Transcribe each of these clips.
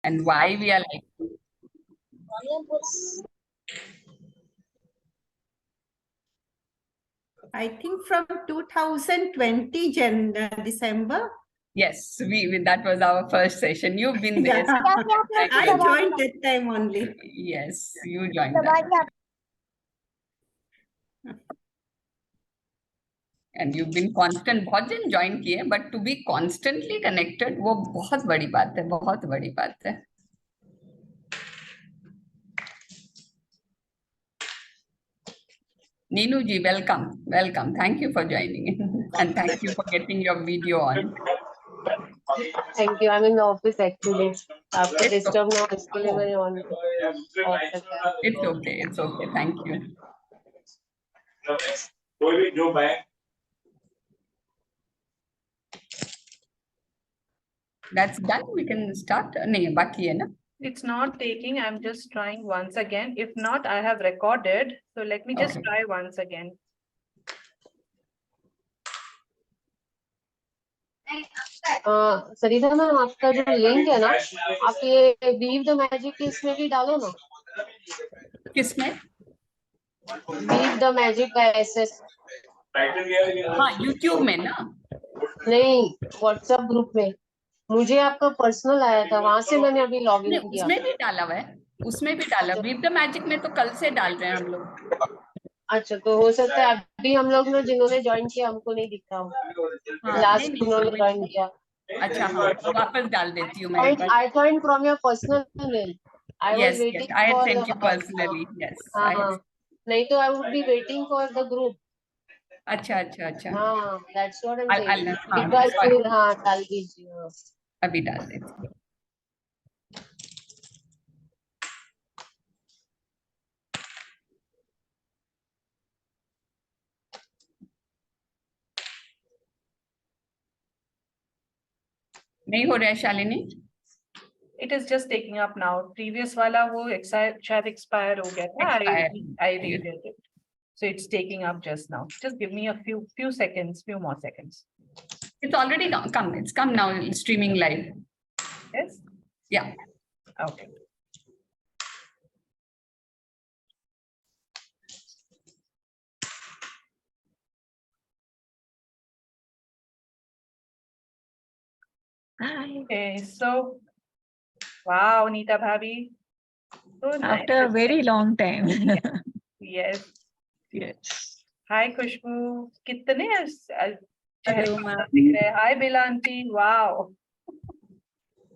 and why we are like I think from 2020 December. yes, that was our first session. You've been there. Yeah. I joined that time only. Yes, you joined that. And you've been constant. बहुत दिन join किए, but to be constantly connected वो बहुत बड़ी बात है, बहुत बड़ी बात है. Neenu ji, welcome. Thank you for joining in, and thank you for getting your video on. Thank you. I'm in the office actually. After disturb now, इसके लिए on. It's okay. Thank you. That's done. We can start. नहीं बाकी है ना? It's not taking. I'm just trying once again. If not, I have recorded. So let me just try once again. Sarita ma'am, आपका जो link है ना, आप ये वीव द मैजिक इसमें भी डालो ना. किसमें? वीव द मैजिक का एसएस. हाँ, YouTube में ना? नहीं, व्हाट्सएप ग्रुप में. मुझे आपका पर्सनल आया था, वहां से मैंने अभी लॉग इन किया. उसमें भी डाला हुआ है, उसमें भी डाला. वीव द मैजिक में तो कल से डाल रहे हैं हम लोग. अच्छा, तो हो सकता है अभी हम लोग ने जिन्होंने ज्वाइन किया हमको नहीं दिख रहा हो. लास्ट जिन्होंने ज्वाइन किया. अच्छा, हाँ, तो वापस डाल देती हूँ मैं. I joined from your personal mail. I was waiting I had for sent you personally. Yes. नहीं तो I would be waiting for the group. अच्छा. हाँ, that's what I'm saying. Because हाँ, डाल दीजिए. अभी डाल देती हूँ. नहीं हो रहा है Shalini? It is just taking up now. Previous वाला वो शायद expire हो गया था. I redid it. So it's taking up just now. Just give me a few seconds, few more seconds. It's already come. It's come now. Streaming live. Yes. Yeah. Okay. Hi. Okay, so wow, Neeta Bhabhi. So nice. After a very long time. Yes. Yes. Hi Khushbu. कितने Hello, ma'am. दिख रहे हैं. Hi Bilanti. Wow.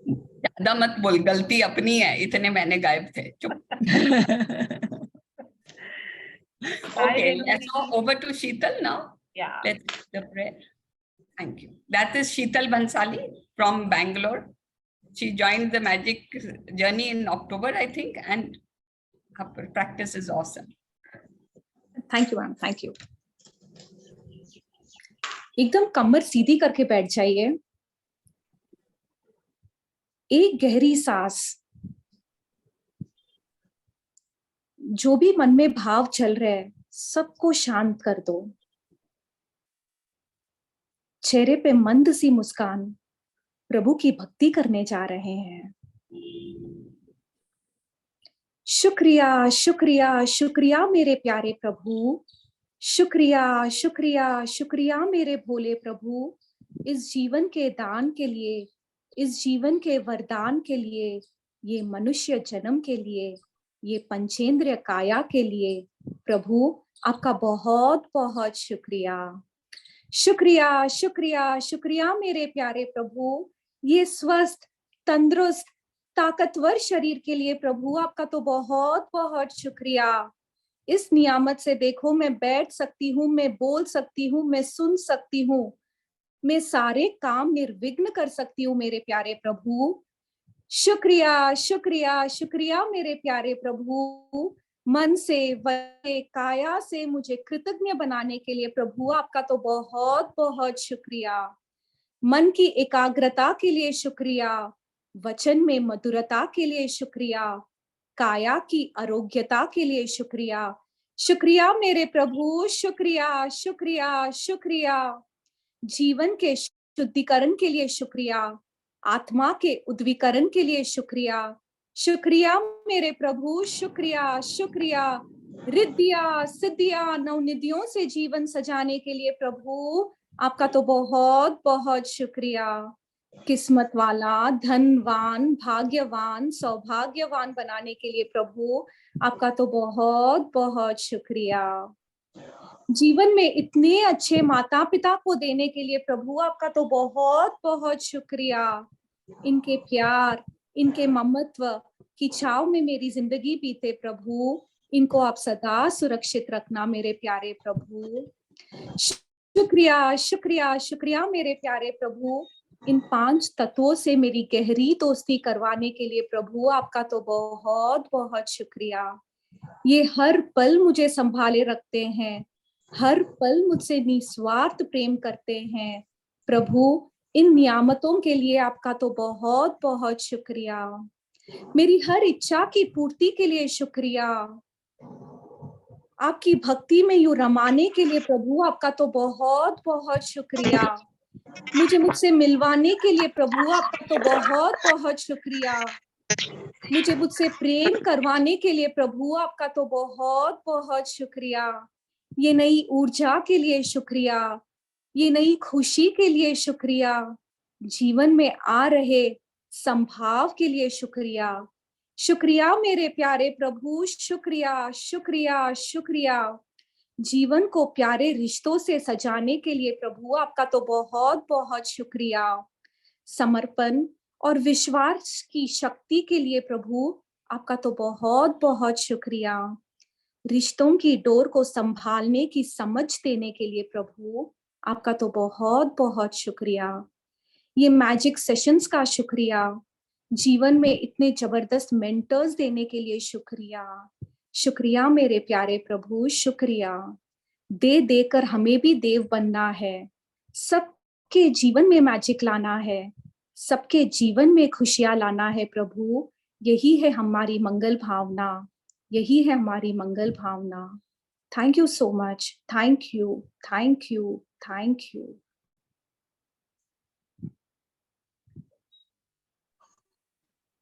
ज्यादा मत बोल, गलती अपनी है, इतने मैंने गायब थे. चुप. Okay, let's go over to Sheetal now. Yeah. Let's do the prayer. Thank you. That is Sheetal Bansali from Bangalore. She joined the magic journey in October, I think, and her practice is awesome. Thank you, ma'am. Thank you. एकदम कमर सीधी करके बैठ जाइए. एक गहरी सांस. जो भी मन में भाव चल रहे हैं सबको शांत कर दो. चेहरे पे मंद सी मुस्कान. प्रभु की भक्ति करने जा रहे हैं. शुक्रिया शुक्रिया शुक्रिया मेरे प्यारे प्रभु. शुक्रिया शुक्रिया शुक्रिया मेरे भोले प्रभु. इस जीवन के दान के लिए, इस जीवन के वरदान के लिए, ये मनुष्य जन्म के लिए, ये पंचेंद्रिय काया के लिए प्रभु आपका बहुत बहुत शुक्रिया. शुक्रिया शुक्रिया शुक्रिया मेरे प्यारे प्रभु. ये स्वस्थ, तंदुरुस्त, ताकतवर शरीर के लिए प्रभु आपका तो बहुत बहुत शुक्रिया. इस नियामत से देखो मैं बैठ सकती हूँ, मैं बोल सकती हूँ, मैं सुन सकती हूँ, मैं सारे काम निर्विघ्न कर सकती हूँ मेरे प्यारे प्रभु. शुक्रिया शुक्रिया शुक्रिया मेरे प्यारे प्रभु. मन से, वचन, काया से मुझे कृतज्ञ बनाने के लिए प्रभु आपका तो बहुत बहुत शुक्रिया. मन की एकाग्रता के लिए शुक्रिया. वचन में मधुरता के लिए शुक्रिया. काया की आरोग्यता के लिए शुक्रिया. शुक्रिया मेरे प्रभु. शुक्रिया शुक्रिया शुक्रिया. जीवन के शुद्धिकरण के लिए शुक्रिया. आत्मा के उद्वीकरण के लिए शुक्रिया। शुक्रिया मेरे प्रभु, शुक्रिया शुक्रिया। रिद्धिया सिद्धिया नवनिधियों से जीवन सजाने के लिए प्रभु आपका तो बहुत बहुत शुक्रिया। किस्मत वाला, धनवान, भाग्यवान, सौभाग्यवान बनाने के लिए प्रभु आपका तो बहुत बहुत शुक्रिया। जीवन में इतने अच्छे माता पिता को देने के लिए प्रभु आपका तो बहुत बहुत शुक्रिया। इनके प्यार, इनके ममत्व की छाव में मेरी जिंदगी बीते प्रभु, इनको आप सदा सुरक्षित रखना मेरे प्यारे प्रभु। शुक्रिया शुक्रिया शुक्रिया मेरे प्यारे प्रभु। इन 5 तत्वों से मेरी गहरी दोस्ती करवाने के लिए प्रभु आपका तो बहुत बहुत शुक्रिया। ये हर पल मुझे संभाले रखते हैं, हर पल मुझसे निस्वार्थ प्रेम करते हैं प्रभु। इन नियामतों के लिए आपका तो बहुत बहुत शुक्रिया। मेरी हर इच्छा की पूर्ति के लिए शुक्रिया। आपकी भक्ति में यूं रमाने के लिए प्रभु आपका तो बहुत बहुत शुक्रिया। मुझे मुझसे मिलवाने के लिए प्रभु आपका तो बहुत बहुत शुक्रिया। मुझे मुझसे प्रेम करवाने के लिए प्रभु आपका तो बहुत बहुत शुक्रिया। ये नई ऊर्जा के लिए शुक्रिया, ये नई खुशी के लिए शुक्रिया, जीवन में आ रहे संभाव के लिए शुक्रिया। शुक्रिया मेरे प्यारे प्रभु, शुक्रिया शुक्रिया शुक्रिया। जीवन को प्यारे रिश्तों से सजाने के लिए प्रभु आपका तो बहुत बहुत शुक्रिया। समर्पण और विश्वास की शक्ति के लिए प्रभु आपका तो बहुत बहुत शुक्रिया। रिश्तों की डोर को संभालने की समझ देने के लिए प्रभु आपका तो बहुत बहुत शुक्रिया। ये मैजिक सेशंस का शुक्रिया। जीवन में इतने जबरदस्त मेंटर्स देने के लिए शुक्रिया। शुक्रिया मेरे प्यारे प्रभु, शुक्रिया। दे देकर हमें भी देव बनना है, सबके जीवन में मैजिक लाना है, सबके जीवन में खुशियां लाना है प्रभु। यही है हमारी मंगल भावना, यही है हमारी मंगल भावना। Thank you so much, thank you thank you thank you.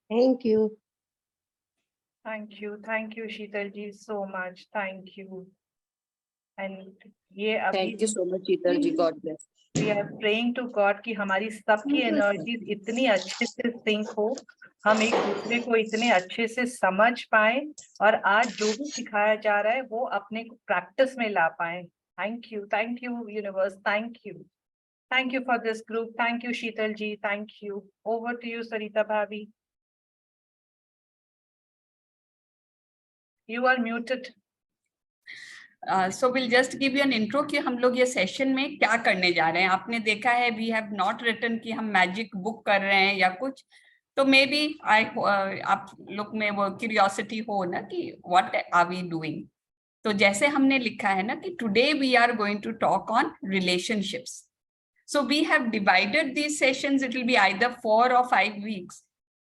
Thank you. Thank you, Sheetal ji, so much. Thank you. And ये अभी Thank you so much, Sheetal ji. God bless. we are praying to God कि हमारी सबकी energies इतनी अच्छे से sink हो, हम एक दूसरे को इतने अच्छे से समझ पाए और आज जो भी सिखाया जा रहा है वो अपने प्रैक्टिस में ला पाए। Thank you universe, thank you for this group, thank you Sheetal ji, thank you. Over to you Sarita bhabhi, you are muted. So we'll just give you an intro कि हम लोग ये सेशन में क्या करने जा रहे हैं। आपने देखा है we have not written कि हम मैजिक बुक कर रहे हैं या कुछ, तो मे बी आप लोग में वो क्यूरियोसिटी हो ना कि what are we doing। तो जैसे हमने लिखा है ना कि today we are going to talk on relationships. So we have divided these sessions, it will be either 4 or 5 weeks,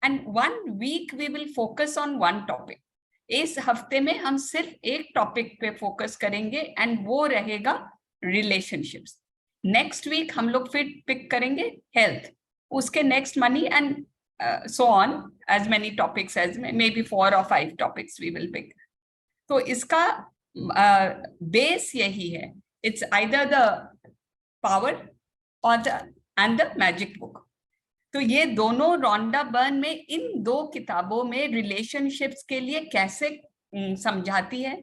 and 1 week we will focus on one topic. इस हफ्ते में हम सिर्फ एक टॉपिक पे फोकस करेंगे एंड वो रहेगा रिलेशनशिप्स। नेक्स्ट वीक हम लोग फिर पिक करेंगे हेल्थ, उसके next money and so on, as many topics as may be 4 or 5 topics we will pick. तो इसका बेस यही है, इट्स आइदर द पावर और द मैजिक बुक। तो ये दोनों रॉन्डा बर्न में इन 2 किताबों में रिलेशनशिप्स के लिए कैसे समझाती है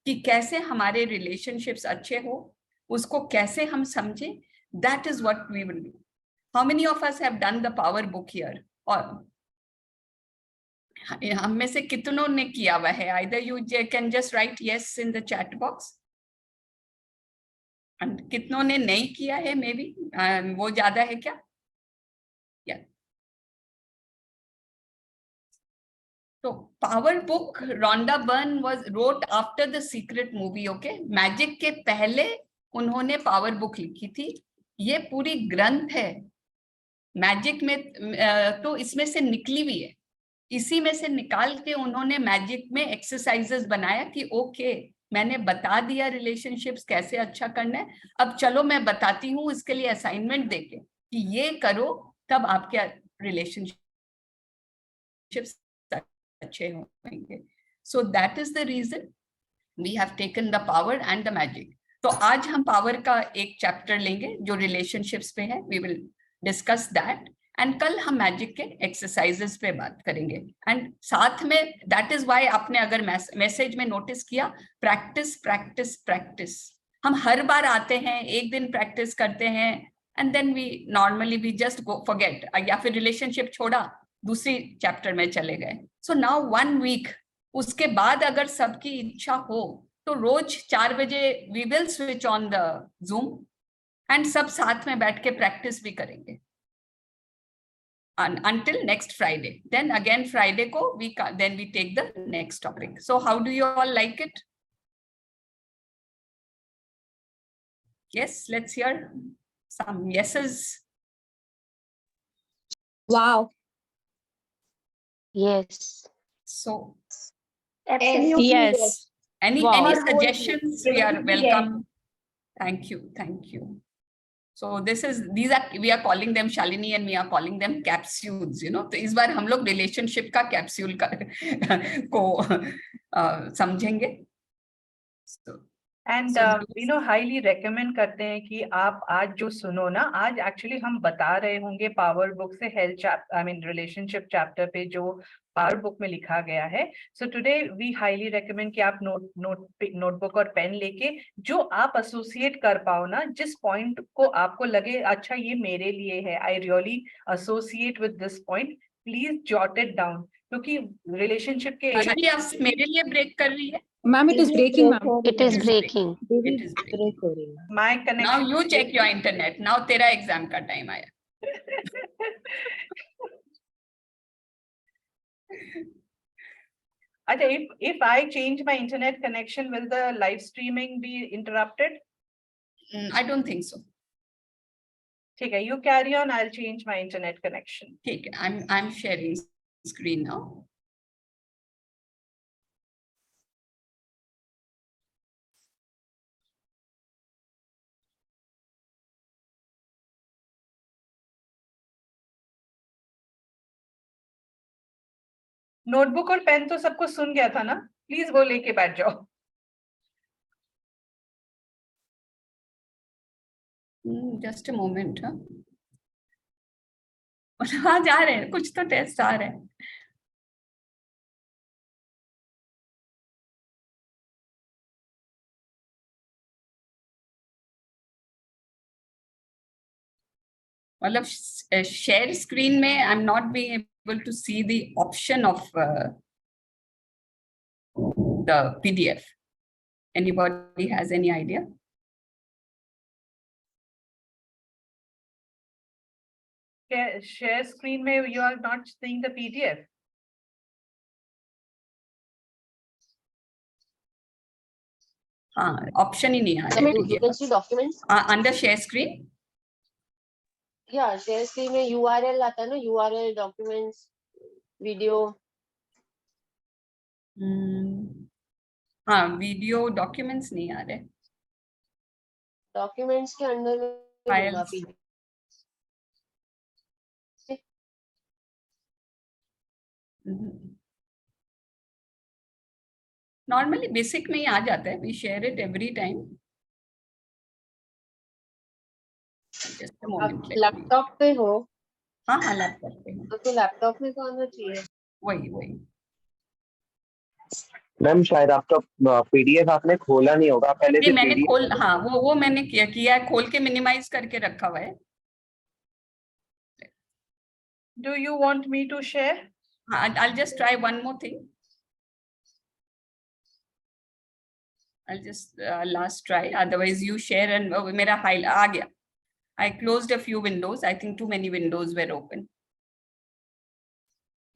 कि कैसे हमारे रिलेशनशिप्स अच्छे हो, उसको कैसे हम समझे। That is what we will do. How many of us have done the power book here? और हम में से कितनों ने किया हुआ है? Either you can just write yes in the chat box, and कितनों ने नहीं किया है? मे बी वो ज्यादा है क्या? तो power book Rhonda Byrne wrote after the secret movie. Okay, magic के पहले उन्होंने पावर बुक लिखी थी। ये पूरी ग्रंथ है मैजिक में, तो इसमें से निकली हुई है, इसी में से निकाल के उन्होंने मैजिक में एक्सरसाइजेस बनाया कि ओके मैंने बता दिया रिलेशनशिप्स कैसे अच्छा करना है, अब चलो मैं बताती हूँ इसके लिए असाइनमेंट देके कि ये करो तब आपके relationships अच्छे होंगे. So that is the reason we have taken the power and the magic. तो आज हम पावर का एक चैप्टर लेंगे जो रिलेशनशिप्स पे है. We will discuss that. And कल हम मैजिक के एक्सरसाइजेस पे बात करेंगे. एंड साथ में दैट इज व्हाई आपने अगर मैसेज में नोटिस किया, प्रैक्टिस प्रैक्टिस प्रैक्टिस. हम हर बार आते हैं, एक दिन प्रैक्टिस करते हैं and then we normally we just go forget, या फिर रिलेशनशिप छोड़ा दूसरी चैप्टर में चले गए. सो नाउ 1 वीक, उसके बाद अगर सबकी इच्छा हो तो रोज 4 बजे we will switch on the Zoom and सब साथ में बैठ के प्रैक्टिस भी करेंगे until next Friday. Then again Friday ko we take the next topic. So how do you all like it? Yes, let's hear some yeses. Wow. Yes. So Yes. any suggestions, we are welcome. Thank you. So we are calling them, Shalini and me are calling them capsules, you know. तो इस बार हम लोग relationship का capsule को समझेंगे. And highly recommend करते हैं कि आप आज जो सुनो ना, आज एक्चुअली हम बता रहे होंगे पावर बुक से रिलेशनशिप चैप्टर पे जो पावर बुक में लिखा गया है. So today we highly recommend कि आप नोटबुक और पेन लेके जो आप एसोसिएट कर पाओ ना, जिस पॉइंट को आपको लगे अच्छा ये मेरे लिए है, I really associate with this point, please jot it down. क्योंकि रिलेशनशिप के मेरे लिए ब्रेक कर रही है. Ma'am, it is breaking, ma'am. It is breaking. It is breaking. My Now connection. you check your internet. Now तेरा exam का time आया. If I change my internet connection, will the live streaming be interrupted? I don't think so. ठीक है, you carry on. I'll change my internet connection. ठीक है, I'm sharing screen now. Notebook और pen तो सबको सुन गया था ना, प्लीज वो लेके बैठ जाओ. Just a moment. हाँ जा रहे हैं, कुछ तो टेस्ट आ रहे हैं. मतलब शेयर स्क्रीन में I am not being able to see the option of the PDF. Anybody has any idea? Share screen में you are not seeing the PDF. हाँ, ऑप्शन ही नहीं आ रहा You can see documents. है. Under share screen Yeah, share screen में URL आता है ना, URL, documents, video. हाँ, वीडियो डॉक्यूमेंट्स नहीं आ रहे. Documents के अंदर में Files. होगा PDF. नॉर्मली बेसिक में ही आ जाता है. We share it every time. Just a moment. Laptop पे हो हाँ लैपटॉप पे है. तो लैपटॉप में तो आना चाहिए. वही. मैम शायद आपका PDF आपने खोला नहीं होगा पहले ये से. मैंने PDF खोल, हाँ वो मैंने किया है, खोल के मिनिमाइज करके रखा हुआ है. Do you want me to share? I'll just try one more thing. I'll just last try. Otherwise, you share and मेरा file आ गया. I closed a few windows. I think too many windows were open.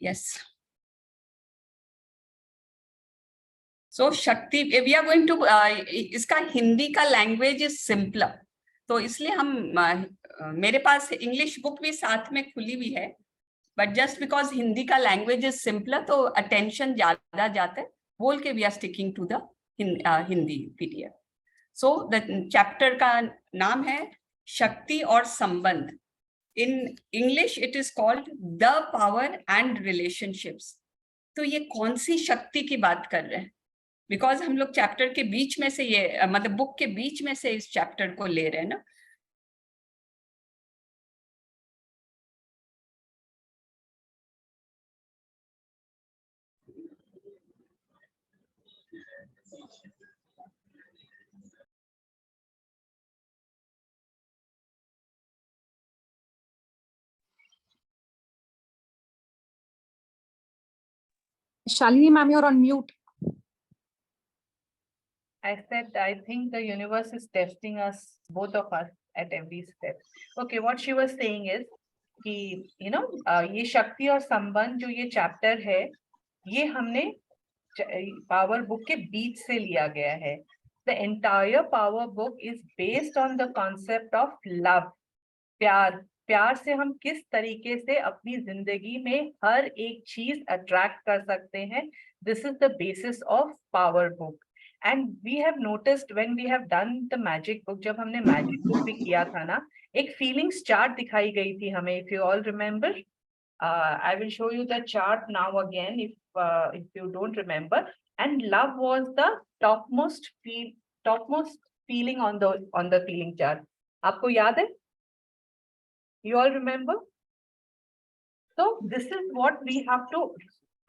Yes. So Shakti, we are going to इसका हिंदी का language is simpler. तो इसलिए हम मेरे पास English book भी साथ में खुली हुई है. But just because हिंदी का language is simpler, तो attention ज्यादा जाता है. बोल के we are sticking to the Hindi PDF. So the chapter का नाम है शक्ति और संबंध. in English it is called the power and relationships. तो ये कौन सी शक्ति की बात कर रहे हैं? बिकॉज हम लोग चैप्टर के बीच में से ये मतलब बुक के बीच में से इस चैप्टर को ले रहे हैं ना. Shalini ma'am, you're on mute. I said, I think the universe is testing us, both of us, at every step. Okay, what she was saying is कि ये शक्ति और संबंध जो ये चैप्टर है, ये हमने पावर बुक के बीच से लिया गया है. The entire power book is based on the concept of love. प्यार. प्यार से हम किस तरीके से अपनी जिंदगी में हर एक चीज अट्रैक्ट कर सकते हैं. This is the basis of power book. And we have noticed when we have done the magic book, जब हमने magic book भी किया था ना, एक feelings chart दिखाई गई थी हमें, if you all remember. I will show you the chart now again if you don't remember. And love was the topmost feeling on the feeling chart. आपको याद है? You all remember? So this is what we have to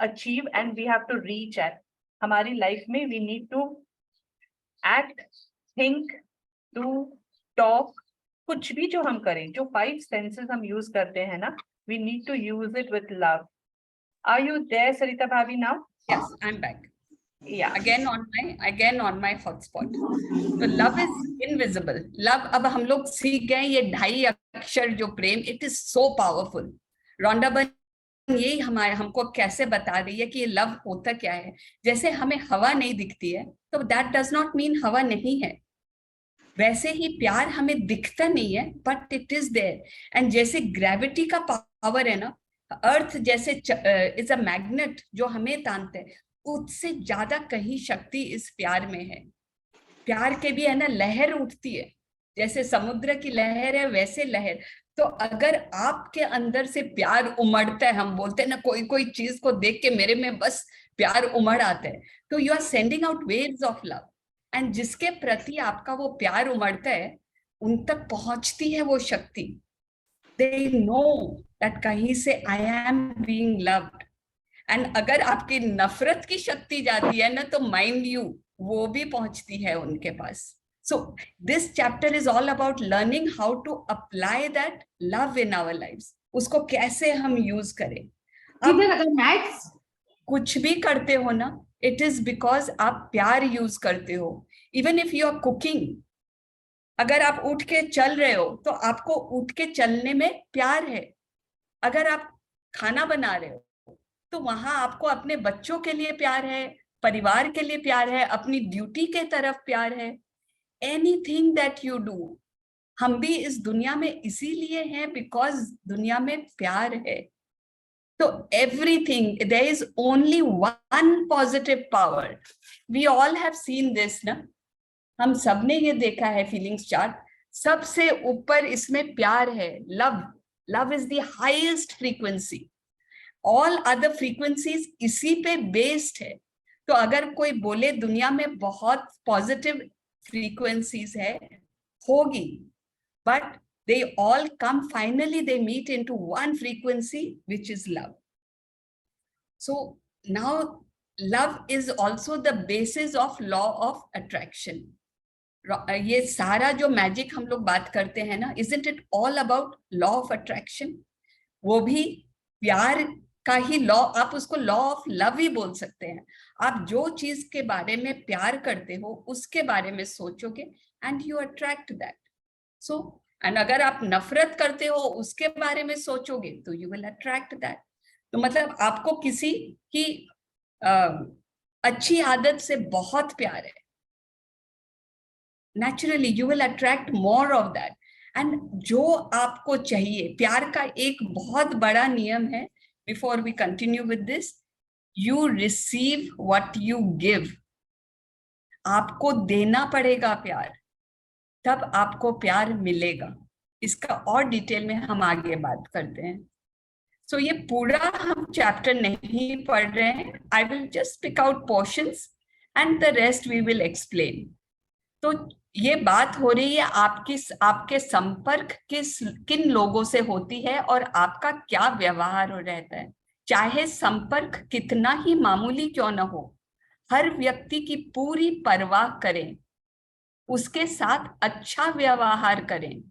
achieve and we have to reach at. हमारी life में we need to act, think, do, talk, कुछ भी जो हम करें, जो 5 senses हम use करते हैं ना, we need to use it with love. Are you there, Sarita Bhabi, now? Yes, I'm back. Yeah. Again on my hotspot. So love is invisible. Love, अब हम लोग सीख गए ये 2.5 अक्षर जो प्रेम, it is so powerful. रोंडा बन यही हमको कैसे बता रही है कि ये लव होता क्या है. जैसे हमें हवा नहीं दिखती है, तो that does not mean हवा नहीं है. वैसे ही प्यार हमें दिखता नहीं है, but it is there. And जैसे ग्रेविटी का पावर है ना, अर्थ जैसे is a magnet जो हमें तानते हैं, उससे ज्यादा कहीं शक्ति इस प्यार में है. प्यार के भी है ना लहर उठती है, जैसे समुद्र की लहर है वैसे लहर. तो अगर आपके अंदर से प्यार उमड़ता है, हम बोलते हैं ना कोई चीज को देख के मेरे में बस प्यार उमड़ आता है, तो you are sending out waves of love. And जिसके प्रति आपका वो प्यार उमड़ता है, उन तक पहुंचती है वो शक्ति. दे नो दैट कहीं से I am being loved. And अगर आपकी नफरत की शक्ति जाती है ना, तो माइंड यू वो भी पहुंचती है उनके पास. So this chapter is all about learning how to apply that love in our lives. उसको कैसे हम यूज करें. अब अगर मैथ्स कुछ भी करते हो ना, it is because आप प्यार यूज करते हो. Even if you are cooking, अगर आप उठ के चल रहे हो, तो आपको उठ के चलने में प्यार है. अगर आप खाना बना रहे हो, तो वहां आपको अपने बच्चों के लिए प्यार है, परिवार के लिए प्यार है, अपनी ड्यूटी के तरफ प्यार है. Anything that you do, हम भी इस दुनिया में इसीलिए हैं बिकॉज दुनिया में प्यार है. तो everything, there is only one positive power. We all have seen this ना, हम सब ने ये देखा है फीलिंग्स चार्ट. सबसे ऊपर इसमें प्यार है, love is the highest frequency. All other frequencies इसी पे based है. तो अगर कोई बोले दुनिया में बहुत पॉजिटिव frequencies है, होगी, but they all come, finally they meet into one frequency, which is love. So now love is also the basis of law of attraction. ये सारा जो मैजिक हम लोग बात करते हैं ना, isn't it all about law of attraction? वो भी प्यार का ही लॉ, आप उसको लॉ ऑफ लव ही बोल सकते हैं. आप जो चीज के बारे में प्यार करते हो उसके बारे में सोचोगे and you attract that. So and अगर आप नफरत करते हो उसके बारे में सोचोगे तो यू विल अट्रैक्ट दैट. तो मतलब आपको किसी की अच्छी आदत से बहुत प्यार है, naturally you will attract more of that. And जो आपको चाहिए, प्यार का एक बहुत बड़ा नियम है. Before we continue with this, you receive what you give. आपको देना पड़ेगा प्यार, तब आपको प्यार मिलेगा. इसका और डिटेल में हम आगे बात करते हैं। सो ये पूरा हम चैप्टर नहीं पढ़ रहे हैं, I will just pick out portions and the rest we will explain. तो ये बात हो रही है आपके संपर्क किन लोगों से होती है और आपका क्या व्यवहार हो रहता है। चाहे संपर्क कितना ही मामूली क्यों न हो, हर व्यक्ति की पूरी परवाह करें, उसके साथ अच्छा व्यवहार करें,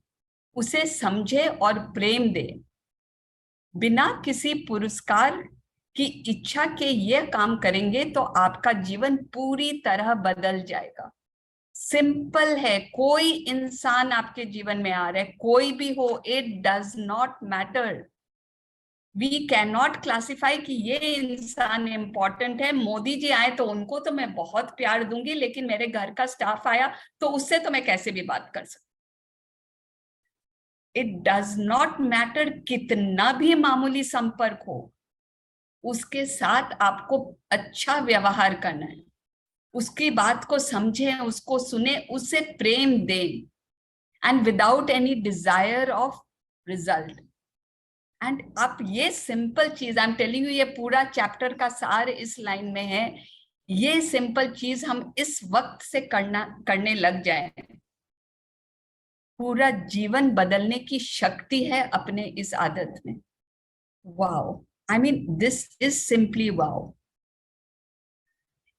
उसे समझे और प्रेम दें। बिना किसी पुरस्कार की इच्छा के ये काम करेंगे तो आपका जीवन पूरी तरह बदल जाएगा। सिंपल है, कोई इंसान आपके जीवन में आ रहा है, कोई भी हो, it does not matter. We can not classify कि ये इंसान इंपॉर्टेंट है। मोदी जी आए तो उनको तो मैं बहुत प्यार दूंगी, लेकिन मेरे घर का स्टाफ आया तो उससे तो मैं कैसे भी बात कर सकती। इट डज नॉट मैटर कितना भी मामूली संपर्क हो, उसके साथ आपको अच्छा व्यवहार करना है, उसकी बात को समझें, उसको सुने, उससे प्रेम दें, and without any desire of result. And आप ये सिंपल चीज, आई एम टेलिंग यू, ये पूरा चैप्टर का सार इस लाइन में है। ये सिंपल चीज हम इस वक्त से करने लग जाए, पूरा जीवन बदलने की शक्ति है अपने इस आदत में। Wow, I mean this is simply wow.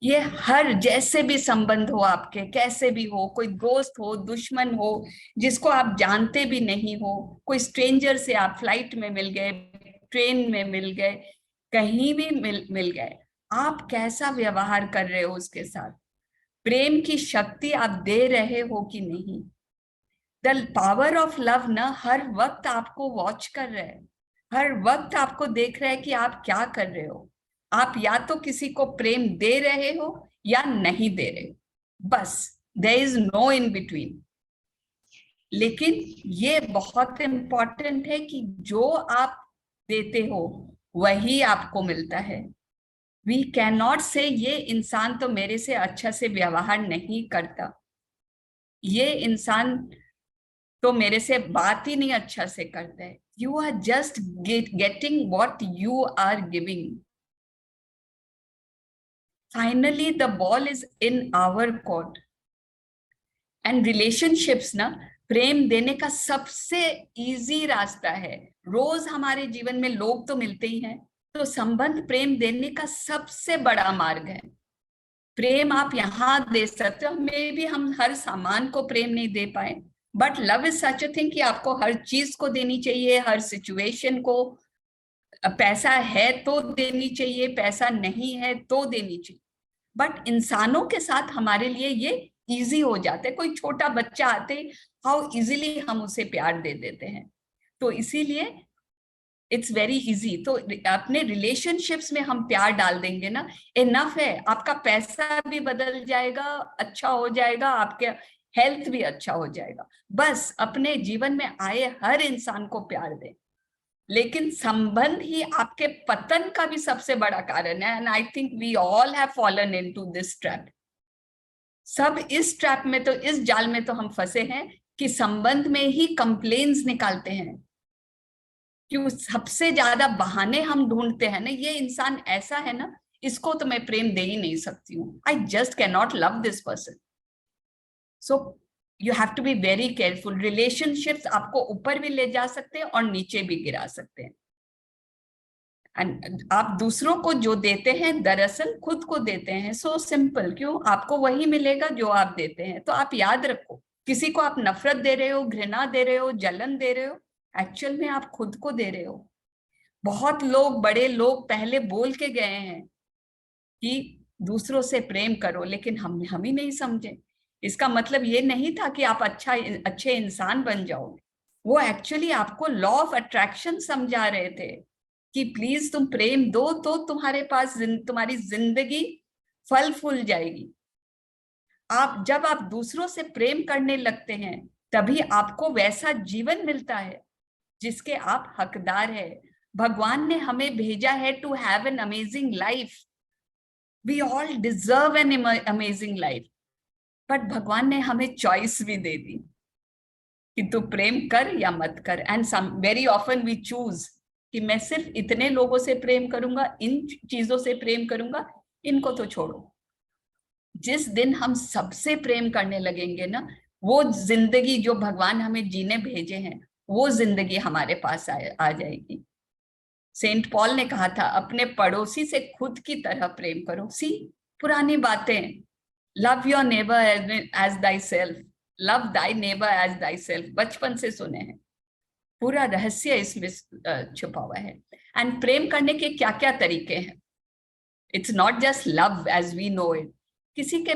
ये हर जैसे भी संबंध हो आपके, कैसे भी हो, कोई दोस्त हो, दुश्मन हो, जिसको आप जानते भी नहीं हो, कोई स्ट्रेंजर से आप फ्लाइट में मिल गए, ट्रेन में मिल गए, कहीं भी मिल गए, आप कैसा व्यवहार कर रहे हो उसके साथ, प्रेम की शक्ति आप दे रहे हो कि नहीं। द पावर ऑफ लव ना हर वक्त आपको वॉच कर रहा है, हर वक्त आपको देख रहा है कि आप क्या कर रहे हो। आप या तो किसी को प्रेम दे रहे हो या नहीं दे रहे हो, बस there is no in between. लेकिन ये बहुत इंपॉर्टेंट है कि जो आप देते हो वही आपको मिलता है। वी कैन नॉट से ये इंसान तो मेरे से अच्छा से व्यवहार नहीं करता, ये इंसान तो मेरे से बात ही नहीं अच्छा से करता है। You are just getting what you are giving. Finally the ball is in our court. And relationships ना प्रेम देने का सबसे इजी रास्ता है। रोज हमारे जीवन में लोग तो मिलते ही हैं, तो संबंध प्रेम देने का सबसे बड़ा मार्ग है। प्रेम आप यहाँ दे सकते हो, मे भी हम हर सामान को प्रेम नहीं दे पाए, but love is such a thing कि आपको हर चीज को देनी चाहिए, हर सिचुएशन को। पैसा है तो देनी चाहिए, पैसा नहीं है तो देनी चाहिए, बट इंसानों के साथ हमारे लिए ये इजी हो जाता है। कोई छोटा बच्चा आते हाउ इजीली हम उसे प्यार दे देते हैं, तो इसीलिए इट्स वेरी इजी। तो अपने रिलेशनशिप्स में हम प्यार डाल देंगे ना, इनफ है। आपका पैसा भी बदल जाएगा, अच्छा हो जाएगा, आपके हेल्थ भी अच्छा हो जाएगा। बस अपने जीवन में आए हर इंसान को प्यार दें। लेकिन संबंध ही आपके पतन का भी सबसे बड़ा कारण है, and I think we all have fallen into this trap. सब इस ट्रैप में, तो इस जाल में तो हम फंसे हैं कि संबंध में ही कंप्लेन्स निकालते हैं, कि सबसे ज्यादा बहाने हम ढूंढते हैं ना, ये इंसान ऐसा है ना, इसको तो मैं प्रेम दे ही नहीं सकती हूँ, I just can not love this person. So you have to be very careful. Relationships आपको ऊपर भी ले जा सकते हैं और नीचे भी गिरा सकते हैं। एंड आप दूसरों को जो देते हैं दरअसल खुद को देते हैं। सो सिंपल, क्यों? आपको वही मिलेगा जो आप देते हैं। तो आप याद रखो, किसी को आप नफरत दे रहे हो, घृणा दे रहे हो, जलन दे रहे हो, एक्चुअल में आप खुद को दे रहे हो। बहुत लोग, बड़े लोग पहले बोल के गए हैं कि दूसरों से प्रेम करो, लेकिन हम ही नहीं समझे। इसका मतलब ये नहीं था कि आप अच्छे इंसान बन जाओगे। वो एक्चुअली आपको लॉ ऑफ अट्रैक्शन समझा रहे थे कि प्लीज तुम प्रेम दो तो तुम्हारे पास तुम्हारी जिंदगी फल फूल जाएगी। जब आप दूसरों से प्रेम करने लगते हैं तभी आपको वैसा जीवन मिलता है जिसके आप हकदार है। भगवान ने हमें भेजा है to have an amazing life. We all deserve an amazing life, but भगवान ने हमें चॉइस भी दे दी कि तू प्रेम कर या मत कर। And some very often we choose कि मैं सिर्फ इतने लोगों से प्रेम करूंगा, इन चीजों से प्रेम करूंगा, इनको तो छोड़ो। जिस दिन हम सबसे प्रेम करने लगेंगे ना, वो जिंदगी जो भगवान हमें जीने भेजे हैं, वो जिंदगी हमारे पास आ जाएगी। सेंट पॉल ने कहा था, अपने पड़ोसी से खुद की तरह प्रेम करो। सी, पुरानी बातें, love your neighbour as thy self, love thy neighbour as thy self, बचपन से सुने हैं। पूरा रहस्य इसमें छुपा हुआ है। एंड प्रेम करने के क्या क्या तरीके हैं? It's not just love as we know it. किसी के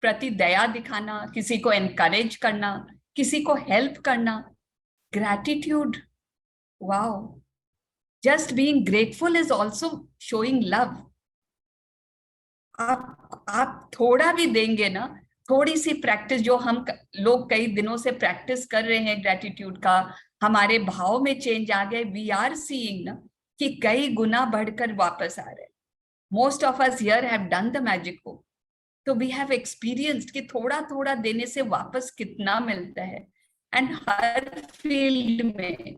प्रति दया दिखाना, किसी को एनकरेज करना, किसी को हेल्प करना, gratitude, wow, just being grateful is also showing love. आप थोड़ा भी देंगे ना, थोड़ी सी प्रैक्टिस जो हम लोग कई दिनों से प्रैक्टिस कर रहे हैं ग्रैटिट्यूड का, हमारे भाव में चेंज आ गए। वी आर सीइंग ना कि कई गुना बढ़कर वापस आ रहे हैं। Most of us here have done the magic book, तो वी हैव एक्सपीरियंस्ड कि थोड़ा थोड़ा देने से वापस कितना मिलता है। एंड हर फील्ड में,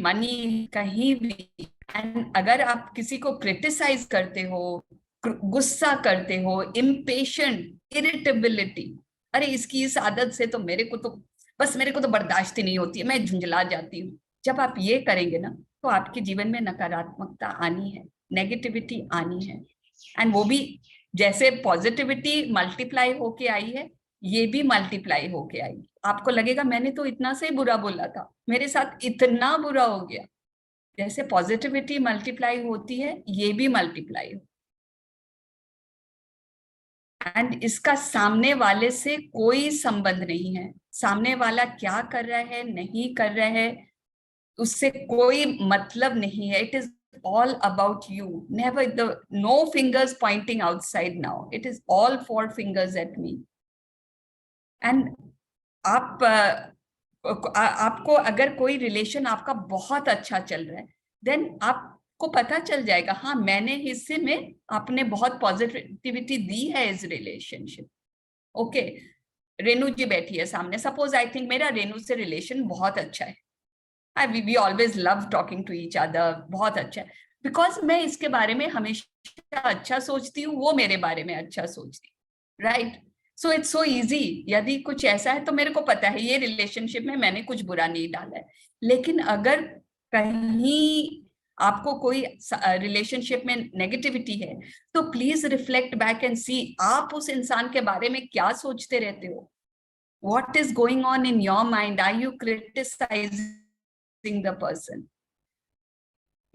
मनी, कहीं भी। एंड अगर आप किसी को क्रिटिसाइज करते हो, गुस्सा करते हो, इम्पेशेंट, इरिटेबिलिटी, अरे इसकी इस आदत से तो मेरे को तो बर्दाश्त ही नहीं होती है, मैं झुंझला जाती हूँ। जब आप ये करेंगे ना, तो आपके जीवन में नकारात्मकता आनी है, नेगेटिविटी आनी है। एंड वो भी जैसे पॉजिटिविटी मल्टीप्लाई होके आई है, ये भी मल्टीप्लाई होके आई। आपको लगेगा मैंने तो इतना से बुरा बोला था, मेरे साथ इतना बुरा हो गया। जैसे पॉजिटिविटी मल्टीप्लाई होती है, ये भी मल्टीप्लाई हो। एंड इसका सामने वाले से कोई संबंध नहीं है। सामने वाला क्या कर रहा है, नहीं कर रहा है, उससे कोई मतलब नहीं है। It is all about you. Never no fingers pointing outside now. It is all 4 fingers at me. And आपको अगर कोई रिलेशन आपका बहुत अच्छा चल रहा है, देन आपको पता चल जाएगा, हाँ मैंने हिस्से में आपने बहुत पॉजिटिविटी दी है इस रिलेशनशिप। ओके, रेनू जी बैठी है सामने, सपोज आई थिंक मेरा रेनू से रिलेशन बहुत अच्छा है, we always love talking to each other, बहुत अच्छा है, बिकॉज मैं इसके बारे में हमेशा अच्छा सोचती हूँ, वो मेरे बारे में अच्छा सोचती है, right? So it's so easy. यदि कुछ ऐसा है तो मेरे को पता है ये रिलेशनशिप में मैंने कुछ बुरा नहीं डाला है। लेकिन अगर कहीं आपको कोई रिलेशनशिप में नेगेटिविटी है, तो प्लीज रिफ्लेक्ट बैक एंड सी, आप उस इंसान के बारे में क्या सोचते रहते हो? What is going on in your mind? Are you criticizing the person?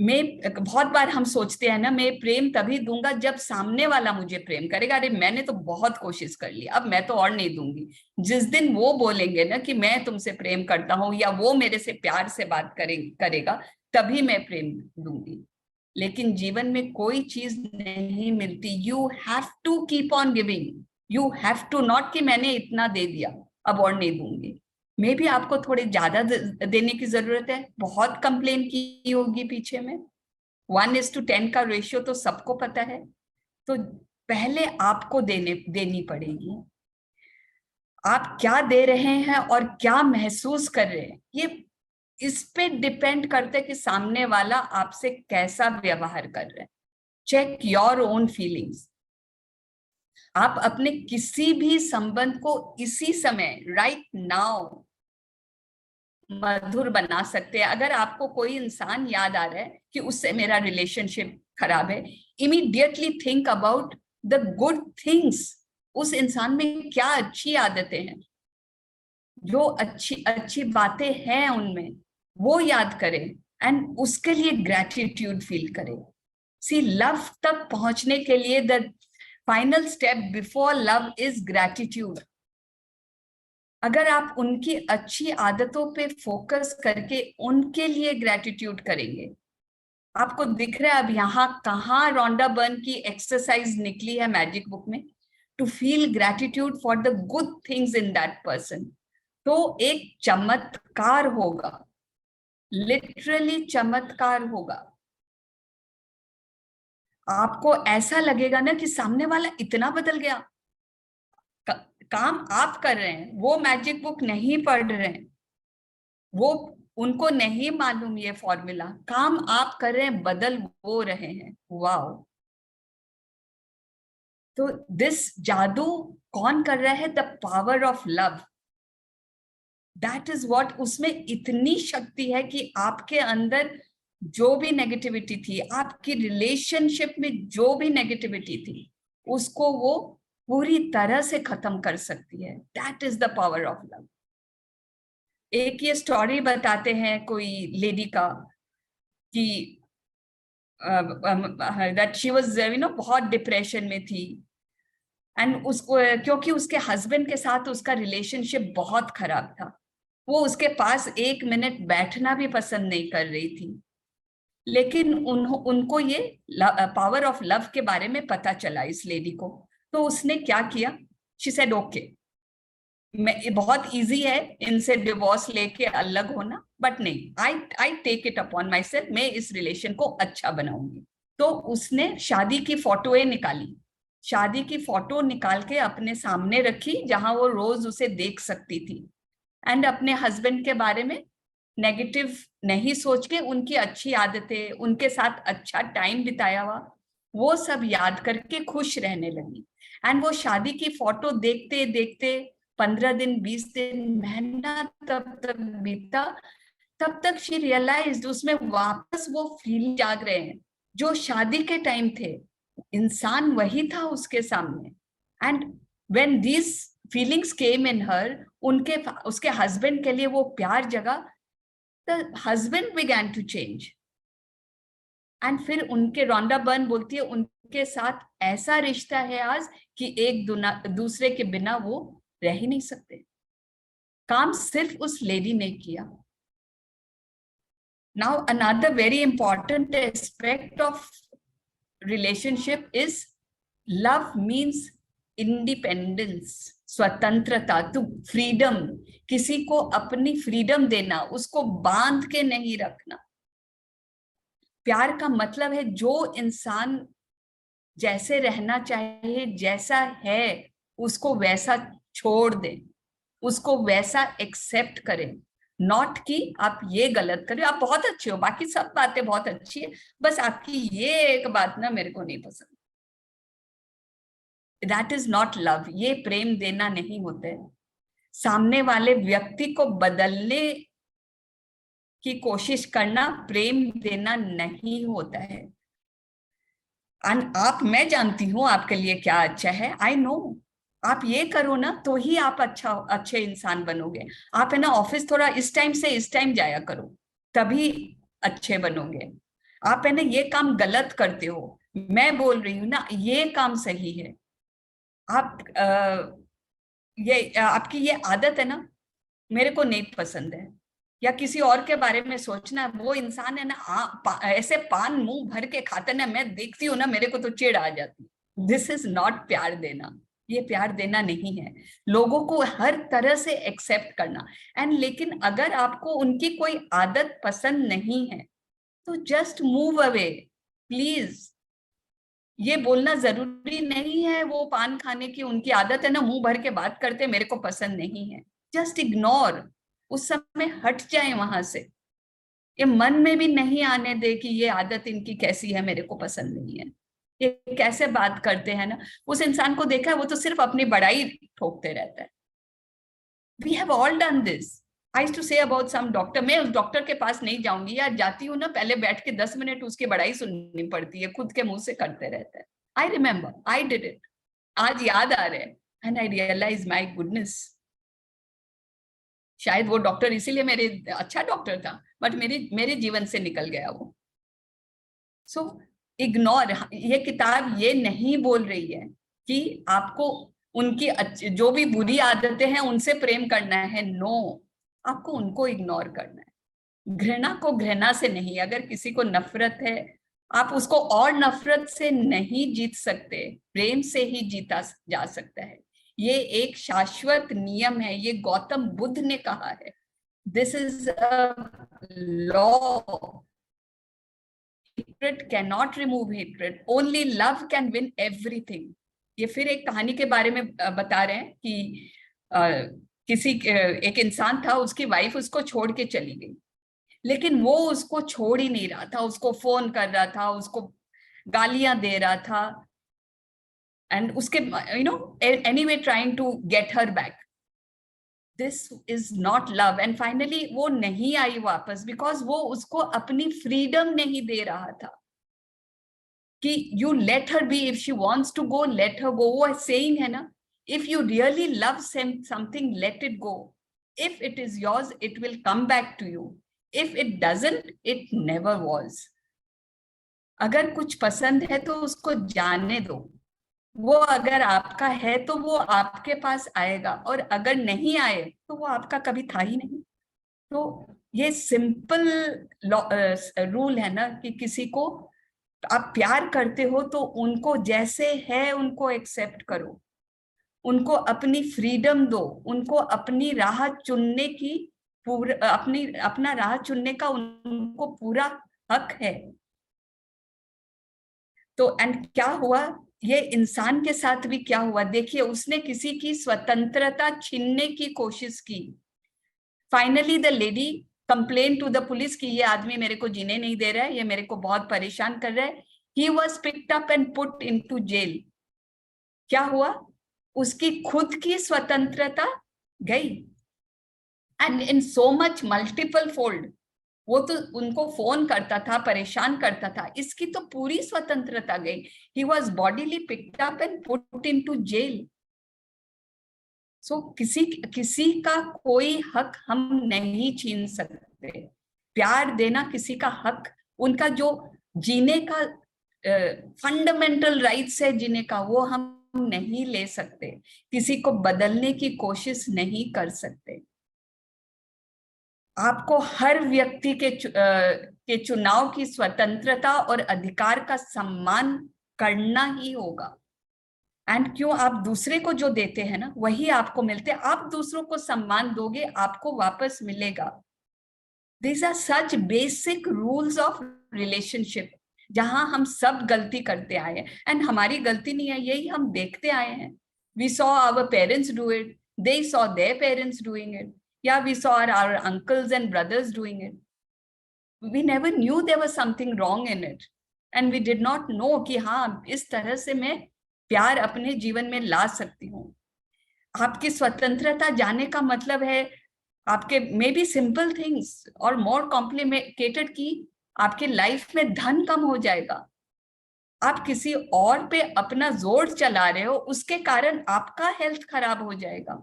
बहुत बार हम सोचते हैं ना, मैं प्रेम तभी दूंगा जब सामने वाला मुझे प्रेम करेगा। अरे मैंने तो बहुत कोशिश कर ली, अब मैं तो और नहीं दूंगी। जिस दिन वो बोलेंगे ना कि मैं तुमसे प्रेम करता हूं, या वो मेरे से प्यार से बात करेगा, तभी मैं प्रेम दूंगी। लेकिन जीवन में कोई चीज नहीं मिलती। You have to keep on giving, you have to, not कि मैंने इतना दे दिया अब और नहीं दूंगी। मे भी आपको थोड़े ज्यादा देने की जरूरत है। बहुत कंप्लेन की होगी पीछे में, 1:10 का रेशियो तो सबको पता है। तो पहले आपको देनी पड़ेगी। आप क्या दे रहे हैं और क्या महसूस कर रहे हैं, ये इस पे डिपेंड करते हैं कि सामने वाला आपसे कैसा व्यवहार कर रहा है। Check your own feelings. आप अपने किसी भी संबंध को इसी समय, राइट नाउ, मधुर बना सकते हैं। अगर आपको कोई इंसान याद आ रहा है कि उससे मेरा रिलेशनशिप खराब है, immediately think about the good things. उस इंसान में क्या अच्छी आदतें हैं, जो अच्छी बातें हैं उनमें, वो याद करें एंड उसके लिए ग्रैटिट्यूड फील करें। सी, लव तक पहुंचने के लिए the final step before love is gratitude. अगर आप उनकी अच्छी आदतों पे फोकस करके उनके लिए ग्रैटिट्यूड करेंगे, आपको दिख रहा है अब यहाँ कहाँ रोंडा बर्न की एक्सरसाइज निकली है मैजिक बुक में, to feel gratitude for the good things in that person. तो एक चमत्कार होगा, लिटरली चमत्कार होगा। आपको ऐसा लगेगा ना कि सामने वाला इतना बदल गया। काम आप कर रहे हैं, वो मैजिक बुक नहीं पढ़ रहे हैं, वो उनको नहीं मालूम ये फॉर्मूला, काम आप कर रहे हैं, बदल वो रहे हैं। वाओ। तो दिस जादू कौन कर रहा है? The power of love. That is what, उसमें इतनी शक्ति है कि आपके अंदर जो भी नेगेटिविटी थी, आपकी रिलेशनशिप में जो भी नेगेटिविटी थी, उसको वो पूरी तरह से खत्म कर सकती है। That is the power of love. एक ये स्टोरी बताते हैं कोई लेडी का कि दैट शी वाज बहुत डिप्रेशन में थी, एंड उसको क्योंकि उसके हस्बैंड के साथ उसका रिलेशनशिप बहुत खराब था, वो उसके पास 1 मिनट बैठना भी पसंद नहीं कर रही थी। लेकिन उनको ये पावर ऑफ लव के बारे में पता चला इस लेडी को। तो उसने क्या किया? शी सेड ओके, मैं बहुत इजी है इनसे डिवोर्स लेके अलग होना, बट नहीं, I take it upon my self, मैं इस रिलेशन को अच्छा बनाऊंगी। तो उसने शादी की फोटोएं निकाली, शादी की फोटो निकाल के अपने सामने रखी जहां वो रोज उसे देख सकती थी, एंड अपने हस्बैंड के बारे में नेगेटिव नहीं सोच के उनकी अच्छी आदतें, उनके साथ अच्छा टाइम बिताया हुआ, वो सब याद करके खुश रहने लगी। एंड वो शादी की फोटो देखते देखते 15 दिन, 20 दिन, महीना तब तक बीता, तब तक शी रियलाइज्ड उसमें वापस वो फील जाग रहे हैं जो शादी के टाइम थे। इंसान वही था उसके सामने। And when these feelings came in her, उसके हस्बैंड के लिए वो प्यार जगा, the husband began to change. And फिर उनके, रोंडा बर्न बोलती है, उनके साथ ऐसा रिश्ता है आज कि एक दूसरे के बिना वो रह ही नहीं सकते। काम सिर्फ उस लेडी ने किया। Now another very important aspect of relationship is love means independence, स्वतंत्रता, टू फ्रीडम, किसी को अपनी फ्रीडम देना, उसको बांध के नहीं रखना। प्यार का मतलब है जो इंसान जैसे रहना चाहिए, जैसा है उसको वैसा छोड़ दे, उसको वैसा एक्सेप्ट करें। नॉट कि आप ये गलत करें, आप बहुत अच्छे हो, बाकी सब बातें बहुत अच्छी है, बस आपकी ये एक बात ना मेरे को नहीं पसंद। That is not love. ये प्रेम देना नहीं होता है। सामने वाले व्यक्ति को बदलने की कोशिश करना प्रेम देना नहीं होता है। मैं जानती हूं आपके लिए क्या अच्छा है, आई नो। आप ये करो ना तो ही आप अच्छे इंसान बनोगे। आप है ना ऑफिस थोड़ा इस टाइम से इस टाइम जाया करो, तभी अच्छे बनोगे। आप है ना ये काम गलत करते हो, मैं बोल रही हूँ ना ये काम सही है। आप ये आपकी ये आदत है ना, मेरे को नहीं पसंद है, या किसी और के बारे में सोचना, वो इंसान है ना ऐसे पान मुंह भर के खाता ना, मैं देखती हूँ ना मेरे को तो चिढ़ आ जाती। दिस इज नॉट प्यार देना, ये प्यार देना नहीं है। लोगों को हर तरह से एक्सेप्ट करना। एंड लेकिन अगर आपको उनकी कोई आदत पसंद नहीं है तो जस्ट मूव अवे प्लीज। ये बोलना जरूरी नहीं है वो पान खाने की उनकी आदत है ना, मुंह भर के बात करते मेरे को पसंद नहीं है, जस्ट इग्नोर। उस समय हट जाए वहां से। ये मन में भी नहीं आने दे कि ये आदत इनकी कैसी है, मेरे को पसंद नहीं है, ये कैसे बात करते हैं ना। उस इंसान को देखा है वो तो सिर्फ अपनी बड़ाई ठोकते रहता है। We have all done this. I used to say about some doctor, मैं उस डॉक्टर के पास नहीं जाऊंगी, या जाती हूँ ना पहले बैठ के 10 मिनट उसकी बड़ाई सुननी पड़ती है, खुद के मुंह से करते रहता है। I remember I did it, आज याद आ रहे हैं, and I realise my goodness, शायद वो डॉक्टर इसीलिए मेरे अच्छा डॉक्टर था, बट मेरे जीवन से निकल गया वो। So ignore. ये किताब ये नहीं बोल रही है कि आपको उनकी जो भी बुरी आदतें हैं उनसे प्रेम करना है, नो, आपको उनको इग्नोर करना है। घृणा को घृणा से नहीं, अगर किसी को नफरत है आप उसको और नफरत से नहीं जीत सकते, प्रेम से ही जीता जा सकता है। ये एक शाश्वत नियम है, ये गौतम बुद्ध ने कहा है। This is a law. Hatred cannot remove hatred. Only love can win everything. ये फिर एक कहानी के बारे में बता रहे हैं कि एक इंसान था, उसकी वाइफ उसको छोड़ के चली गई, लेकिन वो उसको छोड़ ही नहीं रहा था, उसको फोन कर रहा था, उसको गालियां दे रहा था, एंड उसके anyway trying to get her back. This is not love. And finally वो नहीं आई वापस, बिकॉज वो उसको अपनी फ्रीडम नहीं दे रहा था कि you let her be, if she wants to go let her go. वो सेइंग है ना, if you really love something, let it go. If it is yours, it will come back to you. If it doesn't, it never was. अगर कुछ पसंद है तो उसको जाने दो. वो अगर आपका है तो वो आपके पास आएगा, और अगर नहीं आए तो वो आपका कभी था ही नहीं. तो ये सिंपल रूल है ना कि किसी को आप प्यार करते हो तो उनको जैसे है उनको एक्सेप्ट करो, उनको अपनी फ्रीडम दो, उनको अपनी राह चुनने की अपना राह चुनने का उनको पूरा हक है. तो एंड क्या हुआ, ये इंसान के साथ भी क्या हुआ देखिए, उसने किसी की स्वतंत्रता छीनने की कोशिश की. Finally the lady complain to the police कि ये आदमी मेरे को जीने नहीं दे रहा है, ये मेरे को बहुत परेशान कर रहा है. He was picked up and put into jail. क्या हुआ, उसकी खुद की स्वतंत्रता गई, and in so much multiple fold. वो तो उनको फोन करता था, परेशान करता था, इसकी तो पूरी स्वतंत्रता गई. He was bodily picked up and put into jail. So किसी का कोई हक हम नहीं छीन सकते. प्यार देना किसी का हक, उनका जो जीने का फंडामेंटल राइट्स है जीने का, वो हम नहीं ले सकते. किसी को बदलने की कोशिश नहीं कर सकते. आपको हर व्यक्ति के चुनाव की स्वतंत्रता और अधिकार का सम्मान करना ही होगा. एंड क्यों, आप दूसरे को जो देते हैं ना वही आपको मिलते. आप दूसरों को सम्मान दोगे, आपको वापस मिलेगा. These are such basic rules of relationship, जहां हम सब गलती करते आए हैं. एंड हमारी गलती नहीं है, यही हम देखते आए हैं. We saw our parents do it, they saw their parents doing it, yeah, we saw our uncles and brothers doing it. We never knew there was something wrong in it, and we did not know कि हाँ इस तरह से मैं प्यार अपने जीवन में ला सकती हूँ. आपकी स्वतंत्रता जाने का मतलब है आपके मे बी सिंपल थिंग्स और मोर कॉम्प्लिकेटेड की आपके लाइफ में धन कम हो जाएगा. आप किसी और पे अपना जोर चला रहे हो, उसके कारण आपका हेल्थ खराब हो जाएगा.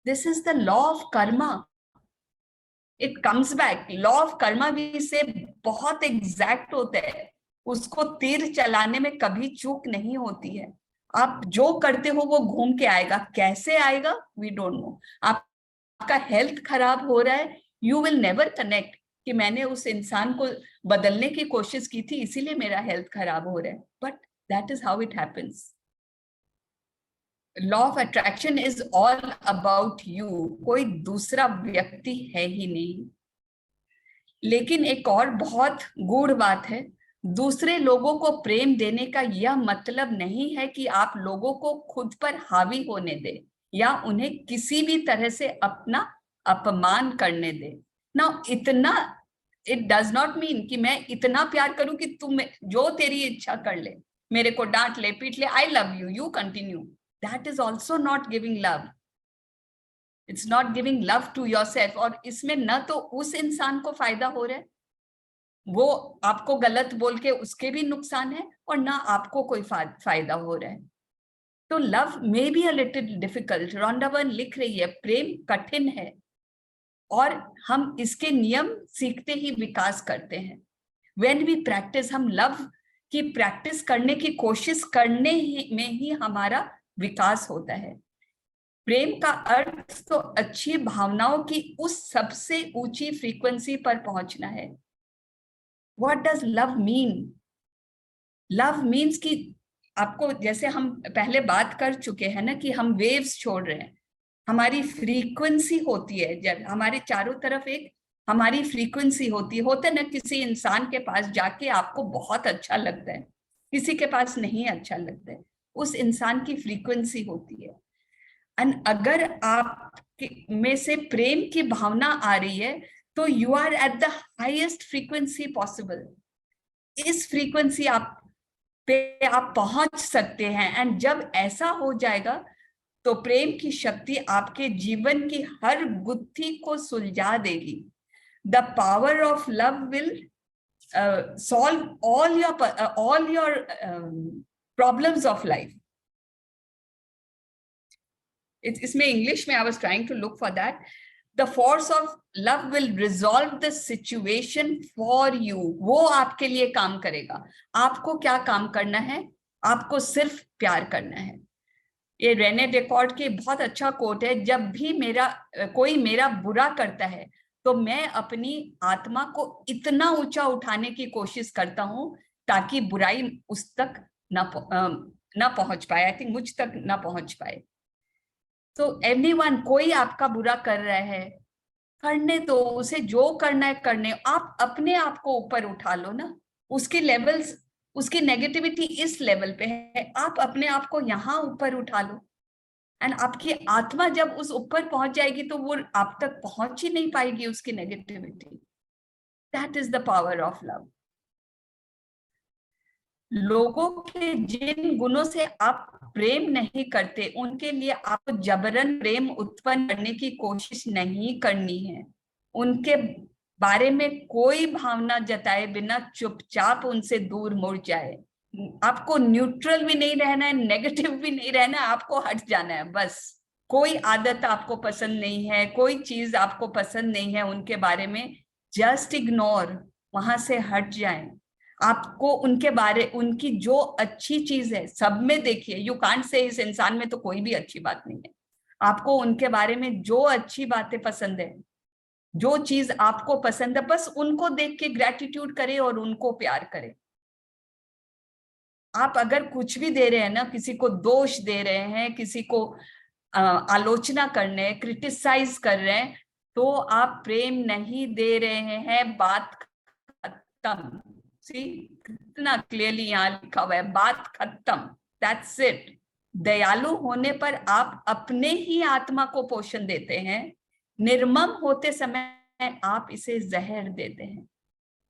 This is the law of Karma. It comes back. Law of Karma भी से बहुत एग्जैक्ट होता है, उसको तीर चलाने में कभी चूक नहीं होती है. आप जो करते हो वो घूम के आएगा. कैसे आएगा वी डोंट नो. आपका हेल्थ खराब हो रहा है, यू विल नेवर कनेक्ट कि मैंने उस इंसान को बदलने की कोशिश की थी इसीलिए मेरा हेल्थ खराब हो रहा है. But that is how it happens. Law of attraction is all about you. कोई दूसरा व्यक्ति है ही नहीं. लेकिन एक और बहुत गूढ़ बात है, दूसरे लोगों को प्रेम देने का यह मतलब नहीं है कि आप लोगों को खुद पर हावी होने दें या उन्हें किसी भी तरह से अपना अपमान करने दें. ना इतना, इट डज नॉट मीन कि मैं इतना प्यार करूं कि तुम जो तेरी इच्छा कर ले, मेरे को डांट ले, पीट ले, I love you, you continue. That is also not giving love. It's not giving love to yourself. और इसमें न तो उस इंसान को फायदा हो रहा है, वो आपको गलत बोल के उसके भी नुकसान है, और ना आपको कोई फायदा हो रहा है. तो love may be a little difficult. Rhonda burn लिख रही है प्रेम कठिन है और हम इसके नियम सीखते ही विकास करते हैं. व्हेन वी प्रैक्टिस, हम लव की प्रैक्टिस करने की कोशिश करने में ही हमारा विकास होता है. प्रेम का अर्थ तो अच्छी भावनाओं की उस सबसे ऊंची फ्रीक्वेंसी पर पहुंचना है. What does love mean? Love means कि आपको, जैसे हम पहले बात कर चुके हैं ना कि हम वेव्स छोड़ रहे हैं, हमारी फ्रीक्वेंसी होती है. जब हमारे चारों तरफ एक हमारी फ्रीक्वेंसी होती है. होता है ना, किसी इंसान के पास जाके आपको बहुत अच्छा लगता है, किसी के पास नहीं अच्छा लगता है. उस इंसान की फ्रीक्वेंसी होती है। एंड अगर आप में से प्रेम की भावना आ रही है तो you are at the highest frequency possible. इस फ्रीक्वेंसी पे आप पहुंच सकते हैं। एंड जब ऐसा हो जाएगा तो प्रेम की शक्ति आपके जीवन की हर गुत्थी को सुलझा देगी। The power of love will solve all your problems of life. इसमें इंग्लिश में I was trying to look for that. The force of love will resolve the situation for you. वो आपके लिए काम करेगा। आपको क्या काम करना है? आपको सिर्फ प्यार करना है। ये रेने डेकार्ट की बहुत अच्छा कोट है, जब भी कोई मेरा बुरा करता है तो मैं अपनी आत्मा को इतना ऊंचा उठाने की कोशिश करता हूं ताकि बुराई उस तक ना पहुंच पाए, आई थिंक मुझ तक ना पहुंच पाए। तो एवरीवन, कोई आपका बुरा कर रहा है, करने दो उसे, जो करना है करने। आप अपने आप को ऊपर उठा लो ना। उसकी लेवल्स, उसकी नेगेटिविटी इस लेवल पे है, आप अपने आप को यहाँ ऊपर उठा लो। एंड आपकी आत्मा जब उस ऊपर पहुंच जाएगी तो वो आप तक पहुंच ही नहीं पाएगी उसकी negativity. That is the power of love. लोगों के जिन गुणों से आप प्रेम नहीं करते उनके लिए आपको जबरन प्रेम उत्पन्न करने की कोशिश नहीं करनी है। उनके बारे में कोई भावना जताए बिना चुपचाप उनसे दूर मुड़ जाए। आपको न्यूट्रल भी नहीं रहना है, नेगेटिव भी नहीं रहना है, आपको हट जाना है बस। कोई आदत आपको पसंद नहीं है, कोई चीज आपको पसंद नहीं है उनके बारे में, जस्ट इग्नोर, वहां से हट जाएं। आपको उनकी जो अच्छी चीज है सब में देखिए। यू कांट से इस इंसान में तो कोई भी अच्छी बात नहीं है। आपको उनके बारे में जो अच्छी बातें पसंद है, जो चीज आपको पसंद है, बस उनको देख के ग्रेटिट्यूड करें और उनको प्यार करें। आप अगर कुछ भी दे रहे हैं ना, किसी को दोष दे रहे हैं, किसी को आलोचना करने, क्रिटिसाइज कर रहे हैं, तो आप प्रेम नहीं दे रहे हैं। बात खत्म। सी कितना क्लियरली यहाँ लिखा हुआ है, बात खत्म। That's it. दयालु होने पर आप अपने ही आत्मा को पोषण देते हैं। निर्मम होते समय आप इसे जहर देते हैं।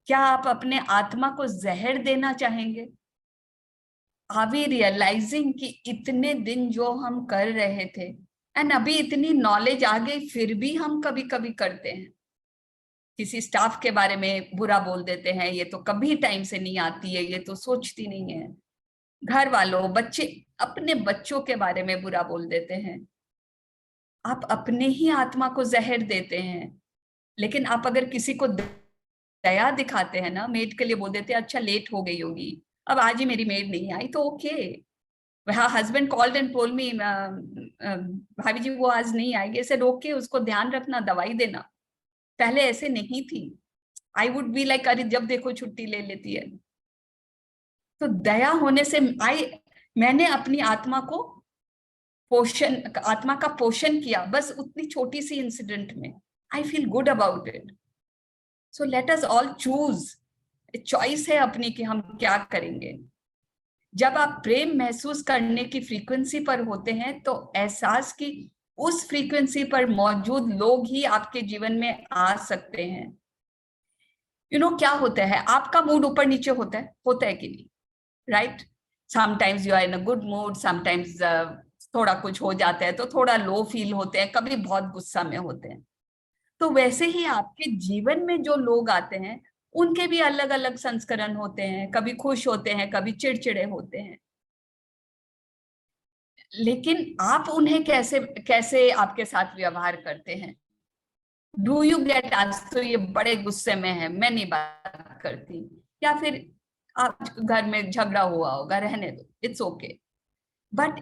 क्या आप अपने आत्मा को जहर देना चाहेंगे? आर वी रियलाइजिंग कि इतने दिन जो हम कर रहे थे, एंड अभी इतनी नॉलेज आ गई फिर भी हम कभी कभी करते हैं। किसी स्टाफ के बारे में बुरा बोल देते हैं, ये तो कभी टाइम से नहीं आती है, ये तो सोचती नहीं है। घर वालों, बच्चे, अपने बच्चों के बारे में बुरा बोल देते हैं। आप अपने ही आत्मा को जहर देते हैं। लेकिन आप अगर किसी को दया दिखाते हैं ना, मेड के लिए बोल देते हैं अच्छा लेट हो गई होगी, अब आज ही मेरी मेड नहीं आई तो okay. Husband called and told me भाभी जी वो आज नहीं आएगी, ऐसे रोक के उसको ध्यान रखना, दवाई देना। पहले ऐसे नहीं थी। आई वुड बी लाइक अरे जब देखो छुट्टी ले लेती है। तो दया होने से मैंने अपनी आत्मा को आत्मा का पोषण किया, बस उतनी छोटी सी इंसिडेंट में। I feel good about it. So let us all choose. Choice है अपनी कि हम क्या करेंगे। जब आप प्रेम महसूस करने की फ्रीक्वेंसी पर होते हैं तो एहसास की उस फ्रीक्वेंसी पर मौजूद लोग ही आपके जीवन में आ सकते हैं। यू नो क्या होता है, आपका मूड ऊपर नीचे होता है कि नहीं, right? Sometimes you are in a good mood, sometimes थोड़ा कुछ हो जाता है तो थोड़ा लो फील होते हैं, कभी बहुत गुस्सा में होते हैं। तो वैसे ही आपके जीवन में जो लोग आते हैं उनके भी अलग अलग संस्करण होते हैं। कभी खुश होते हैं, कभी चिड़चिड़े होते हैं। लेकिन आप उन्हें कैसे आपके साथ व्यवहार करते हैं? डू यू गेट आज तो ये बड़े गुस्से में है, मैं नहीं बात करती, या फिर आप घर में झगड़ा हुआ होगा, रहने दो, it's okay. But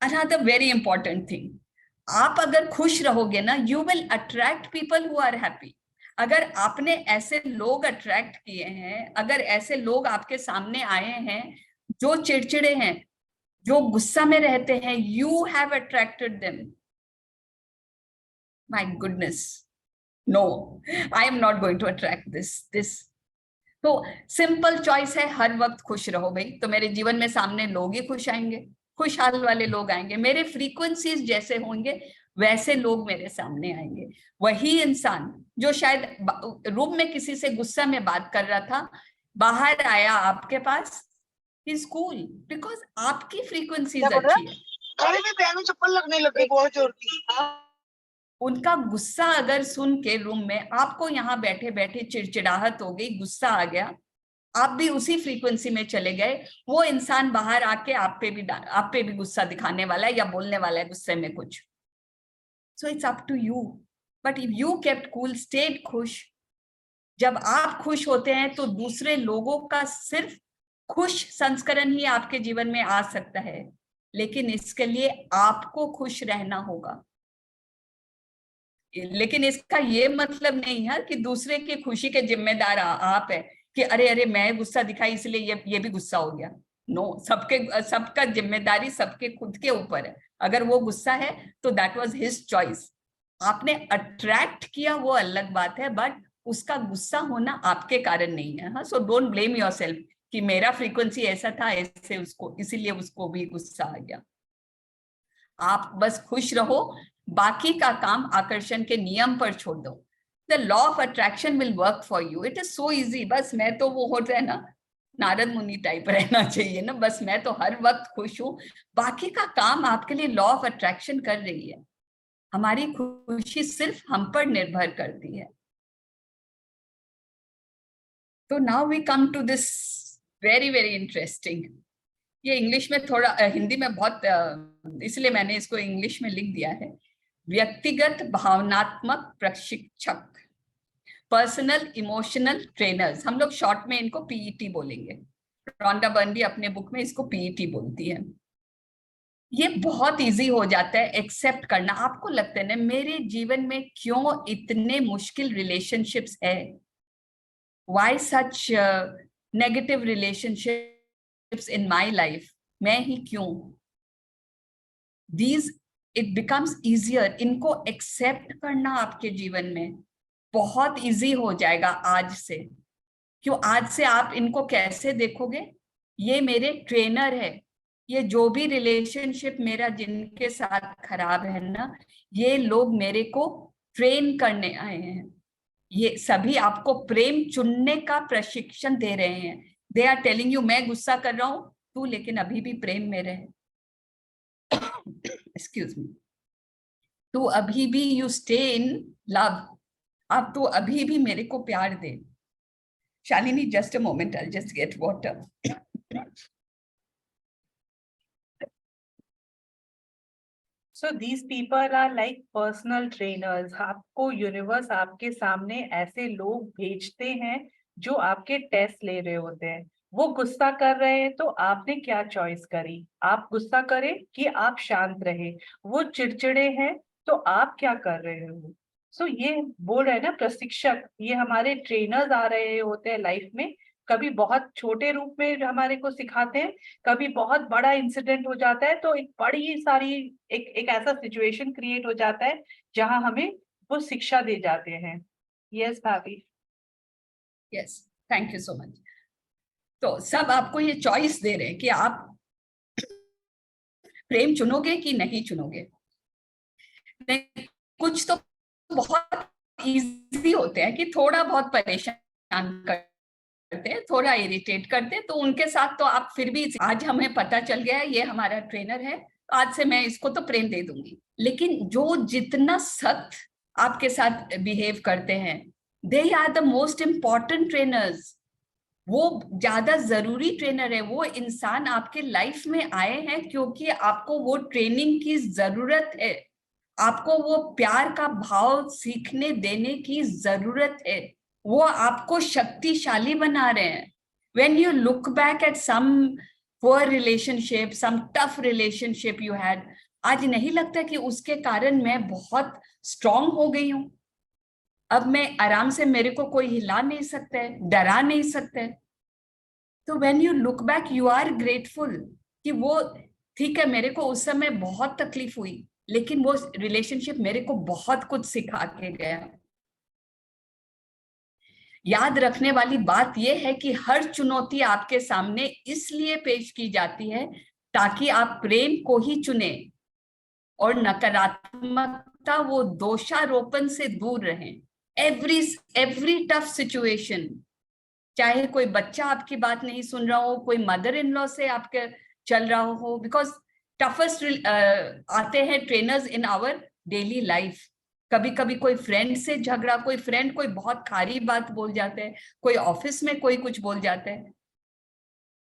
another very important thing, आप अगर खुश रहोगे ना, you will attract people who are happy. अगर आपने ऐसे लोग अट्रैक्ट किए हैं, अगर ऐसे लोग आपके सामने आए हैं जो चिड़चिड़े हैं, जो गुस्सा में रहते हैं, you have attracted them. My goodness, no, I am not going to attract this. तो सिंपल चॉइस है, हर वक्त खुश रहो भाई, तो मेरे जीवन में सामने लोग ही खुश आएंगे। खुशहाल वाले लोग आएंगे, मेरे फ्रीक्वेंसीज जैसे होंगे वैसे लोग मेरे सामने आएंगे। वही इंसान जो शायद रूम में किसी से गुस्सा में बात कर रहा था, बाहर आया आपके पास, इज कूल, बिकॉज आपकी फ्रीक्वेंसीज अच्छी है। चप्पल लगने लगे बहुत जोर की। उनका गुस्सा अगर सुन के रूम में आपको यहाँ बैठे बैठे चिड़चिड़ाहट हो गई, गुस्सा आ गया, आप भी उसी फ्रीक्वेंसी में चले गए, वो इंसान बाहर आके आप पे भी गुस्सा दिखाने वाला है या बोलने वाला है गुस्से में कुछ। So it's up to you, but if you kept cool, stayed खुश, जब आप खुश होते हैं तो दूसरे लोगों का सिर्फ खुश संस्करण ही आपके जीवन में आ सकता है, लेकिन इसके लिए आपको खुश रहना होगा। लेकिन इसका ये मतलब नहीं है कि दूसरे की खुशी के जिम्मेदार आप है कि अरे अरे मैं गुस्सा दिखाई इसलिए ये भी गुस्सा हो गया। नो, सबका जिम्मेदारी सबके खुद के ऊपर है। अगर वो गुस्सा है तो दैट वाज हिज चॉइस, आपने अट्रैक्ट किया वो अलग बात है, बट उसका गुस्सा होना आपके कारण नहीं है। हाँ, सो डोंट ब्लेम योरसेल्फ कि मेरा फ्रीक्वेंसी ऐसा था ऐसे उसको, इसीलिए उसको भी गुस्सा आ गया। आप बस खुश रहो, बाकी का काम आकर्षण के नियम पर छोड़ दो। The law of attraction will work for you, it is so easy. बस मैं तो वो होता है ना, नारद मुनि टाइप रहना चाहिए ना, बस मैं तो हर वक्त खुश हूं, बाकी का काम आपके लिए लॉ ऑफ अट्रैक्शन कर रही है। हमारी खुशी सिर्फ हम पर निर्भर करती है। तो now we come to this very very interesting, ये इंग्लिश में थोड़ा, हिंदी में बहुत, इसलिए मैंने इसको इंग्लिश में लिख दिया है। व्यक्तिगत भावनात्मक प्रशिक्षक, पर्सनल इमोशनल ट्रेनर्स, हम लोग शॉर्ट में इनको पीईटी बोलेंगे। रोंडा बर्नबी अपने बुक में इसको पीईटी बोलती है। ये बहुत इजी हो जाता है एक्सेप्ट करना। आपको लगता है ना मेरे जीवन में क्यों इतने मुश्किल रिलेशनशिप्स है, why such negative relationships in my life, मैं ही क्यों, दीज इट बिकम्स इजियर। इनको एक्सेप्ट करना आपके जीवन में बहुत इजी हो जाएगा आज से। क्यों आज से आप इनको कैसे देखोगे, ये मेरे ट्रेनर है, ये जो भी रिलेशनशिप मेरा जिनके साथ खराब है ना, ये लोग मेरे को ट्रेन करने आए हैं। ये सभी आपको प्रेम चुनने का प्रशिक्षण दे रहे हैं। दे आर टेलिंग यू, मैं गुस्सा कर रहा हूं तू लेकिन अभी भी प्रेम में रहे, एक्सक्यूज मी, तू अभी भी यू स्टे इन लव, अब तू अभी भी मेरे को प्यार दे। Shalini, just a moment, I just get water. So these people are like personal trainers. आपको यूनिवर्स आपके सामने ऐसे लोग भेजते हैं जो आपके टेस्ट ले रहे होते हैं। वो गुस्सा कर रहे हैं तो आपने क्या चॉइस करी, आप गुस्सा करें कि आप शांत रहे। वो चिड़चिड़े हैं तो आप क्या कर रहे हो। सो ये बोल रहे हैं ना प्रशिक्षक, ये हमारे ट्रेनर्स आ रहे होते हैं लाइफ में। कभी बहुत छोटे रूप में हमारे को सिखाते हैं, कभी बहुत बड़ा इंसिडेंट हो जाता है तो एक बड़ी सारी एक ऐसा सिचुएशन क्रिएट हो जाता है जहां हमें वो शिक्षा दे जाते हैं। यस भाभी। Yes, thank you so much. तो सब आपको ये चॉइस दे रहे हैं कि आप प्रेम चुनोगे कि नहीं चुनोगे। कुछ तो बहुत इजी होते हैं कि थोड़ा बहुत परेशान करते हैं, थोड़ा इरिटेट करते हैं, तो उनके साथ तो आप फिर भी, आज हमें पता चल गया है ये हमारा ट्रेनर है, आज से मैं इसको तो प्रेम दे दूंगी। लेकिन जो जितना सख्त आपके साथ बिहेव करते हैं, they are the most important trainers. वो ज्यादा जरूरी ट्रेनर है। वो इंसान आपके लाइफ में आए हैं क्योंकि आपको वो ट्रेनिंग की जरूरत है, आपको वो प्यार का भाव सीखने देने की जरूरत है। वो आपको शक्तिशाली बना रहे हैं। When you look back at some poor relationship, some tough relationship you had, आज नहीं लगता कि उसके कारण मैं बहुत स्ट्रांग हो गई हूं, अब मैं आराम से, मेरे को कोई हिला नहीं सकता है, डरा नहीं सकता है। तो when you look back, you are grateful कि वो ठीक है, मेरे को उस समय बहुत तकलीफ हुई, लेकिन वो रिलेशनशिप मेरे को बहुत कुछ सिखा के गया। याद रखने वाली बात यह है कि हर चुनौती आपके सामने इसलिए पेश की जाती है ताकि आप प्रेम को ही चुने और नकारात्मकता वो दोषारोपण से दूर रहें। एवरी टफ सिचुएशन, चाहे कोई बच्चा आपकी बात नहीं सुन रहा हो, कोई मदर इन लॉ से आपके चल रहा हो, बिकॉज टफेस्ट आते हैं trainers in our daily life. कभी कभी कोई फ्रेंड से झगड़ा, कोई फ्रेंड कोई बहुत खारी बात बोल जाते हैं, कोई ऑफिस में कोई कुछ बोल जाता है।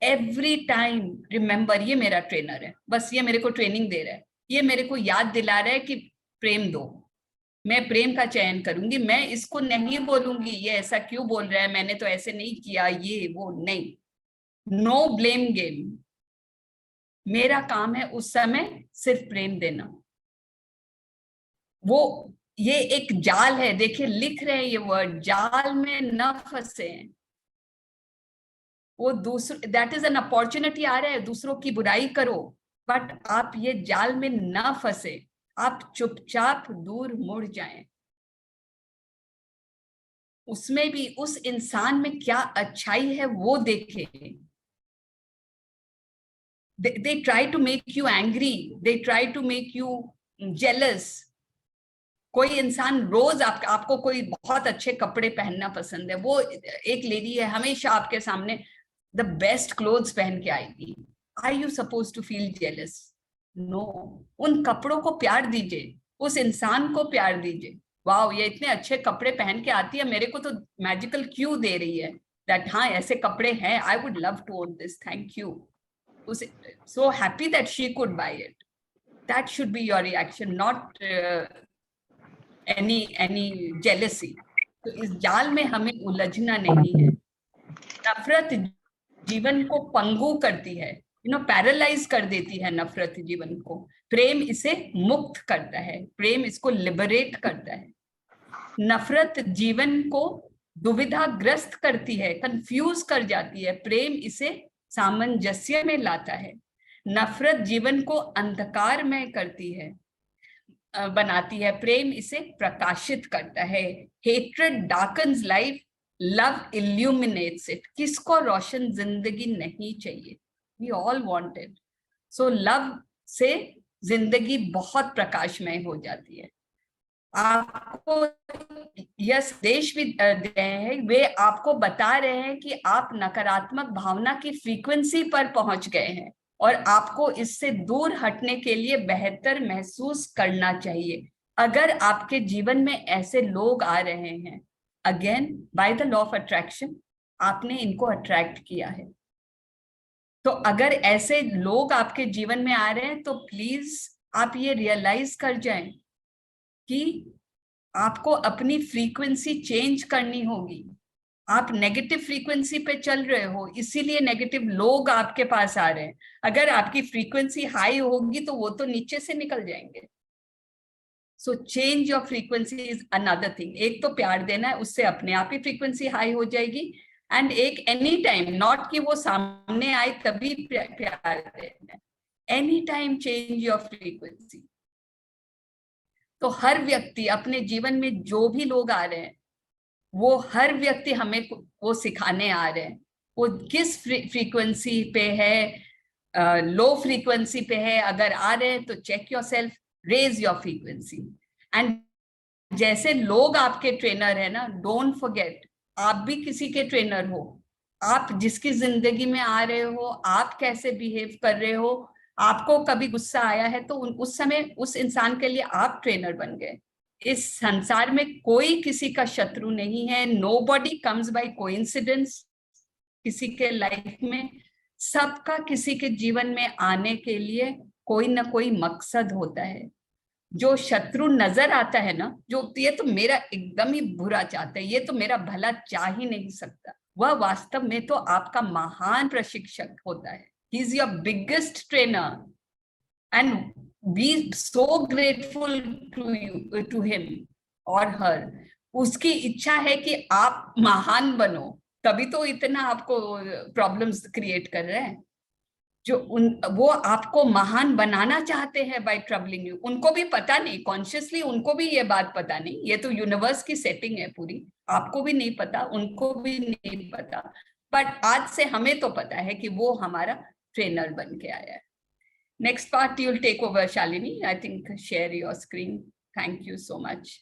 एवरी टाइम रिमेंबर, ये मेरा ट्रेनर है, बस ये मेरे को ट्रेनिंग दे रहा है, ये मेरे को याद दिला रहा है कि प्रेम दो, मैं प्रेम का चयन करूंगी, मैं इसको नहीं बोलूंगी ये ऐसा क्यों बोल रहा है, मैंने तो ऐसे नहीं किया, ये वो नहीं। No blame game. मेरा काम है उस समय सिर्फ प्रेम देना। वो ये एक जाल है, देखिए लिख रहे हैं ये वर्ड, जाल में न फंसे। वो दूसरे, दैट इज एन अपॉर्चुनिटी आ रहा है, दूसरों की बुराई करो, बट आप ये जाल में न फंसे, आप चुपचाप दूर मुड़ जाएं। उसमें भी उस इंसान में क्या अच्छाई है वो देखें। They try to make you angry, they try to make you jealous. कोई इंसान रोज आपको कोई बहुत अच्छे कपड़े पहनना पसंद है, वो एक लेडी है हमेशा आपके सामने द बेस्ट क्लोथ्स पहन के आएगी, are you suppose to feel jealous? No. उन कपड़ों को प्यार दीजिए, उस इंसान को प्यार दीजिए। वाओ, ये इतने अच्छे कपड़े पहन के आती है, मेरे को तो मैजिकल क्यों दे रही है, दैट हाँ ऐसे कपड़े हैं, I would love to own this, thank you. So happy that she could buy it. That should be your reaction, not any jealousy. तो इस जाल में हमें उलझना नहीं है। नफरत जीवन को पंगु करती है, पैरालाइज कर देती है नफरत जीवन को। प्रेम इसे मुक्त करता है, प्रेम इसको लिबरेट करता है। नफरत जीवन को दुविधाग्रस्त करती है, कंफ्यूज कर जाती है, प्रेम इसे सामंजस्य में लाता है। नफरत जीवन को अंधकारमय करती है, बनाती है, प्रेम इसे प्रकाशित करता है। Hatred darkens life, love illuminates it. किसको रोशन जिंदगी नहीं चाहिए? We all want it. So love से जिंदगी बहुत प्रकाशमय हो जाती है। आपको यह संदेश भी दे रहे हैं, वे आपको बता रहे हैं कि आप नकारात्मक भावना की फ्रीक्वेंसी पर पहुंच गए हैं और आपको इससे दूर हटने के लिए बेहतर महसूस करना चाहिए। अगर आपके जीवन में ऐसे लोग आ रहे हैं, again by the law of attraction आपने इनको अट्रैक्ट किया है, तो अगर ऐसे लोग आपके जीवन में आ रहे हैं तो प्लीज आप ये रियलाइज कर जाएं कि आपको अपनी फ्रीक्वेंसी चेंज करनी होगी। आप नेगेटिव फ्रीक्वेंसी पे चल रहे हो, इसीलिए नेगेटिव लोग आपके पास आ रहे हैं। अगर आपकी फ्रीक्वेंसी हाई होगी तो वो तो नीचे से निकल जाएंगे। So change your frequency is another thing. एक तो प्यार देना है, उससे अपने आप ही फ्रीक्वेंसी हाई हो जाएगी। एंड एक एनी टाइम, नॉट कि वो सामने आए तभी प्यार देना है, any time change your frequency. तो हर व्यक्ति अपने जीवन में जो भी लोग आ रहे हैं, वो हर व्यक्ति हमें वो सिखाने आ रहे हैं। वो किस फ्रीक्वेंसी पे है, लो फ्रीक्वेंसी पे है, अगर आ रहे हैं तो check your self, raise your frequency. And जैसे लोग आपके ट्रेनर है ना, डोंट फॉरगेट आप भी किसी के ट्रेनर हो। आप जिसकी जिंदगी में आ रहे हो, आप कैसे बिहेव कर रहे हो, आपको कभी गुस्सा आया है तो उस समय उस इंसान के लिए आप ट्रेनर बन गए। इस संसार में कोई किसी का शत्रु नहीं है। नोबडी कम्स बाय कोइंसिडेंस किसी के लाइफ में। सबका किसी के जीवन में आने के लिए कोई ना कोई मकसद होता है। जो शत्रु नजर आता है ना, जो ये तो मेरा एकदम ही बुरा चाहता है, ये तो मेरा भला चाह ही नहीं सकता, वह वास्तव में तो आपका महान प्रशिक्षक होता है। He is your biggest trainer, and be so grateful to him or her. उसकी इच्छा है कि आप महान बनो, तभी तो इतना आपको प्रॉब्लम्स क्रिएट कर रहे हैं। वो आपको महान बनाना चाहते हैं बाय ट्रबलिंग यू। उनको भी पता नहीं, कॉन्शियसली उनको भी ये बात पता नहीं, ये तो यूनिवर्स की सेटिंग है पूरी। आपको भी नहीं पता, उनको भी नहीं पता, बट आज से हमें तो पता है कि वो हमारा ट्रेनर बन के आया है। Next part you'll take over, Shalini. I think share your screen. Thank you so much.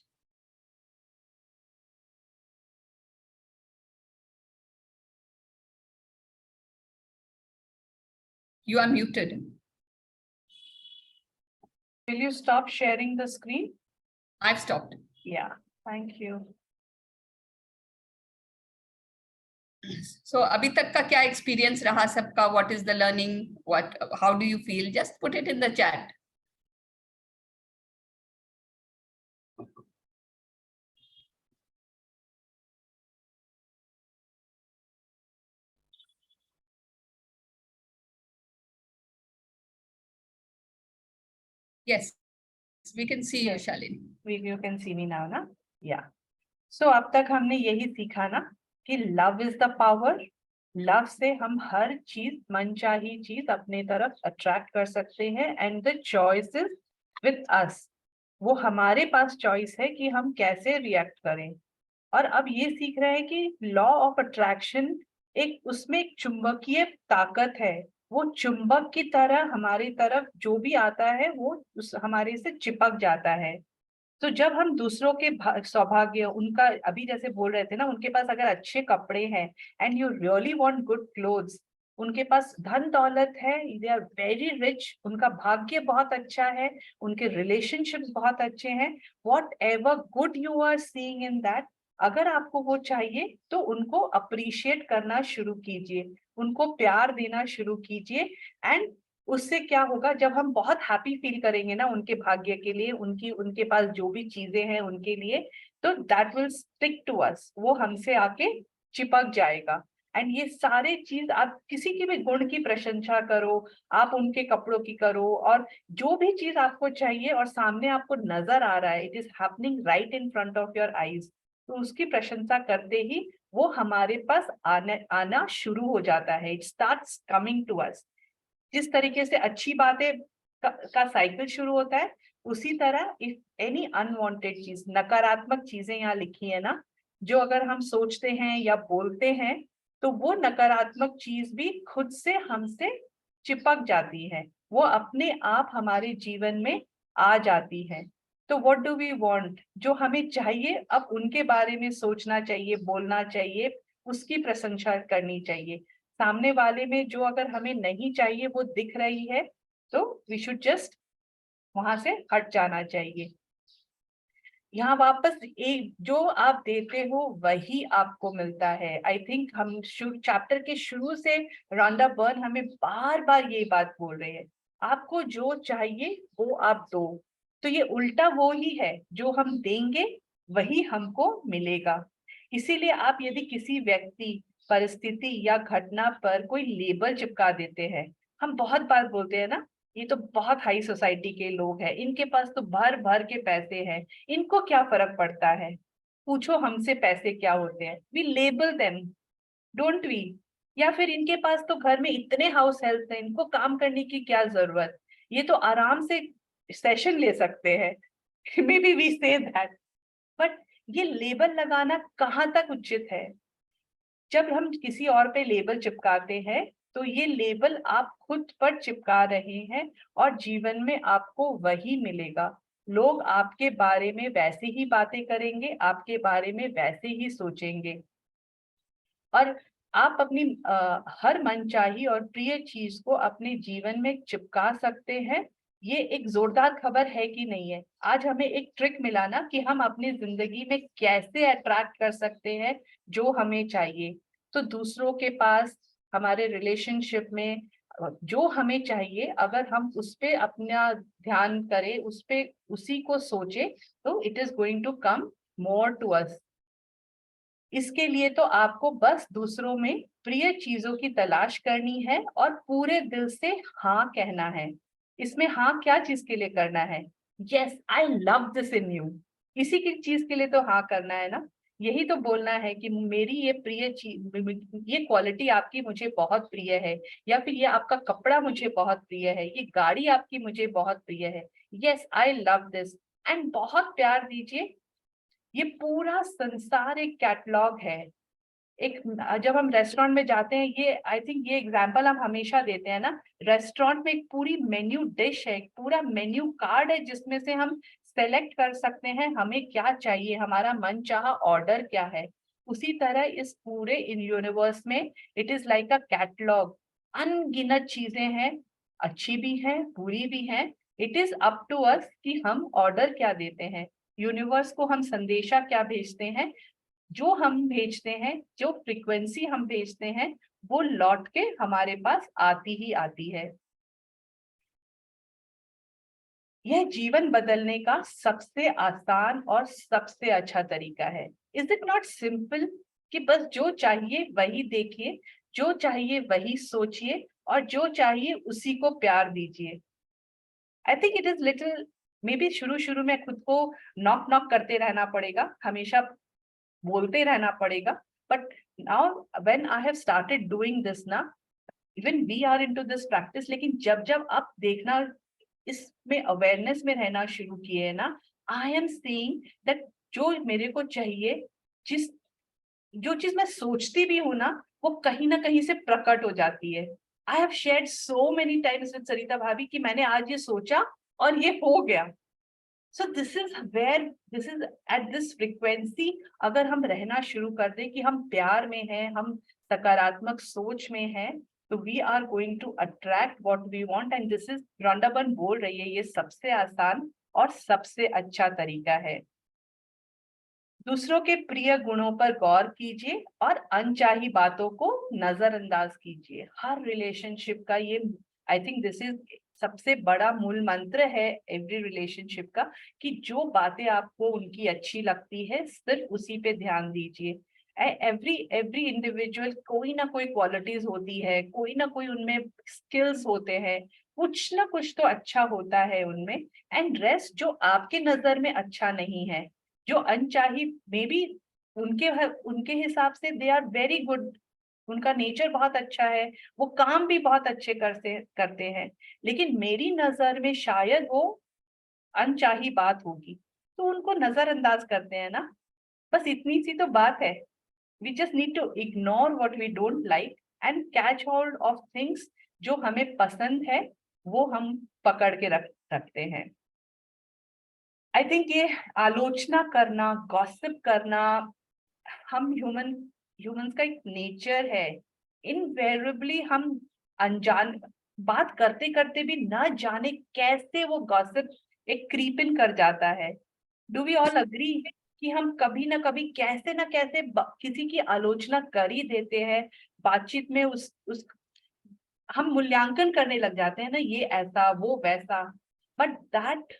You are muted. Will you stop sharing the screen? I've stopped. Yeah, thank you. So अभी तक का क्या experience रहा सबका? What is the learning? How do you feel? Just put it in the chat. Yes, we can see you, Shalini. You can see me now, na? Yeah. So अब तक हमने यही सीखा ना कि love is the power. Love से हम हर चीज, मनचाही चीज अपने तरफ attract कर सकते हैं, and the choice is with us. वो हमारे पास चॉइस है कि हम कैसे रिएक्ट करें। और अब ये सीख रहे हैं कि लॉ ऑफ अट्रैक्शन उसमें एक चुंबकीय ताकत है। वो चुंबक की तरह हमारी तरफ जो भी आता है वो हमारे से चिपक जाता है। तो जब हम दूसरों के सौभाग्य, उनका अभी जैसे बोल रहे थे ना, उनके पास अगर अच्छे कपड़े हैं and you really want good clothes, उनके पास धन दौलत है, दे आर वेरी रिच, उनका भाग्य बहुत अच्छा है, उनके रिलेशनशिप्स बहुत अच्छे हैं, whatever good you are seeing in that, अगर आपको वो चाहिए तो उनको अप्रिशिएट करना शुरू कीजिए, उनको प्यार देना शुरू कीजिए। एंड उससे क्या होगा, जब हम बहुत हैप्पी फील करेंगे ना उनके भाग्य के लिए, उनके पास जो भी चीजें हैं उनके लिए, तो that will stick to us, वो हमसे आके चिपक जाएगा। एंड ये सारे चीज, आप किसी की भी गुण की प्रशंसा करो, आप उनके कपड़ों की करो, और जो भी चीज आपको चाहिए और सामने आपको नजर आ रहा है, it is happening right in front of your eyes, तो उसकी प्रशंसा करते ही वो हमारे पास आना शुरू हो जाता है। It starts coming to us. जिस तरीके से अच्छी बातें का साइकिल शुरू होता है, उसी तरह इफ एनी अनवांटेड चीज, नकारात्मक चीजें यहाँ लिखी है ना, जो अगर हम सोचते हैं या बोलते हैं, तो वो नकारात्मक चीज भी खुद से हमसे चिपक जाती है, वो अपने आप हमारे जीवन में आ जाती है। तो व्हाट डू वी वांट, जो हमें चाहिए, अब उनके बारे में सोचना चाहिए, बोलना चाहिए, उसकी प्रशंसा करनी चाहिए। सामने वाले में जो अगर हमें नहीं चाहिए वो दिख रही है, तो वी शुड जस्ट वहां से हट जाना चाहिए। यहाँ वापस एक जो आप देते हो वही आपको मिलता है। आई थिंक हम चैप्टर के शुरू से रॉन्डा बर्न हमें बार बार ये बात बोल रहे हैं, आपको जो चाहिए वो आप दो। तो ये उल्टा वो ही है, जो हम देंगे वही हमको मिलेगा। इसीलिए आप यदि किसी व्यक्ति, परिस्थिति या घटना पर कोई लेबल चिपका देते हैं, हम बहुत बार बोलते हैं ना, ये तो बहुत हाई सोसाइटी के लोग हैं, इनके पास तो भर भर के पैसे हैं, इनको क्या फर्क पड़ता है, पूछो हमसे पैसे क्या होते हैं। We label them, don't we? या फिर इनके पास तो घर में इतने हाउस हेल्प हैं, इनको काम करने की क्या जरूरत, ये तो आराम से सेशन ले सकते हैं। Maybe we say that, but ये लेबल लगाना कहाँ तक उचित है? जब हम किसी और पे लेबल चिपकाते हैं, तो ये लेबल आप खुद पर चिपका रहे हैं, और जीवन में आपको वही मिलेगा। लोग आपके बारे में वैसे ही बातें करेंगे, आपके बारे में वैसे ही सोचेंगे, और आप अपनी हर मनचाही और प्रिय चीज को अपने जीवन में चिपका सकते हैं। ये एक जोरदार खबर है कि नहीं है? आज हमें एक ट्रिक मिला ना कि हम अपनी जिंदगी में कैसे अट्रैक्ट कर सकते हैं जो हमें चाहिए। तो दूसरों के पास, हमारे रिलेशनशिप में जो हमें चाहिए, अगर हम उस पे अपना ध्यान करें, उस पे उसी को सोचे, तो it is going to come more to us. इसके लिए तो आपको बस दूसरों में प्रिय चीजों की तलाश करनी है और पूरे दिल से हाँ कहना है। इसमें हाँ क्या चीज के लिए करना है? Yes, I love this in you, इसी की चीज के लिए तो हाँ करना है ना। यही तो बोलना है कि मेरी ये प्रिय चीज, ये क्वालिटी आपकी मुझे बहुत प्रिय है, या फिर ये आपका कपड़ा मुझे बहुत प्रिय है, ये गाड़ी आपकी मुझे बहुत प्रिय है। Yes, I love this, and बहुत प्यार दीजिए। ये पूरा संसार एक कैटलॉग है, एक जब हम रेस्टोरेंट में जाते हैं, ये आई थिंक ये एग्जांपल हम हमेशा देते हैं ना, रेस्टोरेंट में एक पूरी मेन्यू डिश है, एक पूरा मेन्यू कार्ड है जिसमें से हम सेलेक्ट कर सकते हैं हमें क्या चाहिए, हमारा मन चाहा ऑर्डर क्या है। उसी तरह इस पूरे इन यूनिवर्स में it is like a catalogue, अनगिनत चीजें हैं, अच्छी भी हैं बुरी भी हैं। It is up to us कि हम ऑर्डर क्या देते हैं, यूनिवर्स को हम संदेशा क्या भेजते हैं। जो हम भेजते हैं, जो फ्रीक्वेंसी हम भेजते हैं, वो लौट के हमारे पास आती ही आती है। यह जीवन बदलने का सबसे आसान और सबसे अच्छा तरीका है। इज इट नॉट सिंपल कि बस जो चाहिए वही देखिए, जो चाहिए वही सोचिए और जो चाहिए उसी को प्यार दीजिए। I think it is little, may be शुरू में खुद को नॉक नॉक करते रहना पड़ेगा, हमेशा बोलते रहना पड़ेगा। But now when I have started doing this ना, even we are into this practice, लेकिन जब आप देखना इसमें अवेयरनेस में रहना शुरू किए है ना, आई एम सीइंग दैट जो मेरे को चाहिए, जो चीज मैं सोचती भी हूँ ना, वो कहीं ना कहीं से प्रकट हो जाती है। I have shared so many times with Sarita bhabhi कि मैंने आज ये सोचा और ये हो गया। So this is where, this is at this frequency, अगर हम रहना शुरू कर दें कि हम प्यार में हैं, हम सकारात्मक सोच में हैं, तो we are going to attract what we want, and this is, Rhonda burn बोल रही है, ये सबसे आसान और सबसे अच्छा तरीका है। दूसरों के प्रिय गुणों पर गौर कीजिए और अनचाही बातों को नजरअंदाज कीजिए। हर रिलेशनशिप का ये, आई थिंक दिस इज सबसे बड़ा मूल मंत्र है एवरी रिलेशनशिप का, कि जो बातें आपको उनकी अच्छी लगती है सिर्फ उसी पे ध्यान दीजिए। एवरी इंडिविजुअल कोई ना कोई क्वालिटीज होती है, कोई ना कोई उनमें स्किल्स होते हैं, कुछ ना कुछ तो अच्छा होता है उनमें, एंड रेस्ट जो आपके नजर में अच्छा नहीं है, जो अनचाही, मे बी उनके हिसाब से दे आर वेरी गुड, उनका नेचर बहुत अच्छा है, वो काम भी बहुत अच्छे करते हैं, लेकिन मेरी नजर में शायद वो अनचाही बात होगी, तो उनको नजरअंदाज करते हैं ना। बस इतनी सी तो बात है। We just need to ignore what we don't like and catch hold of things जो हमें पसंद है, वो हम पकड़ के रखते हैं। आई थिंक ये आलोचना करना, गॉसिप करना, हम ह्यूमंस का एक नेचर है। इनवेरिएबली हम अनजान बात करते करते भी न जाने कैसे वो गॉसिप एक क्रीप इन कर जाता है। डू वी ऑल अग्री कि हम कभी ना कभी कैसे ना कैसे किसी की आलोचना कर ही देते हैं बातचीत में, उस हम मूल्यांकन करने लग जाते हैं ना, ये ऐसा वो वैसा। बट दैट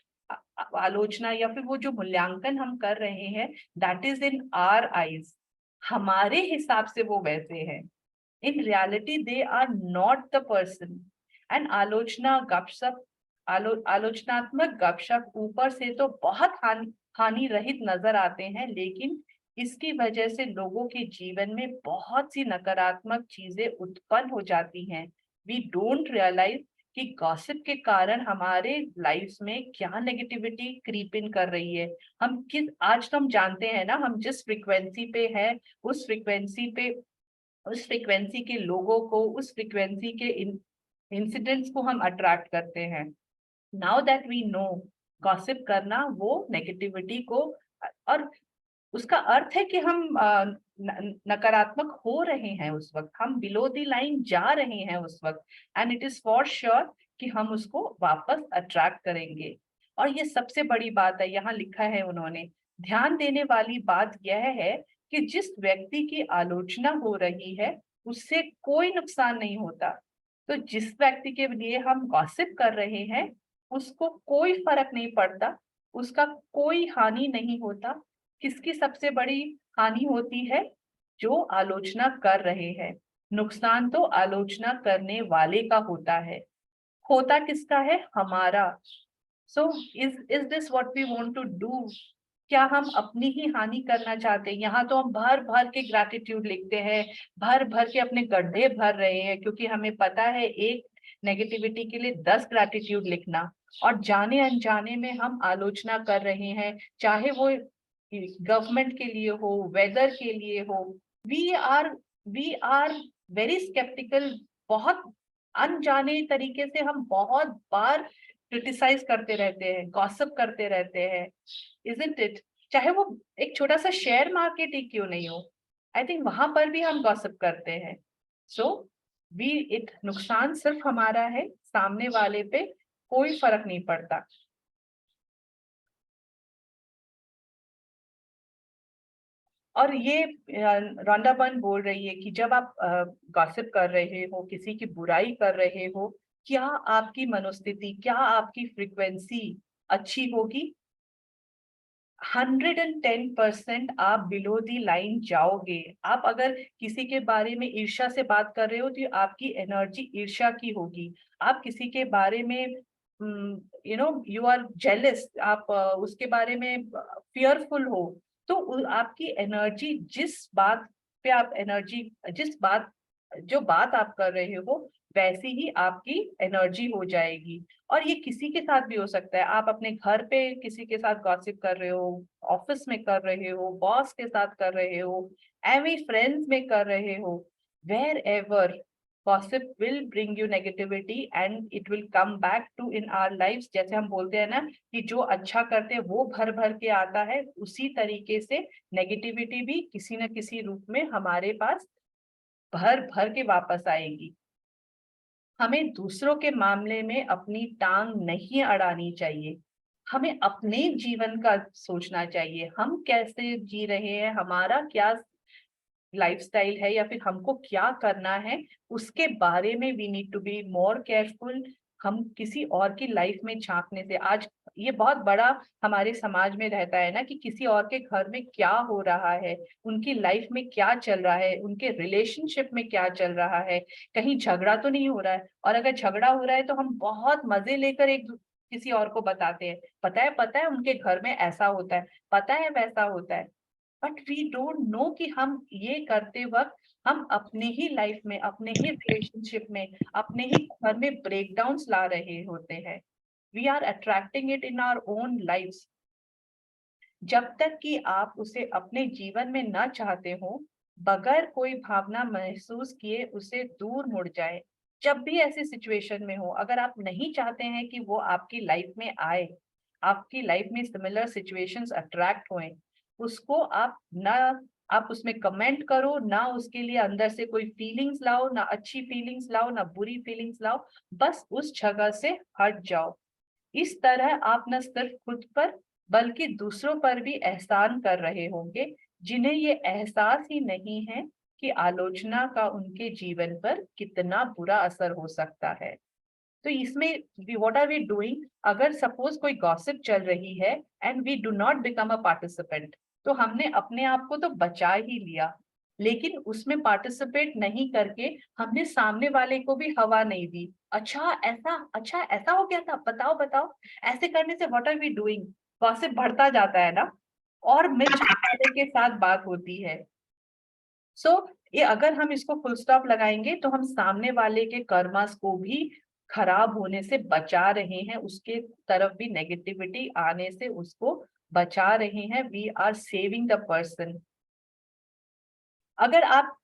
आलोचना या फिर वो जो मूल्यांकन हम कर रहे हैं, that is in our eyes, हमारे हिसाब से वो वैसे हैं। In reality they are not the person. And आलोचनात्मक गपशप ऊपर से तो बहुत हानि रहित नजर आते हैं, लेकिन इसकी वजह से लोगों के जीवन में बहुत सी नकारात्मक चीजें उत्पन्न हो जाती हैं। वी डोंट रियलाइज कि गॉसिप के कारण हमारे लाइफ में क्या नेगेटिविटी क्रीप इन कर रही है। हम किस, आज तो हम जानते हैं ना, हम जिस फ्रीक्वेंसी पे है, उस फ्रीक्वेंसी के लोगों को, उस फ्रीक्वेंसी के इंसिडेंट्स को हम अट्रैक्ट करते हैं। Now that we know, gossip करना वो नेगेटिविटी को, और उसका अर्थ है कि हम नकारात्मक हो रहे हैं उस वक्त, हम बिलो द लाइन जा रहे हैं उस वक्त, and it is for sure कि हम उसको वापस अट्रैक्ट करेंगे। और ये सबसे बड़ी बात है, यहाँ लिखा है उन्होंने, ध्यान देने वाली बात यह है कि जिस व्यक्ति की आलोचना हो रही है उससे कोई नुकसान नहीं होता। तो जिस व्यक्ति के लिए हम गॉसिप कर रहे हैं उसको कोई फर्क नहीं पड़ता, उसका कोई हानि नहीं होता। किसकी सबसे बड़ी हानि होती है? जो आलोचना कर रहे हैं। नुकसान तो आलोचना करने वाले का होता है, होता किसका है? हमारा। So is this what we want to do? क्या हम अपनी ही हानि करना चाहते हैं? यहाँ तो हम भर भर के ग्रैटिट्यूड लिखते हैं, भर भर के अपने गड्ढे भर रहे हैं, क्योंकि हमें पता है एक नेगेटिविटी के लिए 10 ग्रैटिट्यूड लिखना, और जाने अनजाने में हम आलोचना कर रहे हैं, चाहे वो गवर्नमेंट के लिए हो, वेदर के लिए हो, we are very skeptical. बहुत अनजाने तरीके से हम बहुत बार क्रिटिसाइज करते रहते हैं, गॉसिप करते रहते हैं, isn't it? चाहे वो एक छोटा सा शेयर मार्केट ही क्यों नहीं हो, आई थिंक वहां पर भी हम गॉसिप करते हैं. सो नुकसान सिर्फ हमारा है, सामने वाले पे कोई फर्क नहीं पड़ता. और ये रॉन्डा बर्न बोल रही है कि जब आप गॉसिप कर रहे हो, किसी की बुराई कर रहे हो, क्या आपकी मनोस्थिति, क्या आपकी फ्रीक्वेंसी अच्छी होगी? 110% आप बिलो दी लाइन जाओगे. आप अगर किसी के बारे में ईर्ष्या से बात कर रहे हो तो आपकी एनर्जी ईर्ष्या की होगी. आप किसी के बारे में यू आर जेलस, आप उसके बारे में फियरफुल हो, तो आपकी एनर्जी जो बात आप कर रहे हो वैसी ही आपकी एनर्जी हो जाएगी. और ये किसी के साथ भी हो सकता है. आप अपने घर पे किसी के साथ गॉसिप कर रहे हो, ऑफिस में कर रहे हो, बॉस के साथ कर रहे हो, एवी फ्रेंड्स में कर रहे हो, wherever gossip will bring you negativity and it will come back to in our lives. जैसे हम बोलते हैं ना कि जो अच्छा करते हैं वो भर भर के आता है, उसी तरीके से नेगेटिविटी भी किसी न किसी रूप में हमारे पास भर भर के वापस आएगी. हमें दूसरों के मामले में अपनी टांग नहीं अड़ानी चाहिए. हमें अपने जीवन का सोचना चाहिए. हम कैसे जी रहे हैं, हमारा क्या लाइफस्टाइल है, या फिर हमको क्या करना है, उसके बारे में we need to be more careful. हम किसी और की लाइफ में झांकने से, आज ये बहुत बड़ा हमारे समाज में रहता है ना कि किसी और के घर में क्या हो रहा है, उनकी लाइफ में क्या चल रहा है, उनके रिलेशनशिप में क्या चल रहा है, कहीं झगड़ा तो नहीं हो रहा है. और अगर झगड़ा हो रहा है तो हम बहुत मजे लेकर किसी और को बताते हैं, पता है उनके घर में ऐसा होता है, पता है वैसा होता है. बट वी डोंट नो कि हम ये करते वक्त हम अपने ही लाइफ में, अपने ही रिलेशनशिप में, अपने ही घर में ब्रेकडाउन्स ला रहे होते हैं. We are attracting it in our own lives. जब तक कि आप उसे अपने जीवन में न चाहते हो, बगैर कोई भावना महसूस किए उसे दूर मुड़ जाए. जब भी ऐसी सिचुएशन में हो, अगर आप नहीं चाहते हैं कि वो आपकी लाइफ में आए, आपकी लाइफ में सिमिलर सिचुएशंस अट्रैक्ट होएं, उसको आप उसमें कमेंट करो ना, उसके लिए अंदर से कोई फीलिंग्स लाओ, ना अच्छी फीलिंग्स लाओ, ना बुरी फीलिंग्स लाओ, बस उस जगह से हट जाओ. इस तरह आप न सिर्फ खुद पर बल्कि दूसरों पर भी एहसान कर रहे होंगे, जिन्हें ये एहसास ही नहीं है कि आलोचना का उनके जीवन पर कितना बुरा असर हो सकता है. तो इसमें व्हाट आर वी डूइंग? अगर सपोज कोई गॉसिप चल रही है and we do not become a participant, तो हमने अपने आप को तो बचा ही लिया, लेकिन उसमें पार्टिसिपेट नहीं करके हमने सामने वाले को भी हवा नहीं दी. अच्छा ऐसा हो गया था, बताओ. ऐसे करने से what are we doing? Gossip बढ़ता जाता है ना, और मिर्च मसाले के साथ बात होती है. सो ये अगर हम इसको फुल स्टॉप लगाएंगे तो हम सामने वाले के कर्मास को भी खराब होने से बचा रहे हैं, उसके तरफ भी नेगेटिविटी आने से उसको बचा रहे हैं. We are saving the person. अगर आप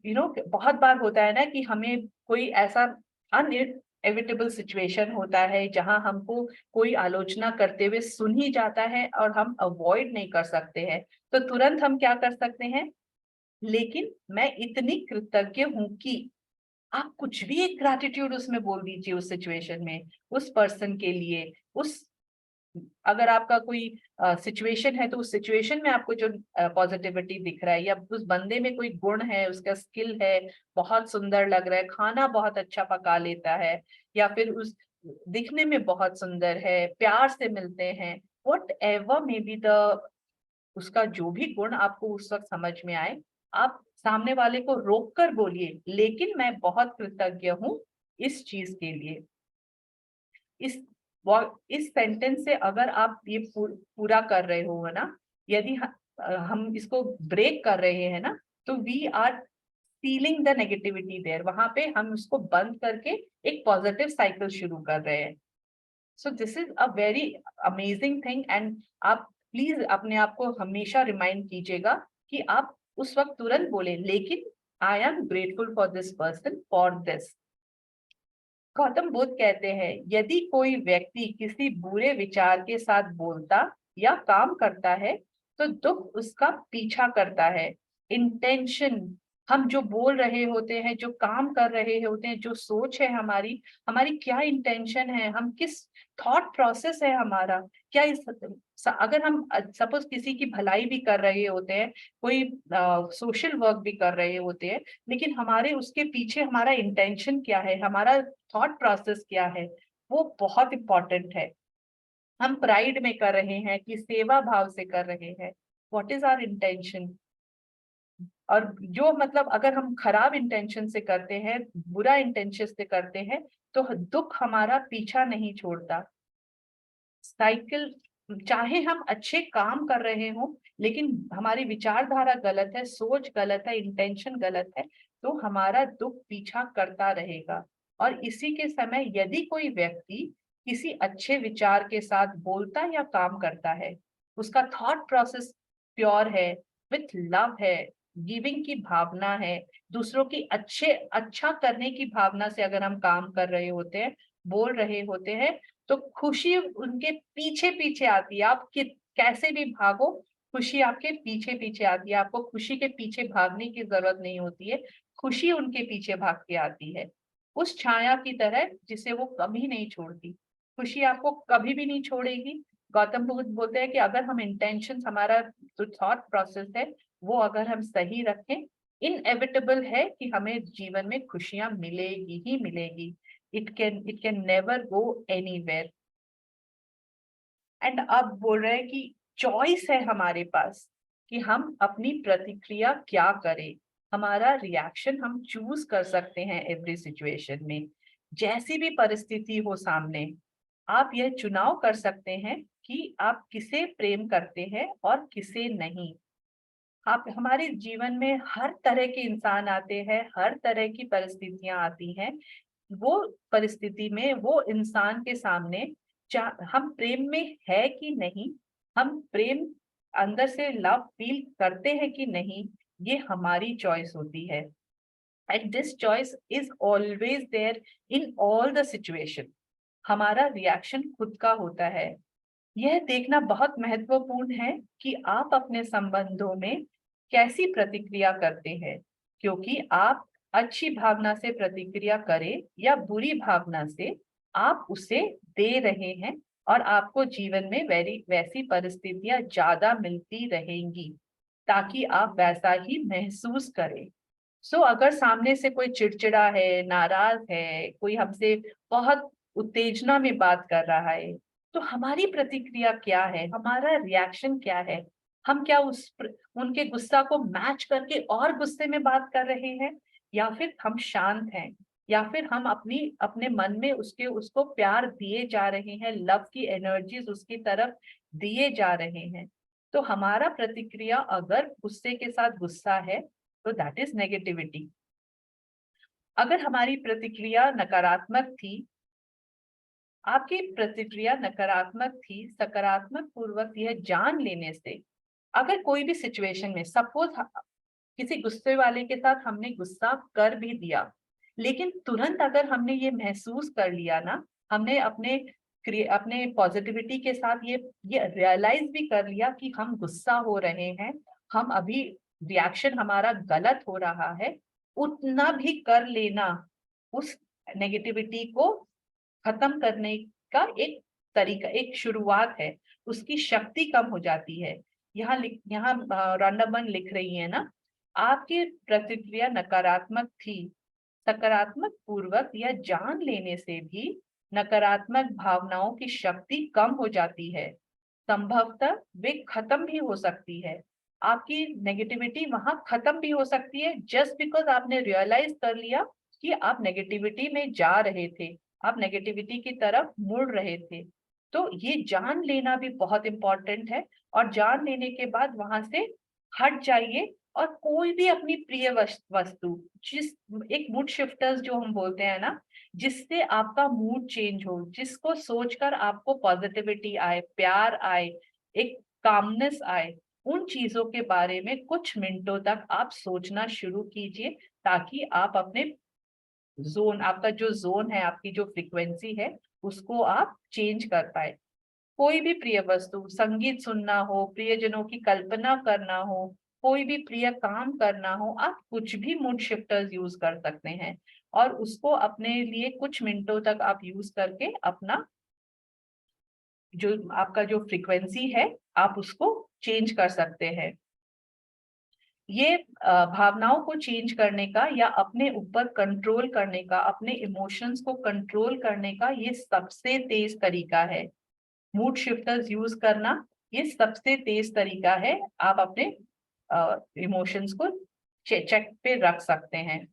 बहुत बार होता है ना कि हमें कोई ऐसा अनएविटेबल सिचुएशन होता है जहां हमको कोई आलोचना करते हुए सुन ही जाता है और हम अवॉइड नहीं कर सकते हैं, तो तुरंत हम क्या कर सकते हैं? लेकिन मैं इतनी कृतज्ञ हूं कि आप कुछ भी एक ग्रैटिट्यूड उसमें बोल दीजिए उस सिचुएशन में, उस पर्सन के लिए. अगर आपका कोई सिचुएशन है तो उस सिचुएशन में आपको जो पॉजिटिविटी दिख रहा है, या उस बंदे में कोई गुण है, उसका स्किल है, बहुत सुंदर लग रहा है, खाना बहुत अच्छा पका लेता है, या फिर उस दिखने में बहुत सुंदर है, प्यार से मिलते हैं, व्हाटएवर मे बी उसका जो भी गुण आपको उस वक्त समझ में आए, आप सामने वाले को रोक कर बोलिए, लेकिन मैं बहुत कृतज्ञ हूं इस चीज के लिए. इस सेंटेंस से अगर आप ये पूरा कर रहे हो ना, यदि हम इसको ब्रेक कर रहे हैं ना, तो we are feeling the negativity there. वहां पे हम उसको बंद करके एक पॉजिटिव साइकिल शुरू कर रहे हैं. So this is a very amazing thing. And आप प्लीज अपने आप को हमेशा रिमाइंड कीजिएगा कि आप उस वक्त तुरंत बोले, लेकिन I am grateful for this person for this. Gautam Buddha कहते हैं यदि कोई व्यक्ति किसी बुरे विचार के साथ बोलता या काम करता है तो दुख उसका पीछा करता है। इंटेंशन, हम जो बोल रहे होते हैं, जो काम कर रहे होते हैं, जो सोच है हमारी, हमारी क्या इंटेंशन है, हम किस थॉट प्रोसेस है हमारा, क्या अगर हम सपोज किसी की भलाई भी कर रहे होते हैं, कोई सोशल वर्क भी कर रहे होते हैं, लेकिन हमारे उसके पीछे हमारा इंटेंशन क्या है, हमारा थॉट प्रोसेस क्या है, वो बहुत इंपॉर्टेंट है। हम प्राइड में कर रहे हैं कि सेवा भाव से कर रहे हैं, व्हाट इज आवर इंटेंशन। और जो मतलब अगर हम खराब इंटेंशन से करते हैं, बुरा इंटेंशन से करते हैं, तो दुख हमारा पीछा नहीं छोड़ता। साइकिल, चाहे हम अच्छे काम कर रहे हो लेकिन हमारी विचारधारा गलत है, सोच गलत है, इंटेंशन गलत है, तो हमारा दुख पीछा करता रहेगा। और इसी के समय यदि कोई व्यक्ति किसी अच्छे विचार के साथ बोलता या काम करता है, उसका थॉट प्रोसेस प्योर है, विथ लव है, गिविंग की भावना है, दूसरों की अच्छा करने की भावना से अगर हम काम कर रहे होते हैं, बोल रहे होते हैं, तो खुशी उनके पीछे पीछे आती है। आप कैसे भी भागो, खुशी आपके पीछे पीछे आती है। आपको खुशी के पीछे भागने की जरूरत नहीं होती है, खुशी उनके पीछे भाग के आती है, उस छाया की तरह जिसे वो कभी नहीं छोड़ती। खुशी आपको कभी भी नहीं छोड़ेगी। गौतम बुद्ध बोलते हैं कि अगर हम इंटेंशन, हमारा जो थॉट प्रोसेस है वो अगर हम सही रखें, इनएविटेबल है कि हमें जीवन में खुशियां मिलेगी ही मिलेगी। It can never go anywhere. And अब बोल रहे हैं कि चॉइस है हमारे पास कि हम अपनी प्रतिक्रिया क्या करें, हमारा रिएक्शन हम चूज कर सकते हैं एवरी सिचुएशन में। जैसी भी परिस्थिति हो सामने, आप यह चुनाव कर सकते हैं कि आप किसे प्रेम करते हैं और किसे नहीं। आप, हमारे जीवन में हर तरह के इंसान आते हैं, हर तरह की परिस्थितियां आती हैं। वो परिस्थिति में वो इंसान के सामने हम प्रेम में है कि नहीं, हम प्रेम अंदर से लव फील करते हैं कि नहीं, ये हमारी चॉइस होती है। And this choice is always there in all the situation. हमारा रिएक्शन खुद का होता है। यह देखना बहुत महत्वपूर्ण है कि आप अपने संबंधों में कैसी प्रतिक्रिया करते हैं, क्योंकि आप अच्छी भावना से प्रतिक्रिया करें या बुरी भावना से, आप उसे दे रहे हैं और आपको जीवन में वैसी परिस्थितियां ज्यादा मिलती रहेंगी ताकि आप वैसा ही महसूस करें। सो अगर सामने से कोई चिड़चिड़ा है, नाराज है, कोई हमसे बहुत उत्तेजना में बात कर रहा है, तो हमारी प्रतिक्रिया क्या है, हमारा रिएक्शन क्या है? हम क्या उनके गुस्सा को मैच करके और गुस्से में बात कर रहे हैं, या फिर हम शांत हैं, या फिर हम अपने मन में उसको प्यार दिए जा रहे हैं, लव की एनर्जीज उसकी तरफ दिए जा रहे हैं। तो हमारा प्रतिक्रिया अगर गुस्से के साथ गुस्सा है तो दैट इज नेगेटिविटी। अगर हमारी प्रतिक्रिया नकारात्मक थी, आपकी प्रतिक्रिया नकारात्मक थी, सकारात्मक पूर्वक यह जान लेने से, अगर कोई भी सिचुएशन में सपोज किसी गुस्से वाले के साथ हमने गुस्सा कर भी दिया, लेकिन तुरंत अगर हमने ये महसूस कर लिया ना, हमने अपने पॉजिटिविटी के साथ ये रियलाइज भी कर लिया कि हम गुस्सा हो रहे हैं, हम अभी रिएक्शन हमारा गलत हो रहा है, उतना भी कर लेना उस नेगेटिविटी को खत्म करने का एक तरीका, एक शुरुआत है। उसकी शक्ति कम हो जाती है। यहाँ रंडामन लिख रही है ना, आपकी प्रतिक्रिया नकारात्मक थी, सकारात्मक पूर्वक यह जान लेने से भी नकारात्मक भावनाओं की शक्ति कम हो जाती है, संभवतः वे खत्म भी हो सकती है। आपकी नेगेटिविटी वहां खत्म भी हो सकती है, जस्ट बिकॉज आपने रियलाइज कर लिया कि आप नेगेटिविटी में जा रहे थे, आप नेगेटिविटी की तरफ मुड़ रहे थे। तो ये जान लेना भी बहुत इंपॉर्टेंट है, और जान लेने के बाद वहां से हट जाइए और कोई भी अपनी प्रिय वस्तु, जिस एक मूड शिफ्टर्स जो हम बोलते हैं ना, जिससे आपका मूड चेंज हो, जिसको सोचकर आपको पॉजिटिविटी आए, प्यार आए, एक कामनेस आए, उन चीजों के बारे में कुछ मिनटों तक आप सोचना शुरू कीजिए, ताकि आप अपने जोन, आपका जो जोन है, आपकी जो फ्रीक्वेंसी है, उसको आप चेंज कर पाए। कोई भी प्रिय वस्तु, संगीत सुनना हो, प्रियजनों की कल्पना करना हो, कोई भी प्रिय काम करना हो, आप कुछ भी मूड शिफ्टर्स यूज कर सकते हैं और उसको अपने लिए कुछ मिनटों तक आप यूज करके अपना जो आपका जो फ्रीक्वेंसी है आप उसको चेंज कर सकते हैं। ये भावनाओं को चेंज करने का या अपने ऊपर कंट्रोल करने का, अपने इमोशंस को कंट्रोल करने का ये सबसे तेज तरीका है। मूड शिफ्टर्स यूज करना ये सबसे तेज तरीका है। आप अपने इमोशंस को चेक पे रख सकते हैं।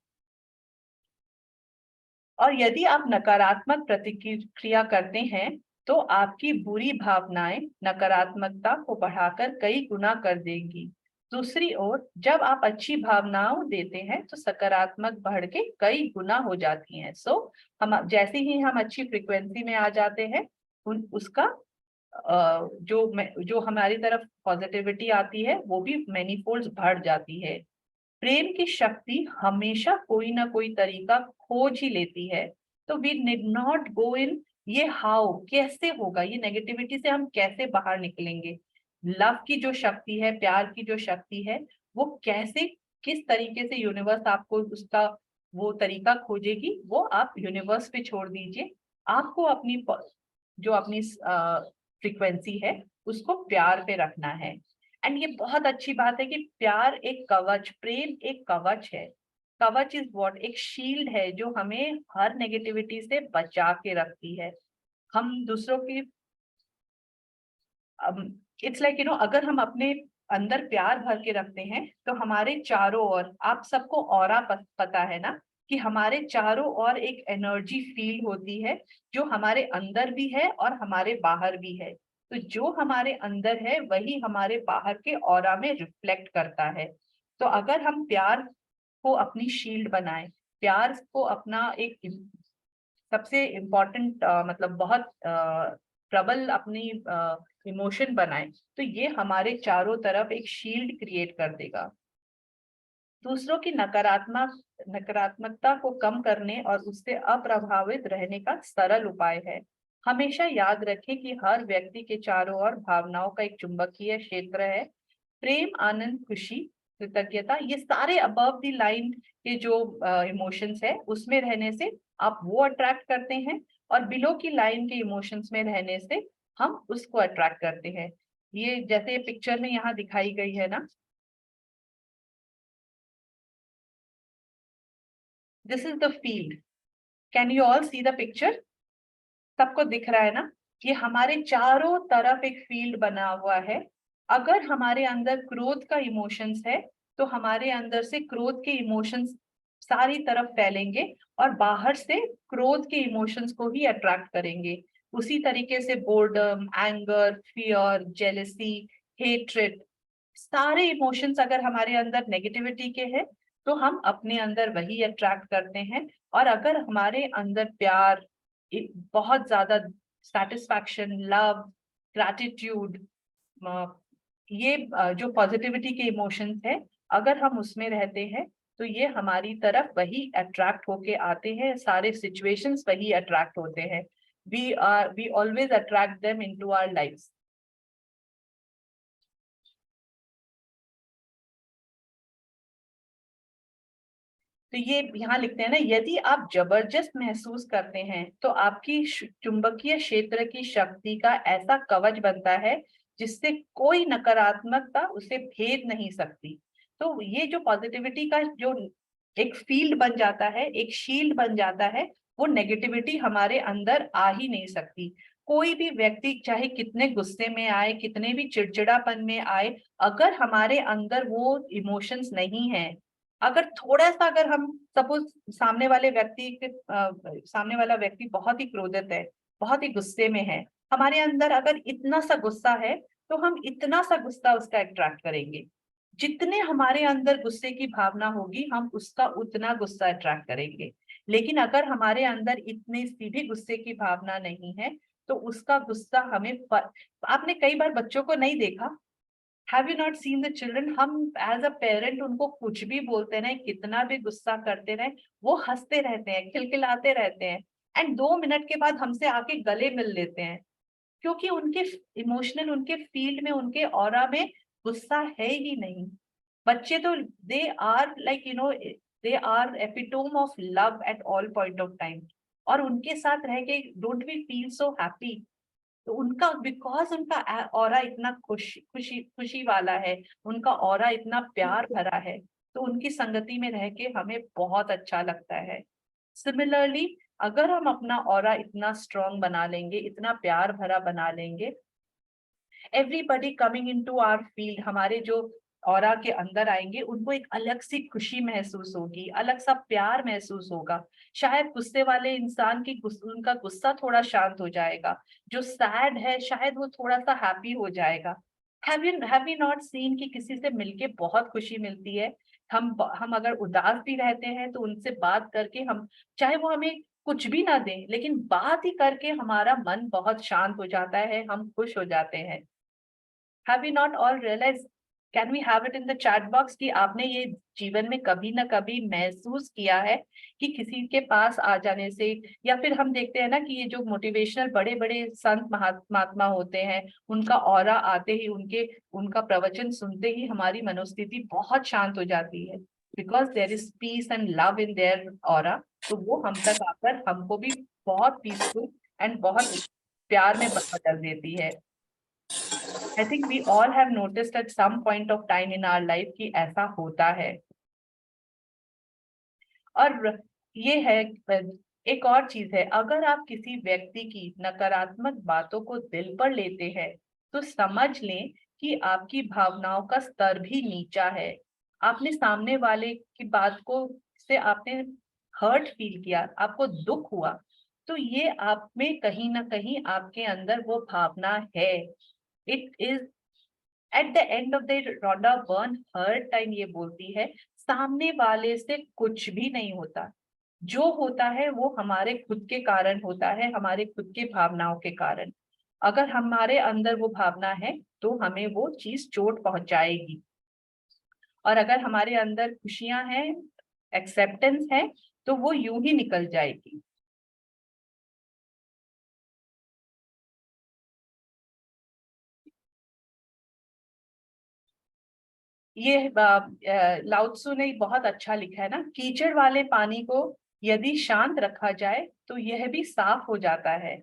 और यदि आप नकारात्मक प्रतिक्रिया करते हैं तो आपकी बुरी भावनाएं नकारात्मकता को बढ़ाकर कई गुना कर देंगी। दूसरी ओर जब आप अच्छी भावनाओं देते हैं तो सकारात्मक बढ़ के कई गुना हो जाती हैं। सो हम जैसे ही हम अच्छी फ्रीक्वेंसी में आ जाते हैं उसका जो हमारी तरफ पॉजिटिविटी आती है वो भी मैनीफोल्ड्स बढ़ जाती है। प्रेम की शक्ति हमेशा कोई ना कोई तरीका खोज ही लेती है। तो वी नीड नॉट गो इन ये हाउ कैसे होगा, ये नेगेटिविटी से हम कैसे बाहर निकलेंगे। लव की जो शक्ति है, प्यार की जो शक्ति है, वो कैसे किस तरीके से यूनिवर्स आपको उसका वो तरीका खोजेगी, वो आप यूनिवर्स पे छोड़ दीजिए। आपको अपनी जो अपनी फ्रीक्वेंसी है उसको प्यार पे रखना है। एंड ये बहुत अच्छी बात है कि प्यार एक कवच, प्रेम एक कवच है। कवच इज व्हाट, एक शील्ड है जो हमें हर नेगेटिविटी से बचा के रखती है। हम दूसरों की इट्स लाइक अगर हम अपने अंदर प्यार भर के रखते हैं तो हमारे चारों ओर, आप सबको ऑरा पता है ना, कि हमारे चारों ओर एक एनर्जी फील होती है जो हमारे अंदर भी है और हमारे बाहर भी है। तो जो हमारे अंदर है वही हमारे बाहर के ऑरा में रिफ्लेक्ट करता है। तो अगर हम प्यार को अपनी शील्ड बनाएं, प्यार को अपना एक सबसे इम्पोर्टेंट मतलब बहुत प्रबल अपनी इमोशन बनाएं, तो ये हमारे चारों तरफ एक शील्ड क्रिएट कर देगा। दूसरों की नकारात्मकता को कम करने और उससे अप्रभावित रहने का सरल उपाय है। हमेशा याद रखें कि हर व्यक्ति के चारों ओर भावनाओं का एक चुंबकीय क्षेत्र है। प्रेम, आनंद, खुशी, कृतज्ञता, ये सारे अबव द लाइन के जो इमोशंस है उसमें रहने से आप वो अट्रैक्ट करते हैं, और बिलो की लाइन के इमोशंस में रहने से हम उसको अट्रैक्ट करते हैं। ये जैसे पिक्चर में यहाँ दिखाई गई है ना, this is the field. Can you all see the picture? सबको दिख रहा है ना? ये हमारे चारों तरफ एक फील्ड बना हुआ है। अगर हमारे अंदर क्रोध का इमोशंस है तो हमारे अंदर से क्रोध के इमोशंस सारी तरफ फैलेंगे और बाहर से क्रोध के इमोशंस को ही अट्रैक्ट करेंगे। उसी तरीके से boredom, anger, fear, jealousy, hatred, सारे इमोशंस अगर हमारे अंदर नेगेटिविटी के हैं तो हम अपने अंदर वही अट्रैक्ट करते हैं। और अगर हमारे अंदर प्यार, बहुत ज्यादा सेटिस्फैक्शन, लव, ग्रैटिट्यूड, ये जो पॉजिटिविटी के इमोशंस है, अगर हम उसमें रहते हैं तो ये हमारी तरफ वही अट्रैक्ट होके आते हैं। सारे सिचुएशंस वही अट्रैक्ट होते हैं। we always attract them into our lives. तो ये यहाँ लिखते हैं ना, यदि आप जबरदस्त महसूस करते हैं तो आपकी चुंबकीय क्षेत्र की शक्ति का ऐसा कवच बनता है जिससे कोई नकारात्मकता उसे भेद नहीं सकती। तो ये जो पॉजिटिविटी का जो एक फील्ड बन जाता है, एक शील्ड बन जाता है, वो नेगेटिविटी हमारे अंदर आ ही नहीं सकती। कोई भी व्यक्ति चाहे कितने गुस्से में आए, कितने भी चिड़चिड़ापन में आए, अगर हमारे अंदर वो इमोशंस नहीं है, अगर थोड़ा सा, अगर हम सपोज सामने वाला व्यक्ति बहुत ही क्रोधित है, बहुत ही गुस्से में है, हमारे अंदर अगर इतना सा गुस्सा है तो हम इतना सा गुस्सा उसका अट्रैक्ट करेंगे। जितने हमारे अंदर गुस्से की भावना होगी हम उसका उतना गुस्सा अट्रैक्ट करेंगे। लेकिन अगर हमारे अंदर इतनी सी भी गुस्से की भावना नहीं है तो उसका गुस्सा हमें आपने कई बार बच्चों को नहीं देखा, Have you not seen the children? हम as a parent उनको कुछ भी बोलते रहे, कितना भी गुस्सा करते रहे, वो हंसते रहते हैं, खिलखिलाते रहते हैं, एंड 2 मिनट के बाद हमसे आके गले मिल लेते हैं, क्योंकि उनके इमोशनल, उनके फील्ड में, उनके ऑरा में गुस्सा है ही नहीं। बच्चे तो they are like they are epitome of love at all point of time, और उनके साथ रह के don't we feel so happy? तो उनका, बिकॉज उनका ऑरा इतना खुशी वाला है, उनका ऑरा इतना प्यार भरा है, तो उनकी संगति में रह के हमें बहुत अच्छा लगता है। सिमिलरली अगर हम अपना ऑरा इतना स्ट्रॉन्ग बना लेंगे, इतना प्यार भरा बना लेंगे, everybody coming into our field, हमारे जो ऑरा के अंदर आएंगे, उनको एक अलग सी खुशी महसूस होगी, अलग सा प्यार महसूस होगा। शायद गुस्से वाले इंसान की उनका गुस्सा थोड़ा शांत हो जाएगा, जो सैड है शायद वो थोड़ा सा हैप्पी हो जाएगा। हैव यू नॉट सीन कि किसी से मिलके बहुत खुशी मिलती है? हम अगर उदास भी रहते हैं तो उनसे बात करके, हम चाहे वो हमें कुछ भी ना दें, लेकिन बात ही करके हमारा मन बहुत शांत हो जाता है, हम खुश हो जाते हैं। Have we not all realized? Can we have it in the chat box कि आपने ये जीवन में कभी ना कभी महसूस किया है कि किसी के पास आ जाने से, या फिर हम देखते हैं ना कि ये जो मोटिवेशनल बड़े बड़े संत महात्मा होते हैं, उनका ऑरा आते ही, उनका प्रवचन सुनते ही हमारी मनोस्थिति बहुत शांत हो जाती है, because there is peace and love in their aura. तो वो हम तक आकर हमको भी बहुत पीसफुल एंड बहुत प्यार में बदल देती है। I think we all have noticed at some point of time in our life कि ऐसा होता है। और ये है, एक और चीज है, अगर आप किसी व्यक्ति की नकारात्मक बातों को दिल पर लेते हैं, तो समझ लें कि आपकी भावनाओं का स्तर भी नीचा है। आपने सामने वाले की बात को से आपने हर्ट फील किया, आपको दुख हुआ, तो ये आप में कहीं ना कहीं आपके अंदर वो भावना है। It is at the end of the Rhonda Byrne her time ये बोलती है, सामने वाले से कुछ भी नहीं होता, जो होता है वो हमारे खुद के कारण होता है, हमारे खुद के भावनाओं के कारण। अगर हमारे अंदर वो भावना है तो हमें वो चीज चोट पहुंचाएगी, और अगर हमारे अंदर खुशियां हैं, एक्सेप्टेंस है, तो वो यूं ही निकल जाएगी। ये लाओ त्सु ने बहुत अच्छा लिखा है ना, कीचड़ वाले पानी को यदि शांत रखा जाए तो यह भी साफ हो जाता है।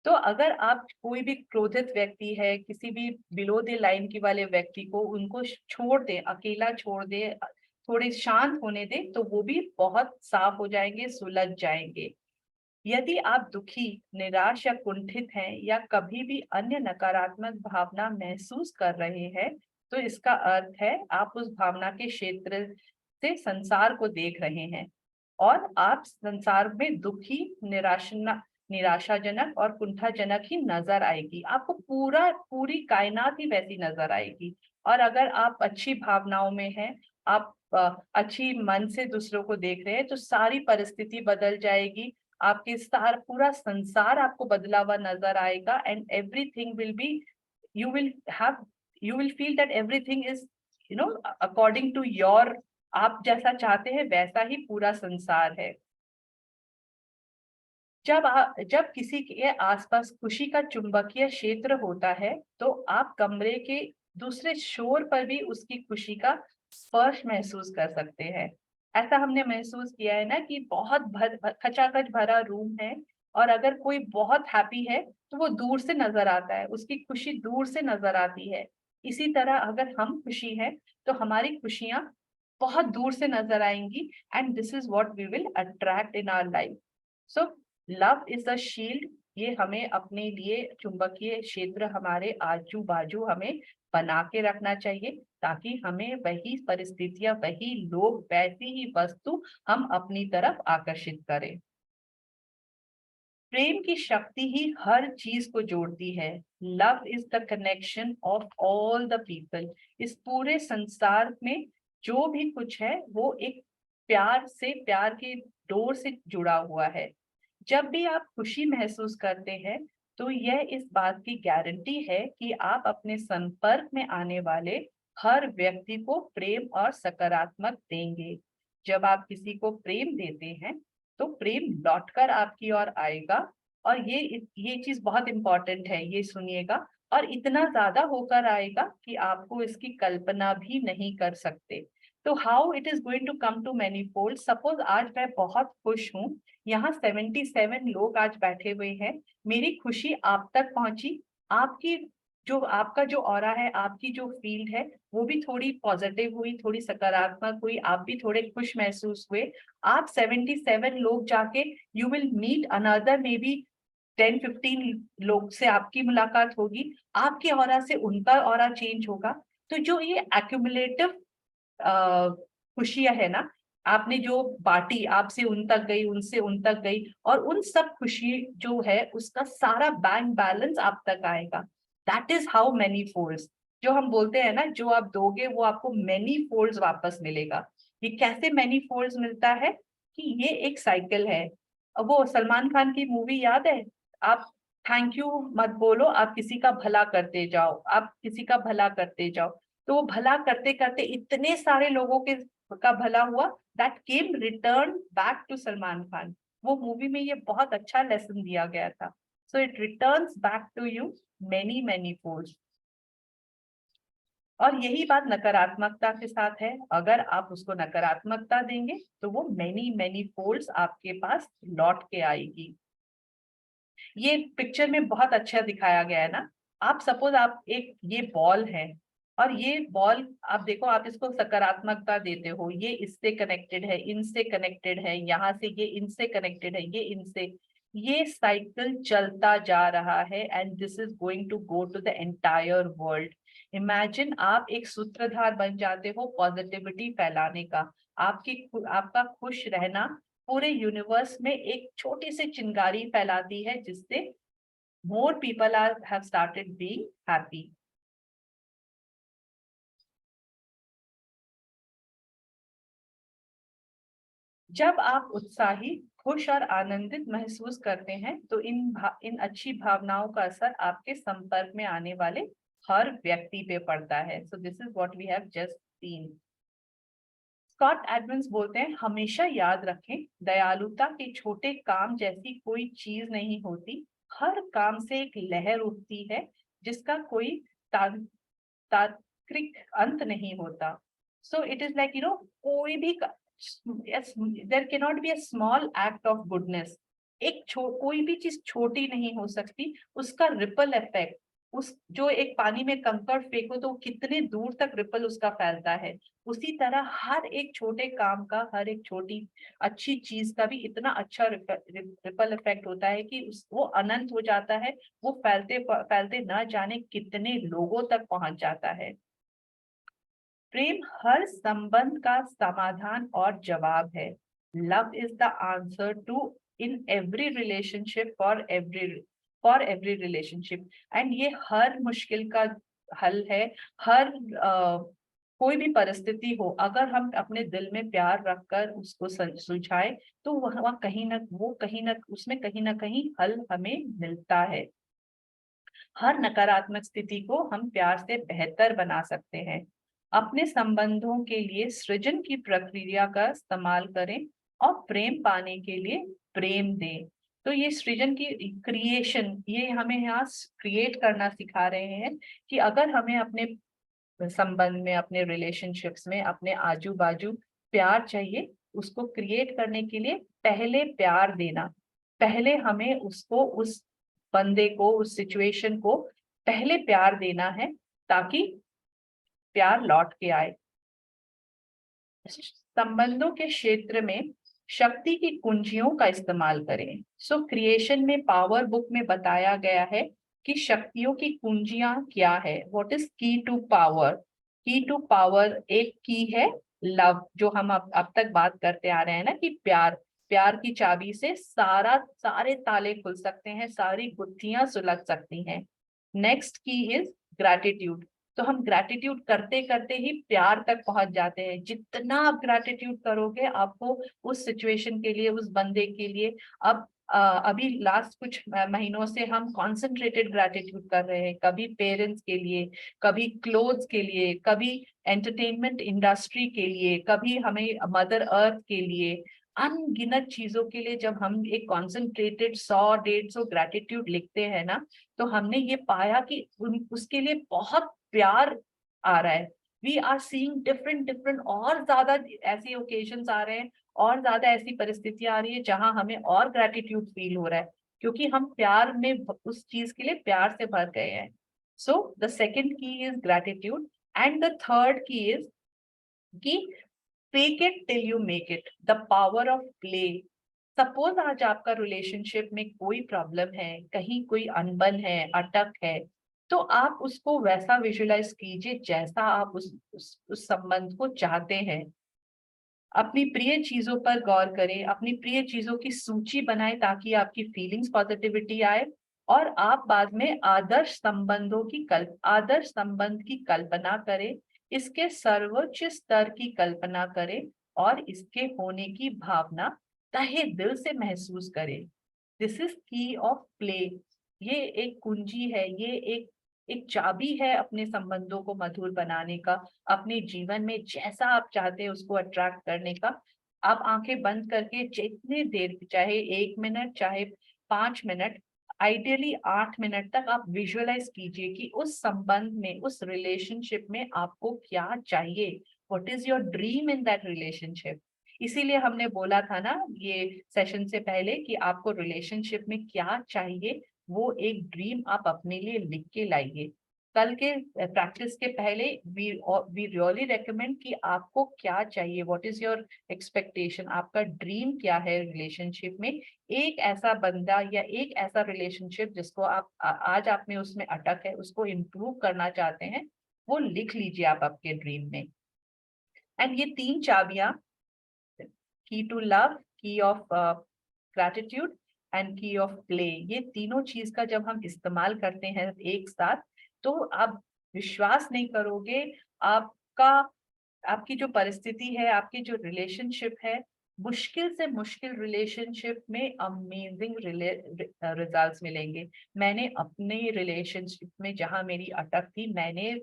तो अगर आप कोई भी क्रोधित व्यक्ति है, किसी भी बिलो द लाइन की वाले व्यक्ति को, उनको छोड़ दे, अकेला छोड़ दे, थोड़े शांत होने दे, तो वो भी बहुत साफ हो जाएंगे, सुलझ जाएंगे। यदि आप दुखी, निराश या कुंठित हैं, या कभी भी अन्य नकारात्मक भावना महसूस कर रहे हैं, तो इसका अर्थ है आप उस भावना के क्षेत्र से संसार को देख रहे हैं, और आप संसार में दुखी, निराशाजनक और कुंठाजनक ही नजर आएगी। आपको पूरी कायनात ही वैसी नजर आएगी। और अगर आप अच्छी भावनाओं में हैं, आप अच्छी मन से दूसरों को देख रहे हैं, तो सारी परिस्थिति बदल जाएगी, आपके पूरा संसार आपको बदला हुआ नजर आएगा, and everything will be, you will feel that everything is according to your, आप जैसा चाहते हैं वैसा ही पूरा संसार है। जब किसी के आसपास खुशी का चुंबकीय क्षेत्र होता है, तो आप कमरे के दूसरे छोर पर भी उसकी खुशी का स्पर्श महसूस कर सकते हैं। ऐसा हमने महसूस किया है ना कि बहुत खचाखच भरा रूम है, और अगर कोई बहुत हैप्पी है तो वो दूर से नजर आता है, उसकी खुशी दूर से नजर आती है। इसी तरह अगर हम खुशी हैं तो हमारी खुशियां बहुत दूर से नजर आएंगी, and this is what we will attract in our life. So love is a shield, ये हमें अपने लिए चुंबकीय क्षेत्र हमारे आजू बाजू हमें बना के रखना चाहिए, ताकि हमें वही परिस्थितियां, वही लोग, वैसी ही वस्तु हम अपनी तरफ आकर्षित करें। प्रेम की शक्ति ही हर चीज को जोड़ती है। Love is the connection of all the people. इस पूरे संसार में जो भी कुछ है वो एक प्यार के डोर से जुड़ा हुआ है। जब भी आप खुशी महसूस करते हैं तो यह इस बात की गारंटी है कि आप अपने संपर्क में आने वाले हर व्यक्ति को प्रेम और सकारात्मक देंगे। जब आप किसी को प्रेम देते हैं तो प्रेम लौटकर आपकी ओर आएगा, और ये चीज बहुत इंपॉर्टेंट है, ये सुनिएगा, और इतना ज्यादा होकर आएगा कि आपको इसकी कल्पना भी नहीं कर सकते। तो how it is going to come to manifold. Suppose आज मैं बहुत खुश हूँ, यहाँ 77 लोग आज बैठे हुए हैं, मेरी खुशी आप तक पहुंची, आपका जो ऑरा है, आपकी जो फील्ड है, वो भी थोड़ी पॉजिटिव हुई, थोड़ी सकारात्मक हुई, आप भी थोड़े खुश महसूस हुए। आप 77 लोग जाके you will meet another maybe 10-15 लोग से आपकी मुलाकात होगी, आपके ऑरा से उनका ऑरा चेंज होगा। तो जो ये एक्यूमुलेटिव खुशियां है ना, आपने जो बांटी, आपसे उन तक गई, उनसे उन तक गई, और उन सब खुशी जो है उसका सारा बैंक बैलेंस आप तक आएगा। That is how many folds, जो हम बोलते हैं ना, जो आप दोगे वो आपको मेनी फोल्ड्स वापस मिलेगा। ये कैसे मेनी फोल्ड्स मिलता है कि ये एक साइकिल है। अब वो सलमान खान की मूवी याद है, आप थैंक यू मत बोलो, आप किसी का भला करते जाओ, आप किसी का भला करते जाओ। तो वो भला करते करते इतने सारे लोगों का भला हुआ, that came return back to Salman Khan. वो मूवी में ये बहुत अच्छा लेसन दिया गया था। So it returns back to you many many folds. और यही बात नकारात्मकता के साथ है, अगर आप उसको नकारात्मकता देंगे तो वो मेनी मेनी फोल्ड्स आपके पास लौट के आएगी। ये पिक्चर में बहुत अच्छा दिखाया गया है ना। आप सपोज आप एक ये बॉल है, और ये बॉल आप देखो, आप इसको सकारात्मकता देते हो, ये इससे कनेक्टेड है, इनसे कनेक्टेड है, यहाँ से ये इनसे कनेक्टेड है, ये इनसे, ये साइकिल चलता जा रहा है, and this is going to go to the entire world. Imagine आप एक सूत्रधार बन जाते हो पॉजिटिविटी फैलाने का। आपका खुश रहना पूरे यूनिवर्स में एक छोटी सी चिंगारी फैलाती है, जिससे more people have started being happy. जब आप उत्साही, खुश और आनंदित महसूस करते हैं तो इन अच्छी भावनाओं का असर आपके संपर्क में आने वाले हर व्यक्ति पे पड़ता है। So this is what we have just seen. Scott Adams बोलते हैं, हमेशा याद रखें, दयालुता के छोटे काम जैसी कोई चीज नहीं होती। हर काम से एक लहर उठती है जिसका कोई तात्कालिक अंत नहीं होता। सो इट इज लाइक कोई भी there can not be a small act of goodness. कोई भी चीज छोटी नहीं हो सकती, उसका रिपल इफेक्ट, जो एक पानी में कंकड़ फेंको तो कितने दूर तक रिपल उसका फैलता है, उसी तरह हर एक छोटे काम का, हर एक छोटी अच्छी चीज का भी इतना अच्छा रिपल इफेक्ट होता है कि वो अनंत हो जाता है, वो फैलते फैलते न जाने कितने लोगों तक पहुंच जाता है। प्रेम हर संबंध का समाधान और जवाब है। Love is the answer to in every relationship for every relationship, and ये हर मुश्किल का हल है। हर कोई भी परिस्थिति हो, अगर हम अपने दिल में प्यार रखकर उसको सुलझाए तो वह उसमें कहीं ना कहीं हल हमें मिलता है। हर नकारात्मक स्थिति को हम प्यार से बेहतर बना सकते हैं। अपने संबंधों के लिए सृजन की प्रक्रिया का इस्तेमाल करें और प्रेम पाने के लिए प्रेम दें। तो ये सृजन की क्रिएशन, ये हमें यहाँ क्रिएट करना सिखा रहे हैं कि अगर हमें अपने संबंध में, अपने रिलेशनशिप्स में, अपने आजू बाजू प्यार चाहिए, उसको क्रिएट करने के लिए पहले प्यार देना, पहले हमें उसको, उस बंदे को, उस सिचुएशन को पहले प्यार देना है ताकि प्यार लौट के आए। संबंधों के क्षेत्र में शक्ति की कुंजियों का इस्तेमाल करें। सो क्रिएशन में पावर बुक में बताया गया है कि शक्तियों की कुंजियां क्या है। व्हाट इज की टू पावर? की टू पावर एक की है लव, जो हम अब तक बात करते आ रहे हैं ना कि प्यार की चाबी से सारे ताले खुल सकते हैं, सारी गुत्थियां सुलझ सकती हैं। नेक्स्ट की इज ग्रैटिट्यूड। तो हम ग्रैटिट्यूड करते करते ही प्यार तक पहुंच जाते हैं। जितना आप ग्रैटिट्यूड करोगे, आपको उस सिचुएशन के लिए, उस बंदे के लिए, अब अभी लास्ट कुछ महीनों से हम कॉन्सेंट्रेटेड ग्रैटिट्यूड कर रहे हैं, कभी पेरेंट्स के लिए, कभी क्लोथ्स के लिए, कभी एंटरटेनमेंट इंडस्ट्री के लिए, कभी हमें मदर अर्थ के लिए, अनगिनत चीजों के लिए जब हम एक कॉन्सेंट्रेटेड 100-150 ग्रैटिट्यूड लिखते हैं ना, तो हमने ये पाया कि उसके लिए बहुत प्यार आ रहा है। वी आर सीइंग डिफरेंट और ज्यादा ऐसी ओकेजन्स आ रहे हैं, और ज्यादा ऐसी परिस्थितियां आ रही है जहां हमें और ग्रैटिट्यूड फील हो रहा है, क्योंकि हम प्यार में उस चीज के लिए प्यार से भर गए हैं। सो द सेकेंड की is gratitude, and the third की इज कि fake it till you make it, the power of play. Suppose आज आपका रिलेशनशिप में कोई प्रॉब्लम है, कहीं कोई अनबन है, अटक है, तो आप उसको वैसा विजुलाइज कीजिए जैसा आप उस संबंध को चाहते हैं। अपनी प्रिय चीजों पर गौर करें, अपनी प्रिय चीजों की सूची बनाएं ताकि आपकी फीलिंग्स पॉजिटिविटी आए, और आप बाद में आदर्श संबंध की कल्पना करें, इसके सर्वोच्च स्तर की कल्पना करें, और इसके होने की भावना तहे दिल से महसूस करें। दिस इज की ऑफ प्ले। ये एक कुंजी है, ये एक चाबी है अपने संबंधों को मधुर बनाने का, अपने जीवन में जैसा आप चाहते हैं उसको अट्रैक्ट करने का। आप आंखें बंद करके जितने देर, चाहे 1 मिनट, चाहे 5 मिनट, आइडियली 8 मिनट तक आप विजुअलाइज कीजिए कि उस संबंध में, उस रिलेशनशिप में आपको क्या चाहिए, what is your dream in that relationship. इसीलिए हमने बोला था ना ये सेशन से पहले कि आपको रिलेशनशिप में क्या चाहिए, वो एक ड्रीम आप अपने लिए लिख के लाइए। कल के प्रैक्टिस के पहले वी रियली रेकमेंड कि आपको क्या चाहिए, व्हाट इज योर एक्सपेक्टेशन, आपका ड्रीम क्या है रिलेशनशिप में। एक ऐसा बंदा या एक ऐसा रिलेशनशिप जिसको आप आज आप में उसमें अटक है, उसको इम्प्रूव करना चाहते हैं, वो लिख लीजिए आप आपके ड्रीम में। एंड ये 3 चाबियां, की टू लव, की ऑफ ग्रैटिट्यूड एंड की ऑफ प्ले, ये तीनों चीज का जब हम इस्तेमाल करते हैं एक साथ, तो आप विश्वास नहीं करोगे, आपकी जो परिस्थिति है, आपकी जो रिलेशनशिप है, मुश्किल से मुश्किल रिलेशनशिप में अमेजिंग रिजल्ट्स मिलेंगे। मैंने अपने रिलेशनशिप में जहां मेरी अटक थी, मैंने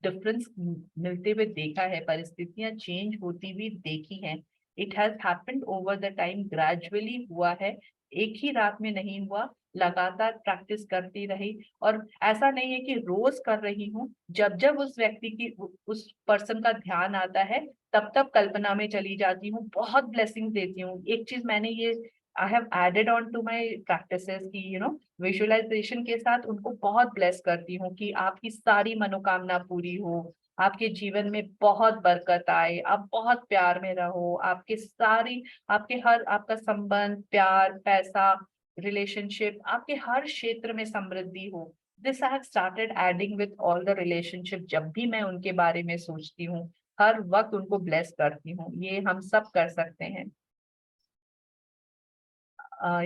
डिफरेंस मिलते हुए देखा है, परिस्थितियां चेंज होती हुई देखी हैं। It has happened over the time, gradually हुआ है, एक ही रात में नहीं हुआ, लगातार प्रैक्टिस करती रही। और ऐसा नहीं है कि रोज कर रही हूँ, जब जब उस व्यक्ति की, उस पर्सन का ध्यान आता है, तब तब कल्पना में चली जाती हूँ, बहुत ब्लेसिंग देती हूँ। एक चीज मैंने ये I have added on to my practices की विजुअलाइजेशन के साथ उनको बहुत ब्लेस करती हूँ कि आपकी सारी मनोकामना पूरी हो, आपके जीवन में बहुत बरकत आए, आप बहुत प्यार में रहो, आपका संबंध, प्यार, पैसा, रिलेशनशिप, आपके हर क्षेत्र में समृद्धि हो। This I have started adding with all the relationship. जब भी मैं उनके बारे में सोचती हूँ, हर वक्त उनको ब्लेस करती हूँ। ये हम सब कर सकते हैं।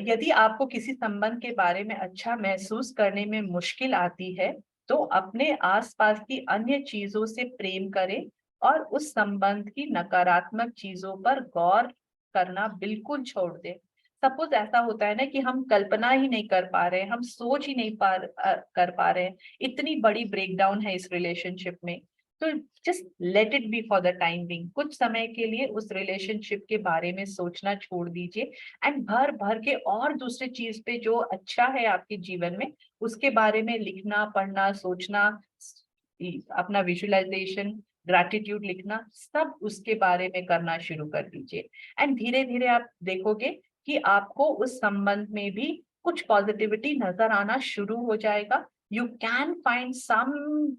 यदि आपको किसी संबंध के बारे में अच्छा महसूस करने में मुश्किल आती है, तो अपने आसपास की अन्य चीजों से प्रेम करें और उस संबंध की नकारात्मक चीजों पर गौर करना बिल्कुल छोड़ दें। सपोज ऐसा होता है ना कि हम कल्पना ही नहीं कर पा रहे हैं, हम सोच ही नहीं कर पा रहे हैं, इतनी बड़ी ब्रेकडाउन है इस रिलेशनशिप में, तो just let it be for the time being. कुछ समय के लिए उस रिलेशनशिप के बारे में सोचना छोड़ दीजिए, एंड भर भर के और दूसरे चीज पे जो अच्छा है आपके जीवन में, उसके बारे में लिखना, पढ़ना, सोचना, अपना विजुअलाइजेशन, ग्रैटिट्यूड लिखना, सब उसके बारे में करना शुरू कर दीजिए। एंड धीरे धीरे आप देखोगे कि आपको उस संबंध में भी कुछ पॉजिटिविटी नजर आना शुरू हो जाएगा। यू कैन फाइंड सम,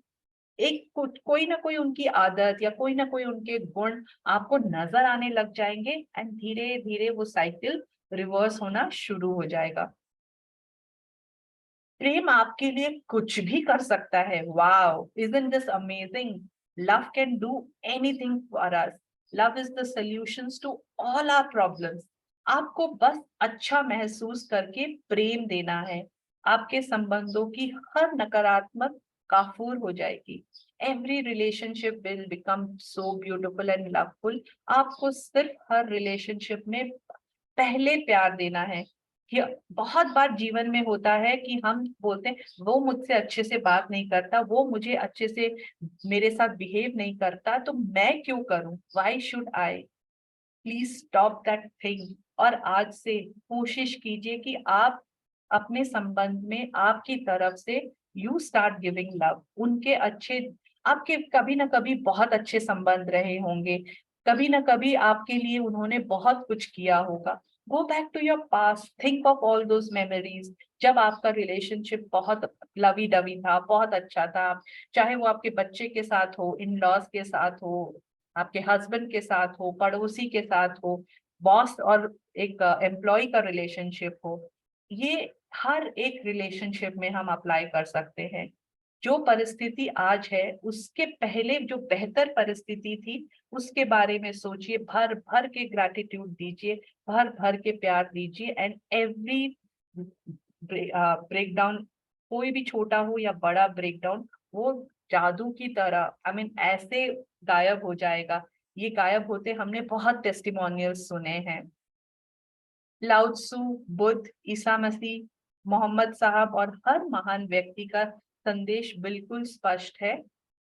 कोई ना कोई उनकी आदत या कोई ना कोई उनके गुण आपको नजर आने लग जाएंगे, एंड धीरे धीरे वो साइकिल रिवर्स होना शुरू हो जाएगा। प्रेम आपके लिए कुछ भी कर सकता है। Wow, isn't this amazing? Love can do anything for us. Love is the solutions to all our problems. आपको बस अच्छा महसूस करके प्रेम देना है, आपके संबंधों की हर नकारात्मक काफूर हो जाएगी। Every relationship will become so beautiful and loveful. आपको सिर्फ हर रिलेशनशिप में पहले प्यार देना है, कि बहुत बार जीवन में होता है कि हम बोलते हैं वो मुझसे अच्छे से बात नहीं करता, वो मुझे अच्छे से मेरे साथ बिहेव नहीं करता, तो मैं क्यों करूं, why should I. Please stop that thing. और आज से कोशिश कीजिए कि आप अपने संबंध में आपकी तरफ से यू स्टार्ट गिविंग लव। उनके अच्छे, आपके कभी ना कभी बहुत अच्छे संबंध रहे होंगे, कभी ना कभी आपके लिए उन्होंने बहुत कुछ किया होगा। Go back to your past, think of all those memories, जब आपका रिलेशनशिप बहुत लवी डवी था, बहुत अच्छा था, चाहे वो आपके बच्चे के साथ हो, इन लॉज के साथ हो, आपके हस्बैंड के साथ हो, पड़ोसी के साथ हो, बॉस और एक एम्प्लॉय का रिलेशनशिप हो। ये हर एक रिलेशनशिप में हम अप्लाई कर सकते हैं। जो परिस्थिति आज है उसके पहले जो बेहतर परिस्थिति थी उसके बारे में सोचिए, भर भर के ग्रैटिट्यूड दीजिए, भर भर के प्यार दीजिए, एंड एवरी ब्रेकडाउन, कोई भी छोटा हो या बड़ा ब्रेकडाउन, वो जादू की तरह ऐसे गायब हो जाएगा। ये गायब होते हमने बहुत टेस्टिमोनियल्स सुने हैं। लाओ त्सु, बुद्ध, ईसा मसीह, मोहम्मद साहब और हर महान व्यक्ति का संदेश बिल्कुल स्पष्ट है,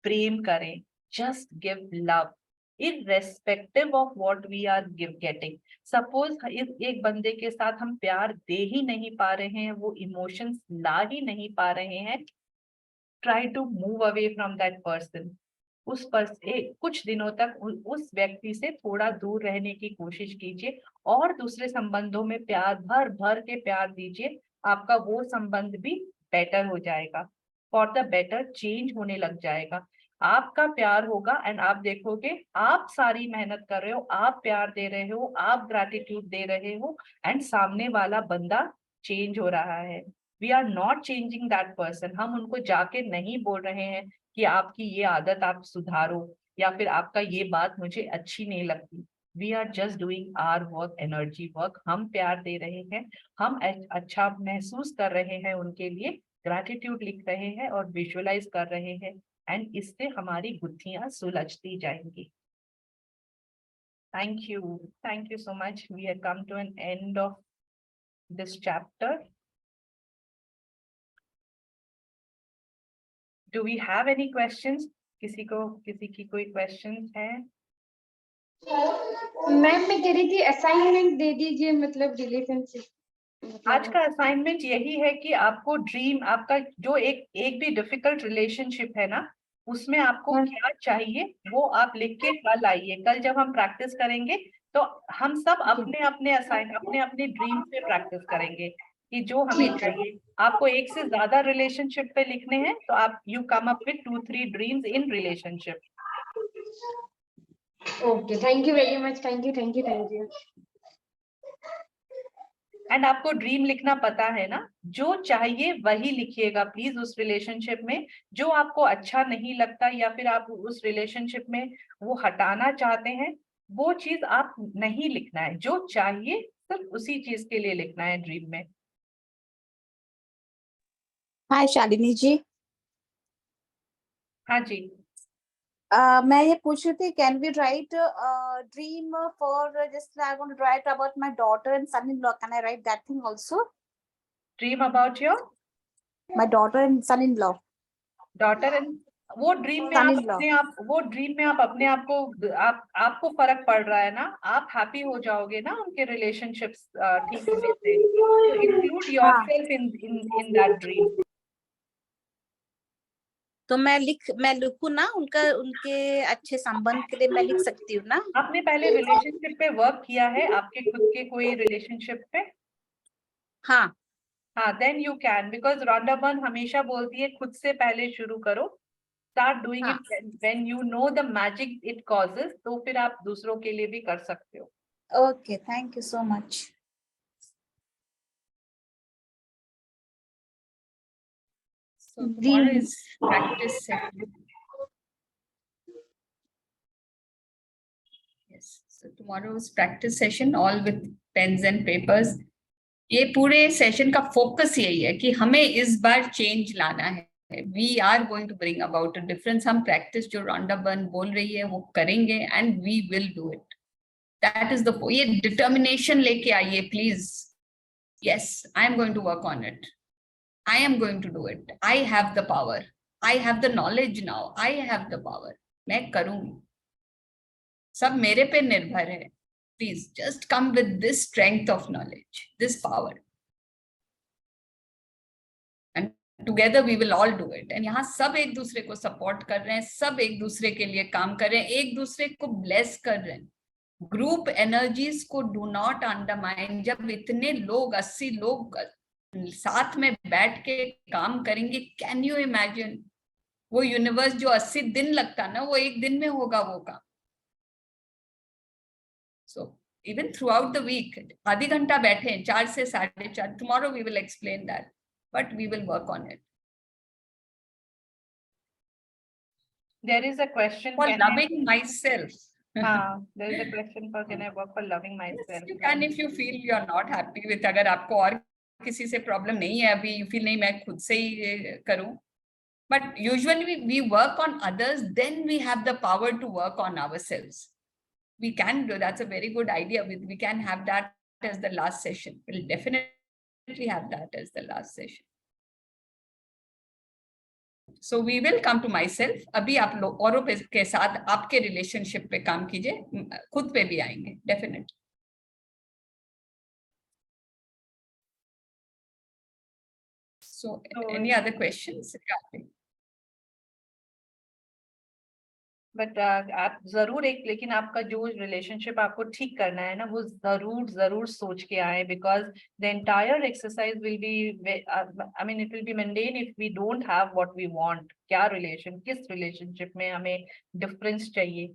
प्रेम करें, just give love irrespective of what we are getting। Suppose एक बंदे के साथ हम प्यार दे ही नहीं पा रहे हैं, वो इमोशंस ला ही नहीं पा रहे हैं, try to move away from that person. कुछ दिनों तक उस व्यक्ति से थोड़ा दूर रहने की कोशिश कीजिए और दूसरे संबंधों में प्यार भर भर के प्यार दीजिए। आपका वो संबंध भी बेटर हो जाएगा, फॉर द बेटर चेंज होने लग जाएगा। आपका प्यार होगा एंड आप देखोगे आप सारी मेहनत कर रहे हो, आप प्यार दे रहे हो, आप ग्रैटिट्यूड दे रहे हो, एंड सामने वाला बंदा चेंज हो रहा है। We are not changing that person. हम उनको जाके नहीं बोल रहे हैं कि आपकी ये आदत आप सुधारो या फिर आपका ये बात मुझे अच्छी नहीं लगती। We are just doing our work, energy work. हम प्यार दे रहे हैं, हम अच्छा महसूस कर रहे हैं, उनके लिए ग्रैटिट्यूड लिख रहे हैं और विजुअलाइज कर रहे हैं, एंड इससे हमारी बुद्धियां सुलझती जाएंगी। Thank you so much. We have come to an end of this chapter. Do we have any questions? किसी की कोई questions है? मैम मैं कह रही थी असाइनमेंट दे दीजिए, मतलब रिलेशनशिप। आज का असाइनमेंट यही है कि आपको ड्रीम, आपका जो एक भी डिफिकल्ट रिलेशनशिप है ना, उसमें आपको क्या चाहिए वो आप लिख के कल आइए। कल जब हम प्रैक्टिस करेंगे तो हम सब अपने अपने ड्रीम पे प्रैक्टिस करेंगे कि जो हमें चाहिए। आपको एक से ज्यादा रिलेशनशिप पे लिखने हैं तो आप you come up with 2-3 dreams in relationship. Okay, thank you very much. Thank you. And आपको ड्रीम लिखना पता है ना, जो चाहिए वही लिखिएगा प्लीज उस रिलेशनशिप में। जो आपको अच्छा नहीं लगता या फिर आप उस रिलेशनशिप में वो हटाना चाहते हैं, वो चीज आप नहीं लिखना है। जो चाहिए सिर्फ उसी चीज के लिए लिखना है ड्रीम में। हाय शालिनी जी। हाँ जी। मैं ये पूछ रही थी, can we write dream for just I want to write about my daughter and son in law, can I write that thing also? Dream about your my daughter and son in law. Daughter and वो dream में आप अपने आप, वो dream में आप अपने आप को, आपको फर्क पड़ रहा है ना, आप हैप्पी हो जाओगे ना उनके रिलेशनशिप्स ठीक होने से। Include yourself in that dream. तो मैं लिखूं ना उनके अच्छे संबंध के लिए मैं लिख सकती हूँ ना? आपने पहले रिलेशनशिप पे वर्क किया है, आपके खुद के कोई रिलेशनशिप पे? हाँ, then you can, because Rhonda Byrne हमेशा बोलती है खुद से पहले शुरू करो। Start doing it when you know the magic it causes, तो फिर आप दूसरों के लिए भी कर सकते हो। Okay, thank you so much. So tomorrow is practice session. Yes, so tomorrow is practice session, all with pens and papers. ये पूरे सेशन का फोकस यही है कि हमें इस बार चेंज लाना है। We are going to bring about a difference. हम प्रैक्टिस जो रॉन्डा बर्न बोल रही है वो करेंगे and we will do it. That is the, ये डिटर्मिनेशन लेके आइए please. yes, I am going to work on it. I am going to do it. I have the power. I have the knowledge now. I have the power. मैं करूंगी. सब मेरे पे निर्भर है. Please just come with this strength of knowledge, this power. And together we will all do it. And यहाँ सब एक दूसरे को support कर रहे हैं, सब एक दूसरे के लिए काम कर रहे हैं, एक दूसरे को bless कर रहे हैं. Group energies को do not undermine. जब इतने लोग 80 लोग साथ में बैठ के काम करेंगे, can you imagine? वो यूनिवर्स जो 80 दिन लगता ना, वो एक दिन में होगा वो काम. So even throughout the week, आधी घंटा बैठे हैं 4 से 4:30. Tomorrow we will explain that, but we will work on it. There is a question. For can I- loving myself. There is a question for can I work for loving myself? Yes, you can if you feel you are not happy with. अगर आपको और किसी से problem नहीं है अभी, you feel नहीं मैं खुद से ही करूं. But usually we work on others, then we have the power to work on ourselves. We can do, that's a very good idea. We can have that as the last session. We'll definitely have that as the last session. So we will come to myself. अभी आप लोग औरों के साथ आपके relationship पे काम कीजिए, खुद पे भी आएंगे, definitely. So any other questions? But आप जरूर एक, लेकिन आपका जो रिलेशनशिप आपको ठीक करना है ना, वो जरूर सोच के आए, because the entire exercise will be, I mean it will be maintain if we don't have what we want. क्या रिलेशन, किस रिलेशनशिप में हमें डिफरेंस चाहिए,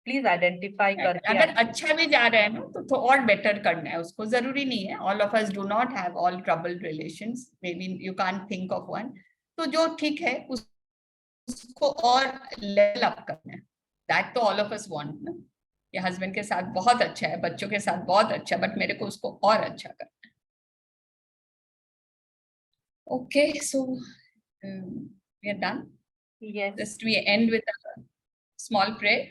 प्लीज आइडेंटिफाई करके. अगर अच्छा भी जा रहा है ना तो और बेटर करना है उसको. जरूरी नहीं है, all of us do not have all troubled relations, may be you can't think of one. तो जो ठीक है उसको और लेवल अप करना है. दैट तो ऑल ऑफ अस वांट ना. ये हस्बैंड के साथ बहुत अच्छा है, बच्चों के साथ बहुत अच्छा, बट मेरे को उसको और अच्छा करना है. Okay, so we are done. Yes. Just we end with a small prayer.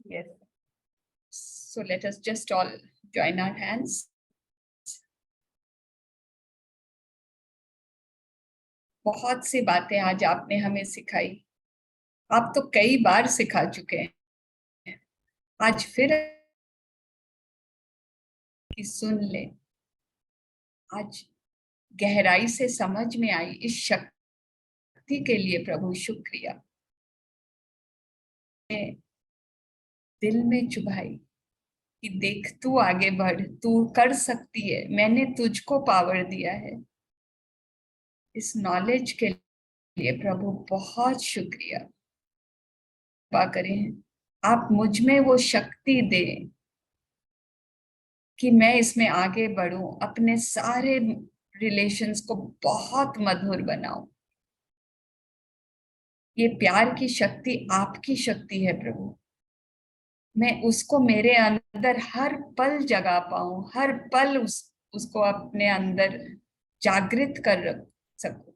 Yes. So let us just all join our hands. बहुत सी बातें आज आपने हमें सिखाई. आप तो कई बार सिखा चुके हैं, आज फिर कि सुन ले. आज गहराई से समझ में आई इस शक्ति के लिए प्रभु शुक्रिया. दिल में चुभाई कि देख तू आगे बढ़, तू कर सकती है, मैंने तुझको पावर दिया है. इस नॉलेज के लिए प्रभु बहुत शुक्रिया. कृपा करें आप मुझ में वो शक्ति दें कि मैं इसमें आगे बढ़ूं, अपने सारे रिलेशंस को बहुत मधुर बनाऊं. ये प्यार की शक्ति आपकी शक्ति है प्रभु. मैं उसको मेरे अंदर हर पल जगा पाऊं, हर पल उसको अपने अंदर जागृत कर रख सकूं.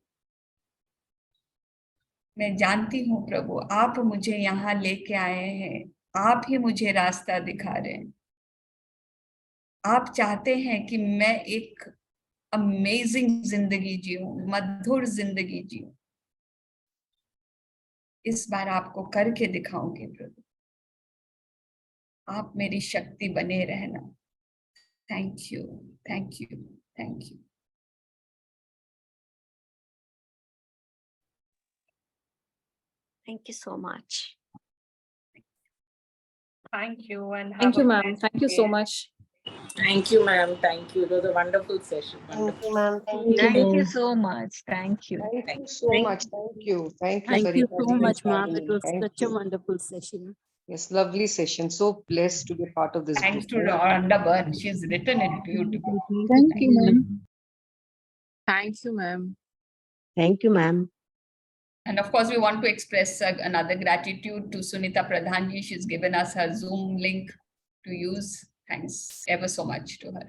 मैं जानती हूँ प्रभु आप मुझे यहाँ लेके आए हैं, आप ही मुझे रास्ता दिखा रहे हैं. आप चाहते हैं कि मैं एक अमेजिंग जिंदगी जीऊं, मधुर जिंदगी जीऊं. इस बार आपको करके दिखाऊंगी प्रभु. आप मेरी शक्ति बने रहना. Thank you, thank you, thank you. Thank you so much. Thank you, and Thank have you, a ma'am. blessed Thank you so day. much. Thank you, ma'am. Thank you. It was a wonderful session. Thank Wonderful. you, ma'am. Thank you. Thank you so much. Thank you. Thank you so much. Thank you. Thank you, Thank you Sarita so ji and much, ma'am. Shalini. It was Thank such a you. wonderful session. Yes, lovely session. So blessed to be part of this Thanks group. to Rhonda Byrne, she's written it beautifully. Thank you, ma'am. Thank you, ma'am. Thank you, ma'am. And of course, we want to express another gratitude to Sunita Pradhanji. She's given us her Zoom link to use. Thanks ever so much to her.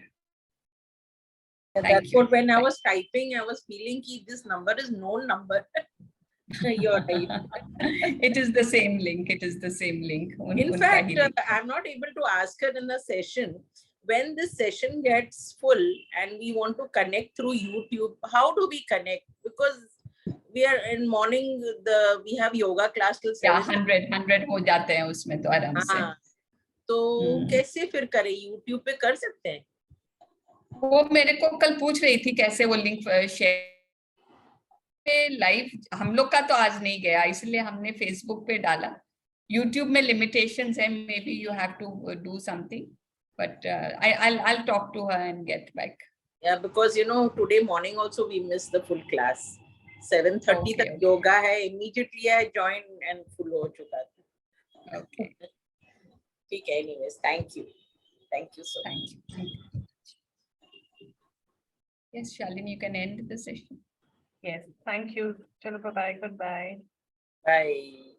Thank That's you. what when I was typing, I was feeling that this number is known number. Your type. It is the same link. It is the same link. In fact, I'm not able to ask her in the session, when this session gets full and we want to connect through YouTube, how do we connect? Because we are in morning, we have yoga class till Yeah, 7. 100 हो जाते हैं उसमें तो आराम से. हाँ, तो कैसे फिर करें? YouTube पे कर सकते हैं? वो मेरे को कल पूछ रही थी कैसे वो लिंक शेयर लाइव. हम लोग का तो आज नहीं गया, इसलिए हमने फेसबुक पे डाला. यूट्यूब में लिमिटेशंस है, maybe you have to do something, but I'll talk to her and get back. Yeah, because today morning also we missed the full class. 7:30 तक योगा है. Immediately I joined and full हो चुका था. Okay. ठीक है. Anyways, thank you so much. Thank you. Yes, Shalini, you can end the session. Yes, thank you. Chalo, bye-bye, goodbye. Bye.